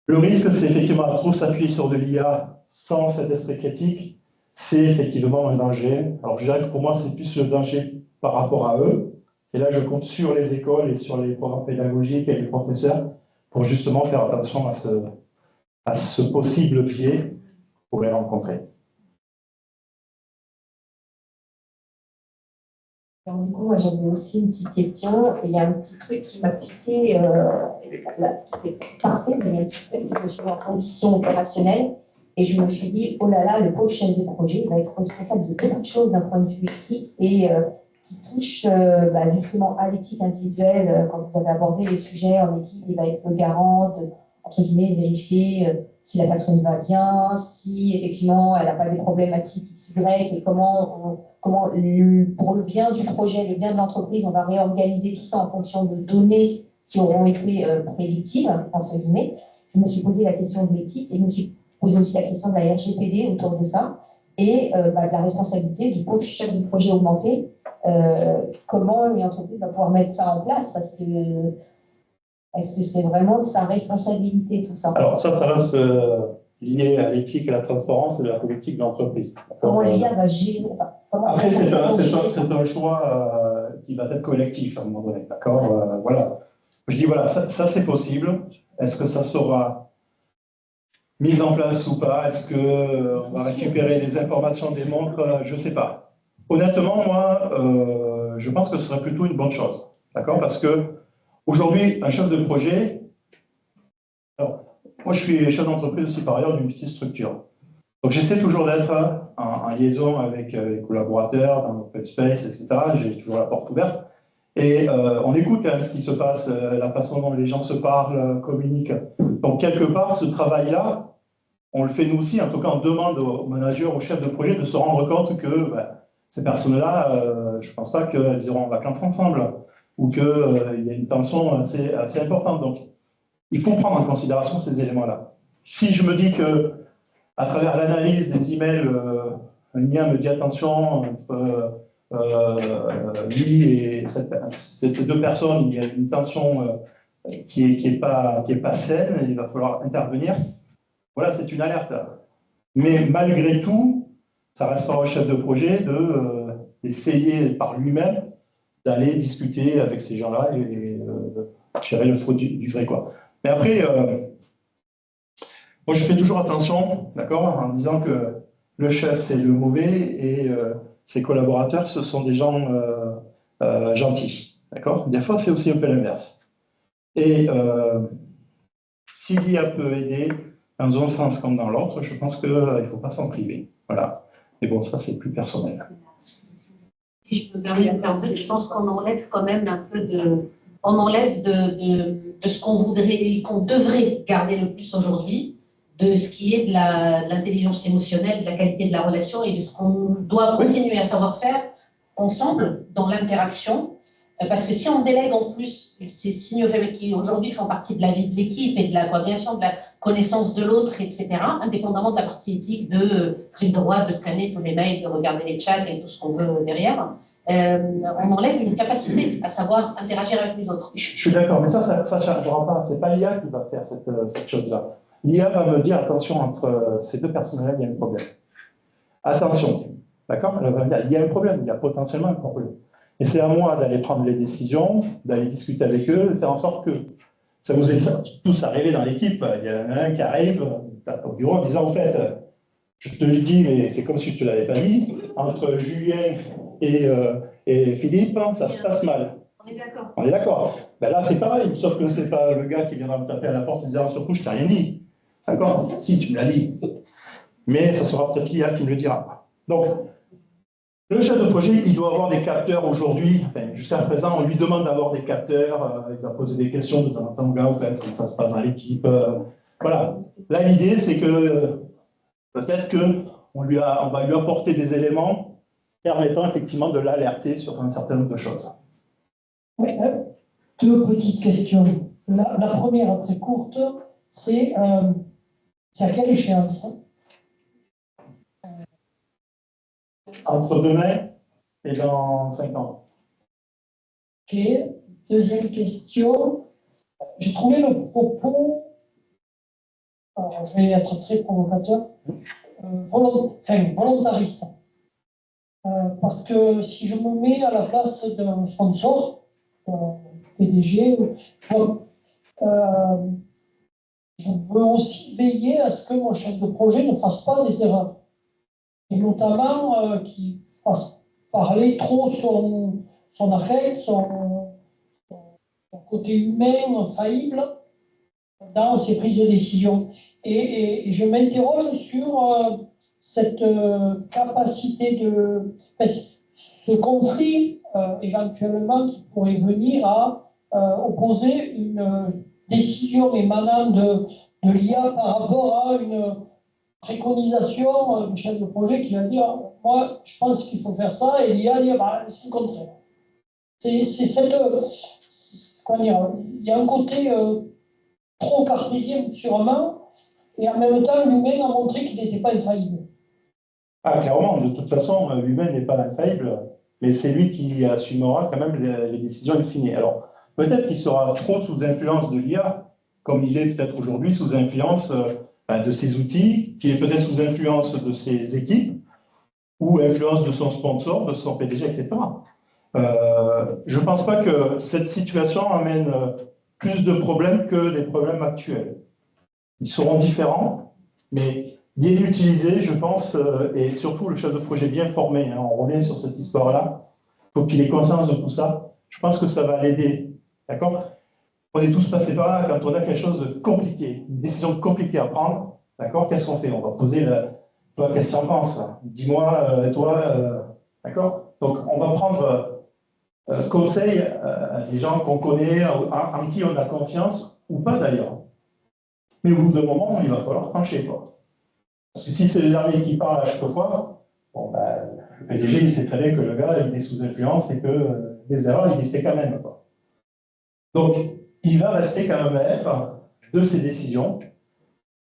Le risque, c'est effectivement à trop s'appuyer sur de l'IA sans cet esprit critique, c'est effectivement un danger. Alors je dirais que pour moi, c'est plus le danger par rapport à eux. Et là, je compte sur les écoles et sur les programmes pédagogiques et les professeurs pour justement faire attention à ce possible biais qu'on pourrait rencontrer. Alors, du coup, moi, j'avais aussi une petite question. Il y a un petit truc qui m'a piqué, parfait, mais il y a un petit truc, je me suis mis en condition opérationnelle et je me suis dit, oh là là, le pauvre chef de projet va être responsable de beaucoup de choses d'un point de vue éthique et qui touche justement à l'éthique individuelle. Quand vous avez abordé les sujets en équipe, il va être le garant de, entre guillemets, vérifier si la personne va bien, si effectivement elle n'a pas des problématiques XY et comment pour le bien du projet, le bien de l'entreprise, on va réorganiser tout ça en fonction de données qui auront été prédictives, entre guillemets. Je me suis posé la question de l'éthique et je me suis posé aussi la question de la RGPD autour de ça et de la responsabilité du pauvre chef de projet augmenté. Comment une entreprise va pouvoir mettre ça en place parce que est-ce que c'est vraiment de sa responsabilité tout ça? Alors ça reste lié à l'éthique et la transparence et la politique de l'entreprise. Comment l'IA va gérer? Après, c'est un choix qui va être collectif à un moment donné, d'accord? Voilà. Je dis, voilà, ça c'est possible. Est-ce que ça sera mis en place ou pas? Est-ce qu'on va récupérer les informations des montres? Je ne sais pas. Honnêtement, moi, je pense que ce serait plutôt une bonne chose, d'accord? Parce que aujourd'hui, un chef de projet, alors, moi je suis chef d'entreprise aussi par ailleurs d'une petite structure. Donc j'essaie toujours d'être en liaison avec les collaborateurs dans l'open space, etc. J'ai toujours la porte ouverte. Et on écoute ce qui se passe, la façon dont les gens se parlent, communiquent. Donc quelque part, ce travail-là, on le fait nous aussi. En tout cas, on demande aux managers, aux chefs de projet de se rendre compte que ces personnes-là, je ne pense pas qu'elles iront en vacances ensemble ou qu'il y a une tension assez importante. Donc, il faut prendre en considération ces éléments-là. Si je me dis que à travers l'analyse des emails, un lien me dit attention, entre lui et ces deux personnes, il y a une tension qui est pas saine, il va falloir intervenir. Voilà, c'est une alerte. Mais malgré tout, ça restera au chef de projet d'essayer par lui-même d'aller discuter avec ces gens-là et tirer le fruit du vrai, quoi. Mais après, moi je fais toujours attention, d'accord, en disant que le chef c'est le mauvais et ses collaborateurs ce sont des gens gentils, d'accord. Des fois c'est aussi un peu l'inverse. Et si l'IA peut aider dans un sens comme dans l'autre, je pense qu'il ne faut pas s'en priver. Voilà. Mais bon, ça c'est plus personnel. Si je peux me permettre un truc, je pense qu'on enlève quand même un peu on enlève de ce qu'on voudrait, qu'on devrait garder le plus aujourd'hui, de ce qui est de l'intelligence émotionnelle, de la qualité de la relation et de ce qu'on doit continuer à savoir faire ensemble dans l'interaction. Parce que si on délègue en plus ces signaux faibles qui aujourd'hui font partie de la vie de l'équipe et de la coordination, de la connaissance de l'autre, etc., indépendamment de la partie éthique j'ai le droit de scanner tous les mails, de regarder les chats et tout ce qu'on veut derrière, on enlève une capacité à savoir interagir avec les autres. Je suis d'accord, mais ça ne changera pas. Ce n'est pas l'IA qui va faire cette chose-là. L'IA va me dire, attention, entre ces deux personnes-là, il y a un problème. Attention, d'accord? Elle va me dire, il y a un problème, il y a potentiellement un problème. Et c'est à moi d'aller prendre les décisions, d'aller discuter avec eux, de faire en sorte que ça vous est tous arrivé dans l'équipe. Il y en a un qui arrive au bureau en disant, en fait, je te le dis, mais c'est comme si je ne te l'avais pas dit, entre Julien et Philippe, ça se passe mal. On est d'accord. On est d'accord. Ben là, c'est pareil, sauf que ce n'est pas le gars qui viendra me taper à la porte en disant, surtout, je ne t'ai rien dit. D'accord? Si, tu me l'as dit. Mais ça sera peut-être l'IA qui me le dira. Donc, le chef de projet, il doit avoir des capteurs aujourd'hui. Enfin, jusqu'à présent, on lui demande d'avoir des capteurs. Il va poser des questions de temps en temps au gars, en fait, comment ça se passe dans l'équipe. Voilà. Là, l'idée, c'est que peut-être qu'on va lui apporter des éléments permettant effectivement de l'alerter sur un certain nombre de choses. Oui, deux petites questions. La première, très courte, c'est à quelle échéance? Entre demain et dans 5 ans. Ok. Deuxième question. J'ai trouvé le propos, alors je vais être très provocateur, volontariste. Parce que si je me mets à la place d'un sponsor, PDG, je veux aussi veiller à ce que mon chef de projet ne fasse pas des erreurs. Et notamment qu'il fasse parler trop son affect, son côté humain faillible dans ses prises de décision. Et je m'interroge sur cette capacité ce conflit éventuellement qui pourrait venir à opposer une décision émanant de l'IA par rapport à une préconisation du chef de projet qui va dire « moi, je pense qu'il faut faire ça » et l'IA dit bah, « c'est le contraire ». C'est comment dire, il y a un côté trop cartésien sûrement, et en même temps, l'humain a montré qu'il n'était pas infaillible. Ah, clairement, de toute façon, l'humain n'est pas infaillible, mais c'est lui qui assumera quand même les décisions in fine. Alors, peut-être qu'il sera trop sous influence de l'IA, comme il est peut-être aujourd'hui sous influence de ses outils, qui est peut-être sous influence de ses équipes, ou influence de son sponsor, de son PDG, etc. Je ne pense pas que cette situation amène plus de problèmes que les problèmes actuels. Ils seront différents, mais bien utilisés, je pense, et surtout le chef de projet bien formé, hein, on revient sur cette histoire-là, il faut qu'il ait conscience de tout ça. Je pense que ça va l'aider, d'accord? On est tous passés par là quand on a quelque chose de compliqué, une décision compliquée à prendre, d'accord? Qu'est-ce qu'on fait? On va poser toi, qu'est-ce que tu en penses? Dis-moi, toi, d'accord? Donc, on va prendre conseil à des gens qu'on connaît, en qui on a confiance, ou pas d'ailleurs. Mais au bout d'un moment, il va falloir trancher, quoi. Parce que si c'est les derniers qui parlent à chaque fois, bon, ben, le PDG, il sait très bien que le gars, il est sous influence et que les erreurs, il les fait quand même, quoi. Donc, il va rester quand même maître de ses décisions,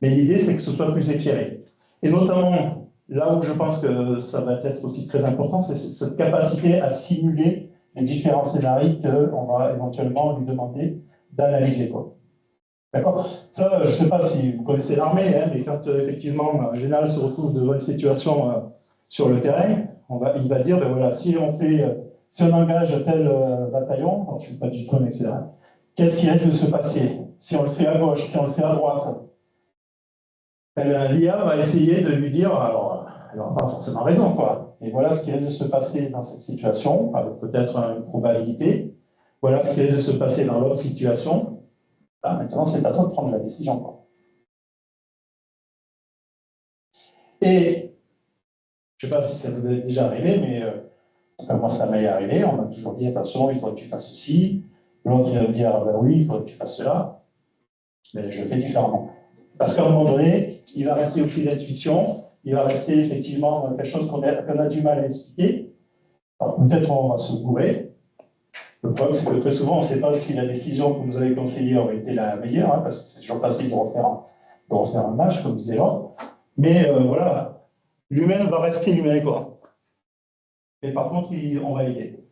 mais l'idée, c'est que ce soit plus éclairé. Et notamment, là où je pense que ça va être aussi très important, c'est cette capacité à simuler les différents scénarios qu'on va éventuellement lui demander d'analyser. D'accord? Ça, je ne sais pas si vous connaissez l'armée, hein, mais quand effectivement un général se retrouve devant une situation sur le terrain, il va dire, ben voilà, si on engage tel bataillon, alors, je ne suis pas du tout un excellent, qu'est-ce qui risque de se passer? Si on le fait à gauche, si on le fait à droite, l'IA va essayer de lui dire, alors, elle n'aura pas forcément raison, quoi. Et voilà ce qui risque de se passer dans cette situation, avec peut-être une probabilité. Voilà ce qui risque de se passer dans l'autre situation. Là, maintenant, c'est à toi de prendre la décision, quoi. Et, je ne sais pas si ça vous est déjà arrivé, mais moi, ça m'est arrivé. On m'a toujours dit, attention, il faut que tu fasses ceci. L'autre, il va me dire, ah ben oui, il faut que tu fasses cela. Mais je le fais différemment. Parce qu'à un moment donné, il va rester aussi l'intuition, il va rester effectivement quelque chose qu'on a du mal à expliquer. Alors peut-être on va se gourer. Le problème, c'est que très souvent, on ne sait pas si la décision que vous avez conseillée aurait été la meilleure, hein, parce que c'est toujours facile de refaire un match, comme disait l'autre. Mais voilà, l'humain va rester l'humain, quoi. Et par contre, on va aider.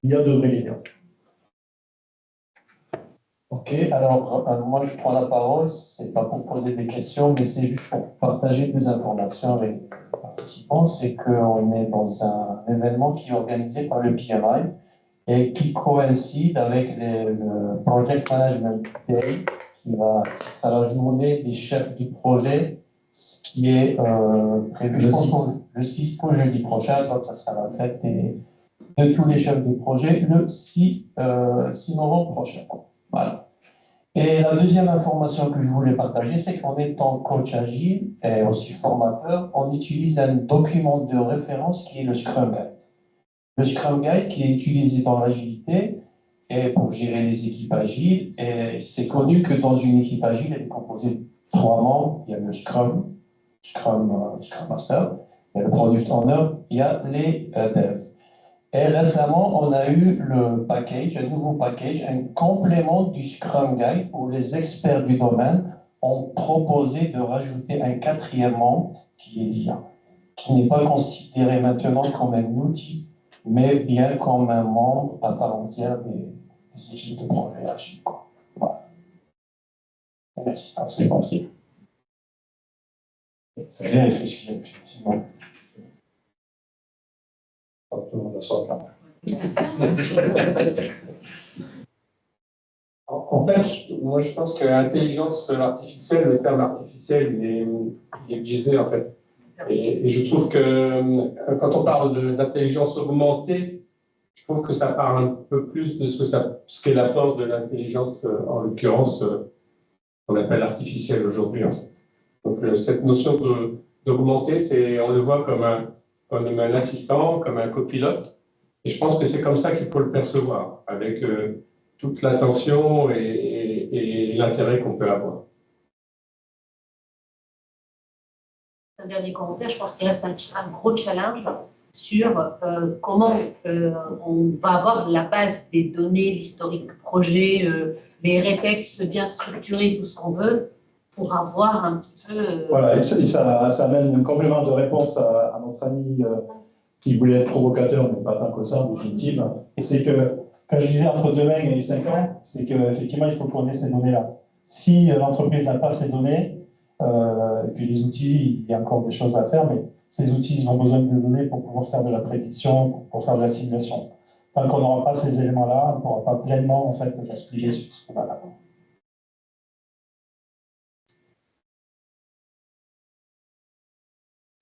Il y a de vrais leaders. Ok, alors moi je prends la parole, c'est pas pour poser des questions, mais c'est juste pour partager des informations avec les participants. C'est qu'on est dans un événement qui est organisé par le PMI et qui coïncide avec le Project Management Day, c'est la journée des chefs de projet, ce qui est prévu le 6 pour jeudi prochain, donc ça sera la fête de tous les chefs de projet le 6 novembre prochain. Voilà. Et la deuxième information que je voulais partager, c'est qu'en étant coach agile et aussi formateur, on utilise un document de référence qui est le Scrum Guide. Le Scrum Guide qui est utilisé dans l'agilité et pour gérer les équipes agiles. Et c'est connu que dans une équipe agile, elle est composée de 3 membres. Il y a le Scrum Master, il y a le Product Owner, il y a les devs. Et récemment, on a eu un nouveau package, un complément du Scrum Guide où les experts du domaine ont proposé de rajouter un 4e membre qui est l'IA, qui n'est pas considéré maintenant comme un outil, mais bien comme un membre à part entière des équipes de projet agile. Voilà. Merci, c'est possible. C'est bien réfléchi, effectivement. Tout le monde a soif, là. En fait, moi je pense que l'intelligence artificielle, le terme artificiel, il est biaisé en fait. Et je trouve que quand on parle d'intelligence augmentée, je trouve que ça parle un peu plus de ce qu'est l'apport de l'intelligence, en l'occurrence, qu'on appelle artificielle aujourd'hui. En fait. Donc cette notion d'augmenter, on le voit comme un assistant, comme un copilote. Et je pense que c'est comme ça qu'il faut le percevoir, avec toute l'attention et l'intérêt qu'on peut avoir. Un dernier commentaire, je pense qu'il reste un gros challenge sur comment on va avoir la base des données, l'historique projet, les répex bien structurés, tout ce qu'on veut, pour avoir un petit peu… Voilà, et ça amène un complément de réponse à notre ami qui voulait être provocateur, mais pas tant que ça, en définitive. Et c'est que, quand je disais entre demain et 5 ans, c'est qu'effectivement, il faut qu'on ait ces données-là. Si l'entreprise n'a pas ces données, et puis les outils, il y a encore des choses à faire, mais ces outils, ils ont besoin de données pour pouvoir faire de la prédiction, pour faire de la simulation. Tant qu'on n'aura pas ces éléments-là, on ne pourra pas pleinement, en fait, expliquer sur ce qu'on va là.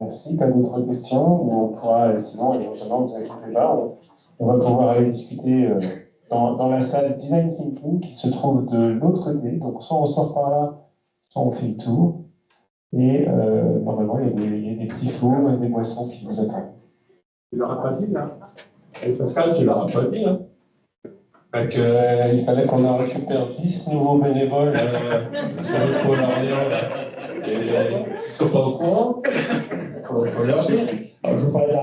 Merci, pas d'autres questions. On pourra, sinon, éventuellement, vous inquiétez pas, on va pouvoir aller discuter dans la salle Design Thinking qui se trouve de l'autre côté. Donc, soit on sort par là, soit on fait le tour. Et normalement, il y a des petits fours et des boissons qui vous attendent. Tu l'auras pas dit, là. Avec Pascal, tu l'auras pas dit, hein. Il fallait qu'on en récupère 10 nouveaux bénévoles sur le pôle Orléans. Ils ne sont pas au courant. Il faut leur dire. Je vous parlais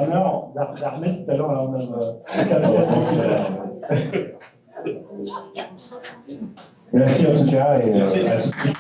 d'armée tout à l'heure, on Merci en tout cas et merci. à tout de suite.